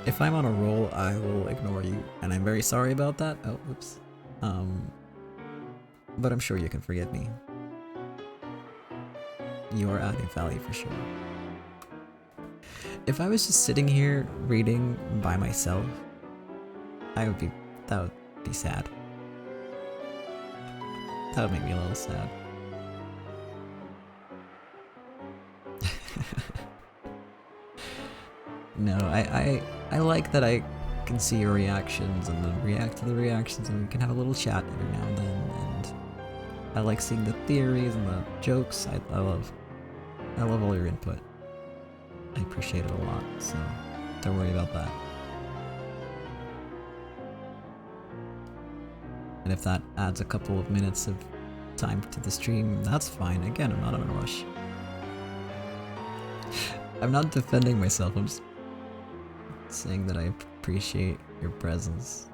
If I'm on a roll, I will ignore you, and I'm very sorry about that. Oh, oops. But I'm sure you can forgive me. You are adding value for sure. If I was just sitting here reading by myself, that would be sad. That would make me a little sad. No, I like that I can see your reactions and then react to the reactions, and we can have a little chat every now and then, and I like seeing the theories and the jokes. I love all your input. I appreciate it a lot, so don't worry about that. And if that adds a couple of minutes of time to the stream, that's fine. Again, I'm not in a rush. I'm not defending myself, I'm just saying that I appreciate your presence.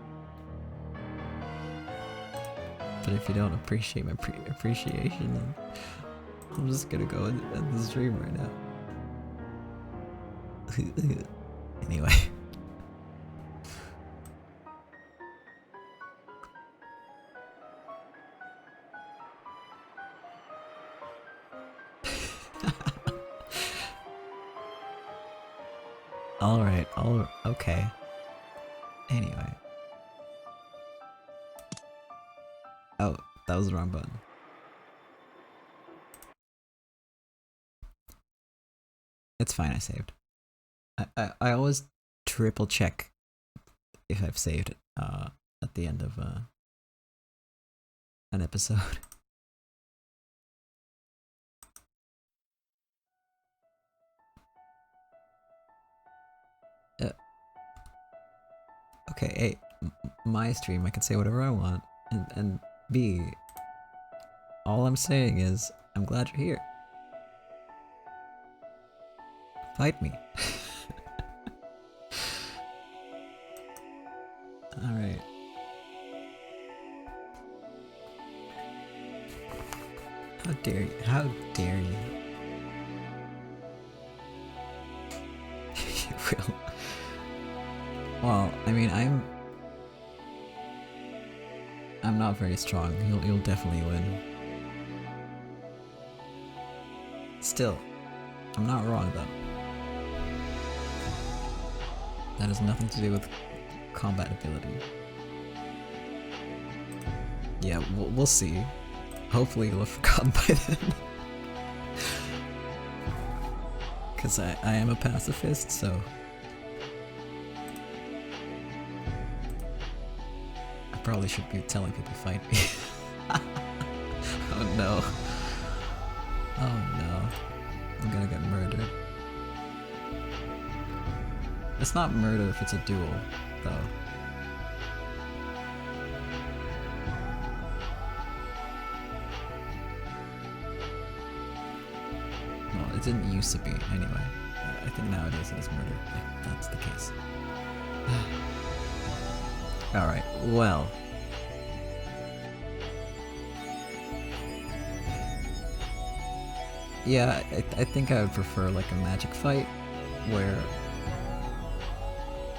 But if you don't appreciate my appreciation, then I'm just gonna go end the stream right now. Anyway. Alright, okay. Anyway. Oh, that was the wrong button. It's fine, I saved. I always triple check if I've saved at the end of an episode. Okay, hey, my stream, I can say whatever I want, and B, all I'm saying is, I'm glad you're here. Fight me. Alright. How dare you? How dare you? You will. Well, I mean, I'm not very strong. You'll definitely win. Still, I'm not wrong though. That has nothing to do with combat ability. Yeah, we'll see. Hopefully you'll have forgotten by then. Because I am a pacifist, so... I probably should be telling people to fight me. Oh no. Oh no. I'm gonna get murdered. It's not murder if it's a duel, though. Well, it didn't used to be, anyway. I think nowadays it is murder, if that's the case. Alright, well. Yeah, I think I would prefer like a magic fight, where,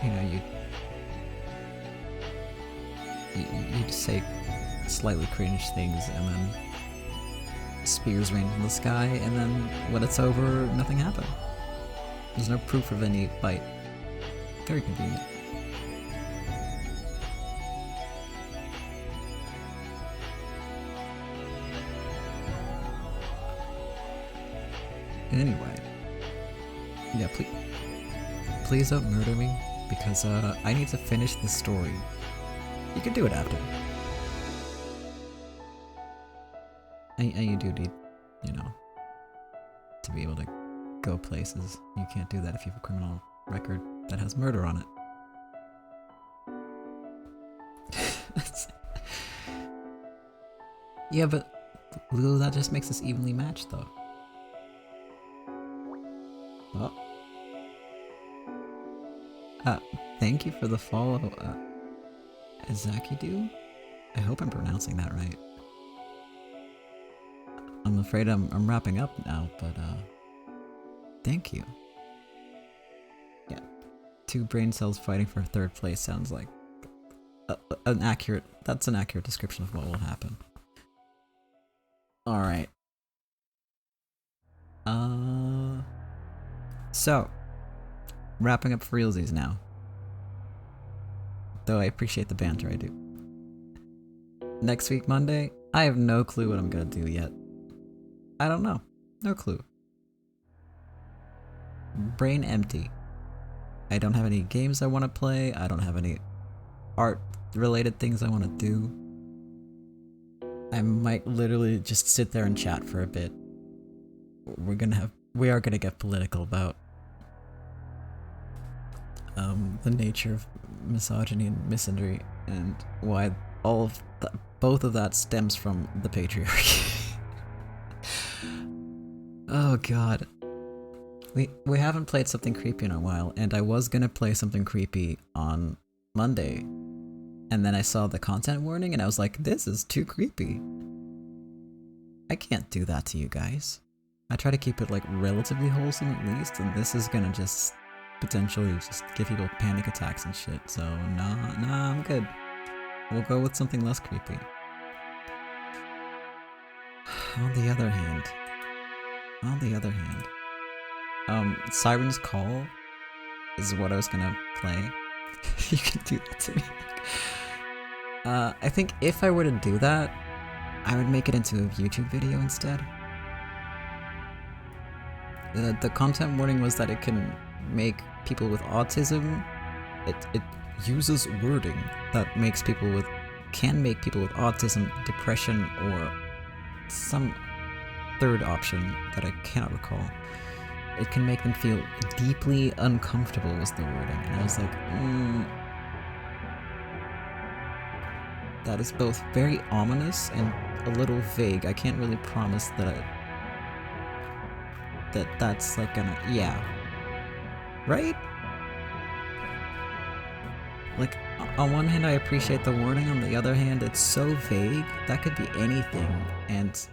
you know, you'd say slightly cringe things and then spears rain from the sky, and then when it's over, nothing happened. There's no proof of any fight. Very convenient. Anyway, yeah, please don't murder me, because I need to finish the story. You can do it after. And you do need, you know, to be able to go places. You can't do that if you have a criminal record that has murder on it. Yeah, but Lulu, that just makes us evenly matched, though. Oh. Thank you for the follow, Azakidu? I hope I'm pronouncing that right. I'm afraid I'm wrapping up now, but, thank you. Yeah, 2 brain cells fighting for 3rd place sounds like that's an accurate description of what will happen. Alright. So, wrapping up for realsies now. Though I appreciate the banter, I do. Next week, Monday, I have no clue what I'm gonna do yet. I don't know. No clue. Brain empty. I don't have any games I want to play. I don't have any art-related things I want to do. I might literally just sit there and chat for a bit. We are gonna get political about the nature of misogyny and misandry, and why both of that stems from the patriarchy. Oh god. We haven't played something creepy in a while, and I was gonna play something creepy on Monday, and then I saw the content warning and I was like, this is too creepy. I can't do that to you guys. I try to keep it like relatively wholesome at least, and this is gonna just potentially just give people panic attacks and shit, so nah, I'm good. We'll go with something less creepy. On the other hand, Siren's Call is what I was gonna play. You can do that to me. I think if I were to do that, I would make it into a YouTube video instead. The content warning was that it can make people with autism, it uses wording that can make people with autism, depression, or some third option that I cannot recall. It can make them feel deeply uncomfortable was the wording, and I was like, that is both very ominous and a little vague. I can't really promise that's like gonna, yeah. Right? Like, on one hand I appreciate the warning, on the other hand it's so vague, that could be anything, and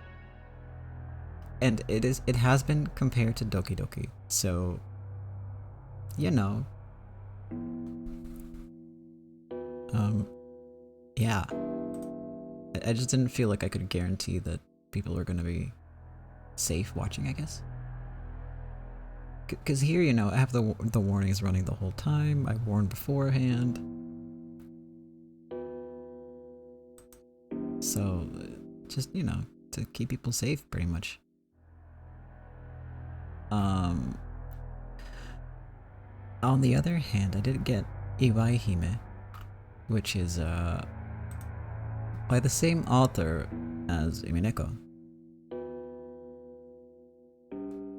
it has been compared to Doki Doki, so, you know. Yeah. I just didn't feel like I could guarantee that people are gonna be safe watching, I guess. Because here, you know, I have the warnings running the whole time, I warned beforehand. So, just, you know, to keep people safe, pretty much. On the other hand, I did get Iwaihime, which is by the same author as Umineko.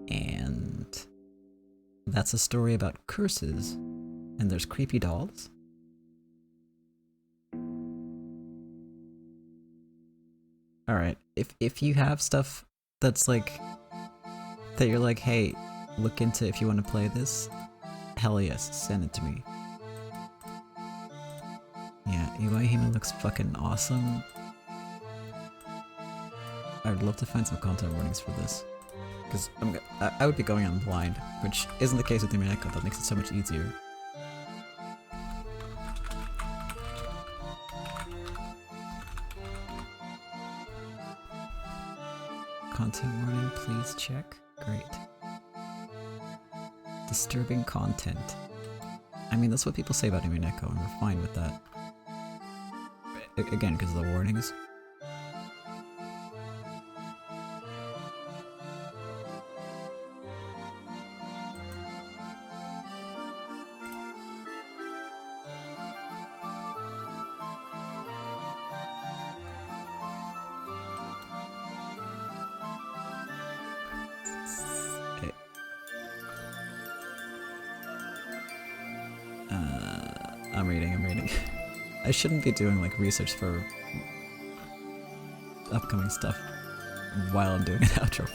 And that's a story about curses, and there's creepy dolls. Alright, if you have stuff that's like, that you're like, hey, look into if you want to play this, hell yes, send it to me. Yeah, Iwaihime looks fucking awesome. I'd love to find some content warnings for this. Because I would be going on blind, which isn't the case with Umineko, that makes it so much easier. Content warning, please check. Great. Disturbing content. I mean, that's what people say about Umineko, and we're fine with that. Again, because of the warnings. I'm reading. I shouldn't be doing like research for upcoming stuff while I'm doing an outro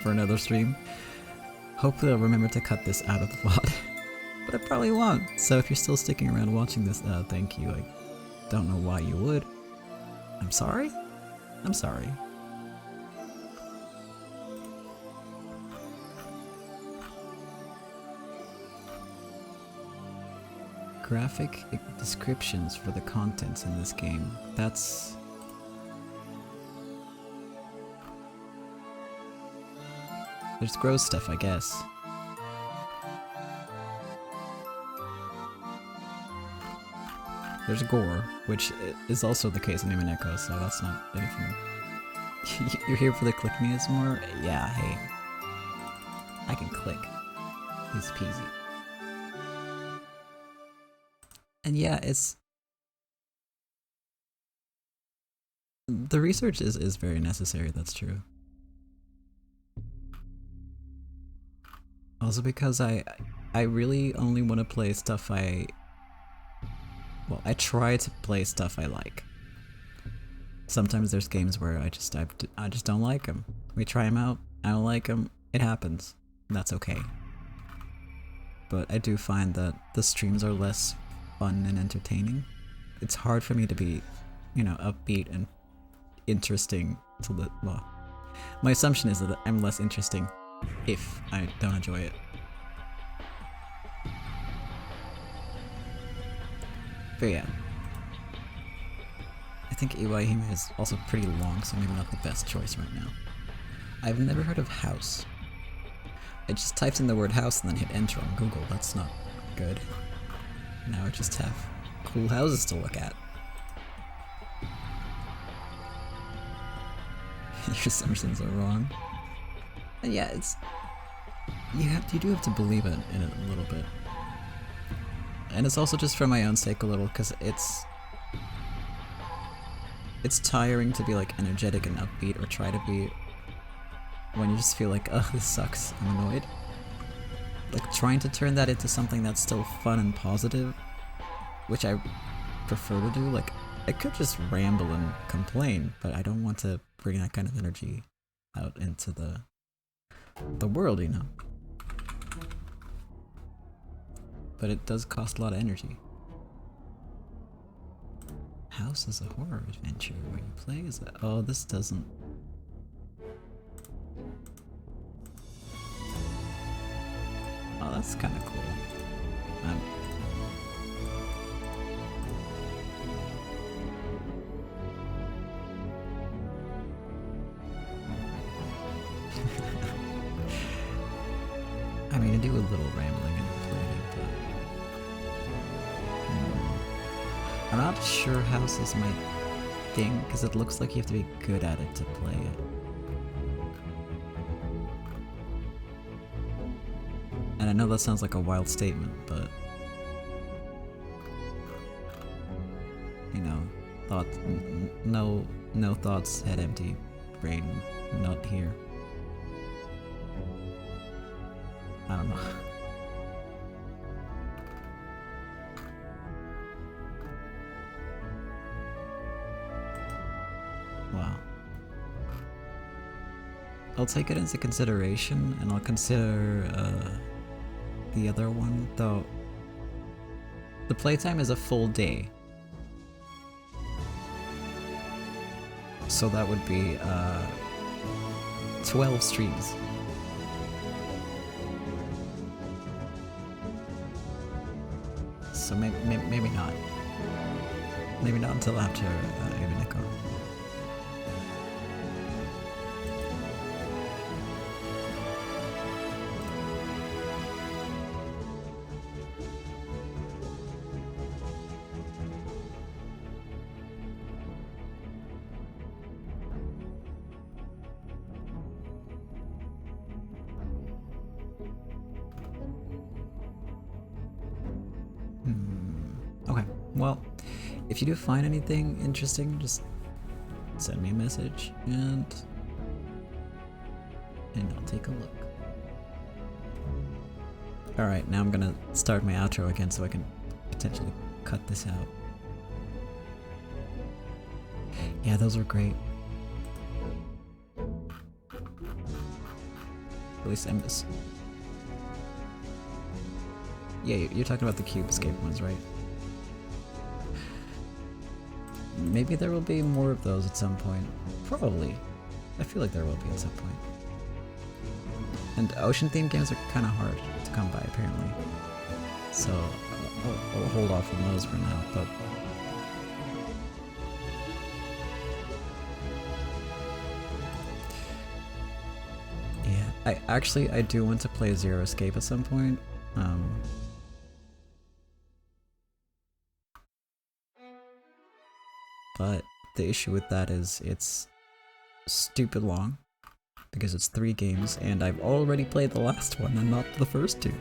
for another stream. Hopefully I'll remember to cut this out of the VOD, but I probably won't. So if you're still sticking around watching this, thank you. I don't know why you would. I'm sorry? I'm sorry. Graphic descriptions for the contents in this game. That's... There's gross stuff, I guess. There's gore, which is also the case in Umineko, so that's not anything. You're here for the click me more? Yeah, hey. I can click. Easy peasy. And yeah, it's... The research is very necessary, that's true. Also because I really only want to play stuff I try to play stuff I like. Sometimes there's games where I just don't like them. We try them out, I don't like them, it happens. That's okay. But I do find that the streams are less fun and entertaining. It's hard for me to be, you know, upbeat and interesting to the, well, my assumption is that I'm less interesting if I don't enjoy it. But yeah. I think Iwaihime is also pretty long, so maybe not the best choice right now. I've never heard of house. I just typed in the word house and then hit enter on Google. That's not good. Now I just have cool houses to look at. Your assumptions are wrong. And yeah, it's... You do have to believe in it a little bit. And it's also just for my own sake a little, because it's tiring to be like energetic and upbeat, or try to be, when you just feel like, ugh, this sucks, I'm annoyed. Like, trying to turn that into something that's still fun and positive, which I prefer to do. Like, I could just ramble and complain, but I don't want to bring that kind of energy out into the world, you know. But it does cost a lot of energy. House is a horror adventure where you play as a... Oh, this doesn't... Oh, that's kind of cool. I mean, I do a little rambling and complaining, but... I'm not sure house is my thing, because it looks like you have to be good at it to play it. And And I know that sounds like a wild statement, but you know, no thoughts, head empty, brain not here. I don't know. Wow. I'll take it into consideration, and I'll consider the other one, though. The playtime is a full day. So that would be 12 streams. So maybe not. Maybe not until after Umineko. Okay, well, if you do find anything interesting, just send me a message and I'll take a look. Alright, now I'm gonna start my outro again so I can potentially cut this out. Yeah, those were great. At least I miss. Yeah, you're talking about the Cube Escape ones, right? Maybe there will be more of those at some point. Probably. I feel like there will be at some point. And ocean-themed games are kind of hard to come by, apparently. So, I'll hold off on those for now, but... Yeah, I do want to play Zero Escape at some point. But the issue with that is it's stupid long, because it's 3 games, and I've already played the last one and not the first 2.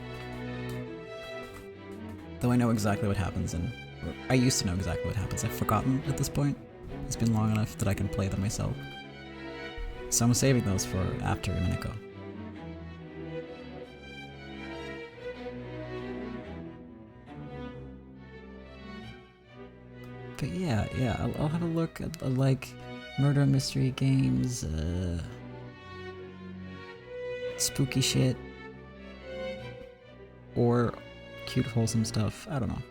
Though I know exactly what happens, or I used to know exactly what happens. I've forgotten at this point. It's been long enough that I can play them myself. So I'm saving those for after Umineko. But yeah, I'll have a look at like murder mystery games, spooky shit, or cute wholesome stuff. I don't know.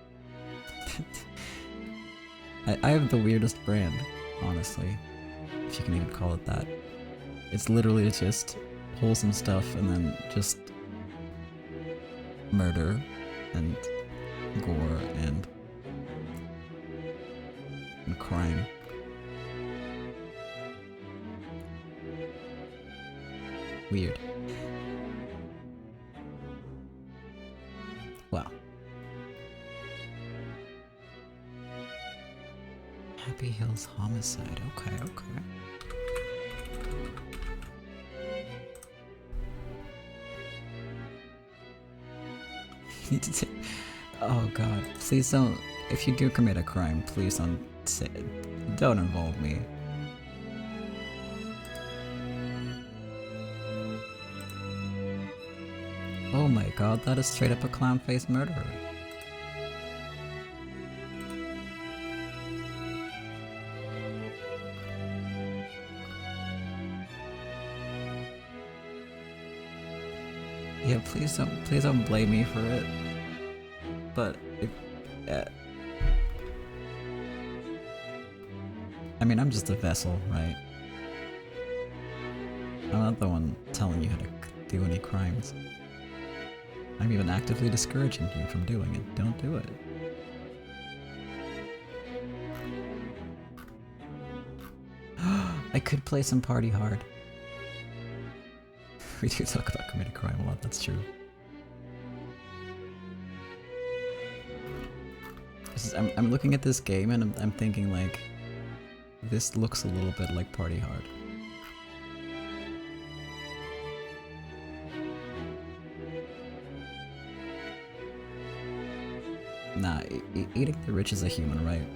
I have the weirdest brand, honestly, if you can even call it that. It's literally just wholesome stuff and then just murder and gore and crime. Weird. Wow. Happy Hills Homicide. Okay. You need to take... Oh god. Please don't... If you do commit a crime, please don't involve me. Oh my god, that is straight up a clown-faced murderer. Yeah, please don't blame me for it. But if... I mean, I'm just a vessel, right? I'm not the one telling you how to do any crimes. I'm even actively discouraging you from doing it. Don't do it. I could play some Party Hard. We do talk about committing crime a lot, that's true. I'm looking at this game and I'm thinking like, this looks a little bit like Party Hard. Nah, eating the rich is a human right.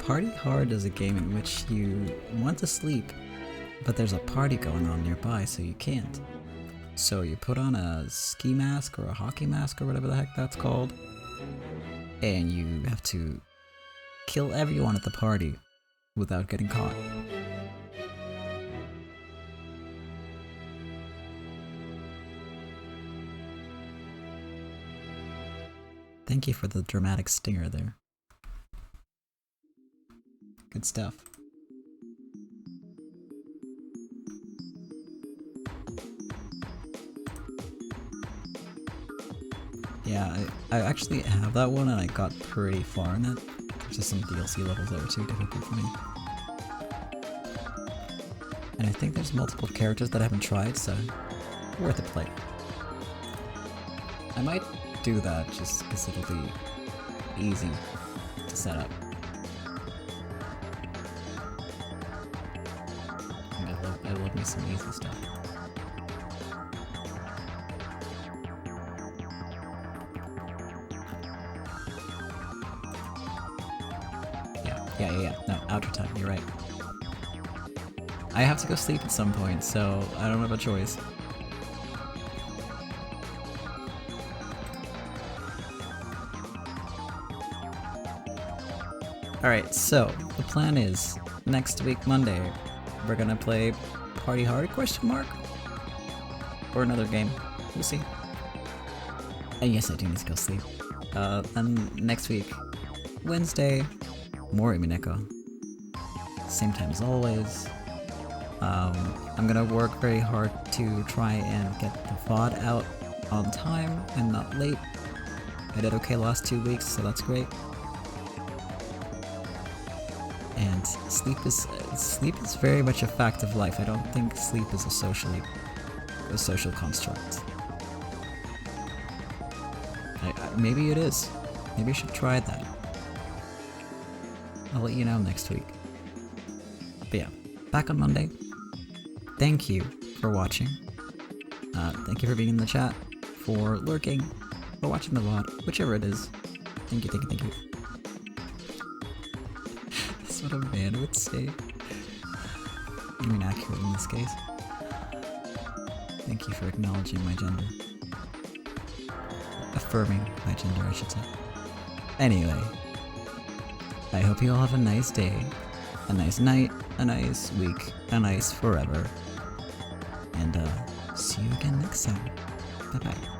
Party Hard is a game in which you want to sleep, but there's a party going on nearby, so you can't. So you put on a ski mask or a hockey mask or whatever the heck that's called, and you have to kill everyone at the party without getting caught. Thank you for the dramatic stinger there. Good stuff. Yeah, I actually have that one and I got pretty far in it. Just some DLC levels that were too difficult for me. And I think there's multiple characters that I haven't tried, so worth a play. I might do that just because it'll be easy to set up. I love me some easy stuff. Yeah. No, outro time, you're right. I have to go sleep at some point, so I don't have a choice. Alright, so the plan is next week, Monday, we're gonna play Party Hard ? Or another game. We'll see. And yes, I do need to go sleep. Then next week, Wednesday, more Umineko. Same time as always. I'm gonna work very hard to try and get the VOD out on time and not late. I did okay last 2 weeks, so that's great. And sleep is very much a fact of life. I don't think sleep is a social construct. Maybe it is. Maybe I should try that. I'll let you know next week. But yeah, back on Monday. Thank you for watching. Thank you for being in the chat, for lurking, for watching the VOD, whichever it is. Thank you. That's what a man would say. I mean, accurate in this case. Thank you for acknowledging my gender. Affirming my gender, I should say. Anyway, I hope you all have a nice day, a nice night, a nice week, a nice forever. And see you again next time. Bye bye.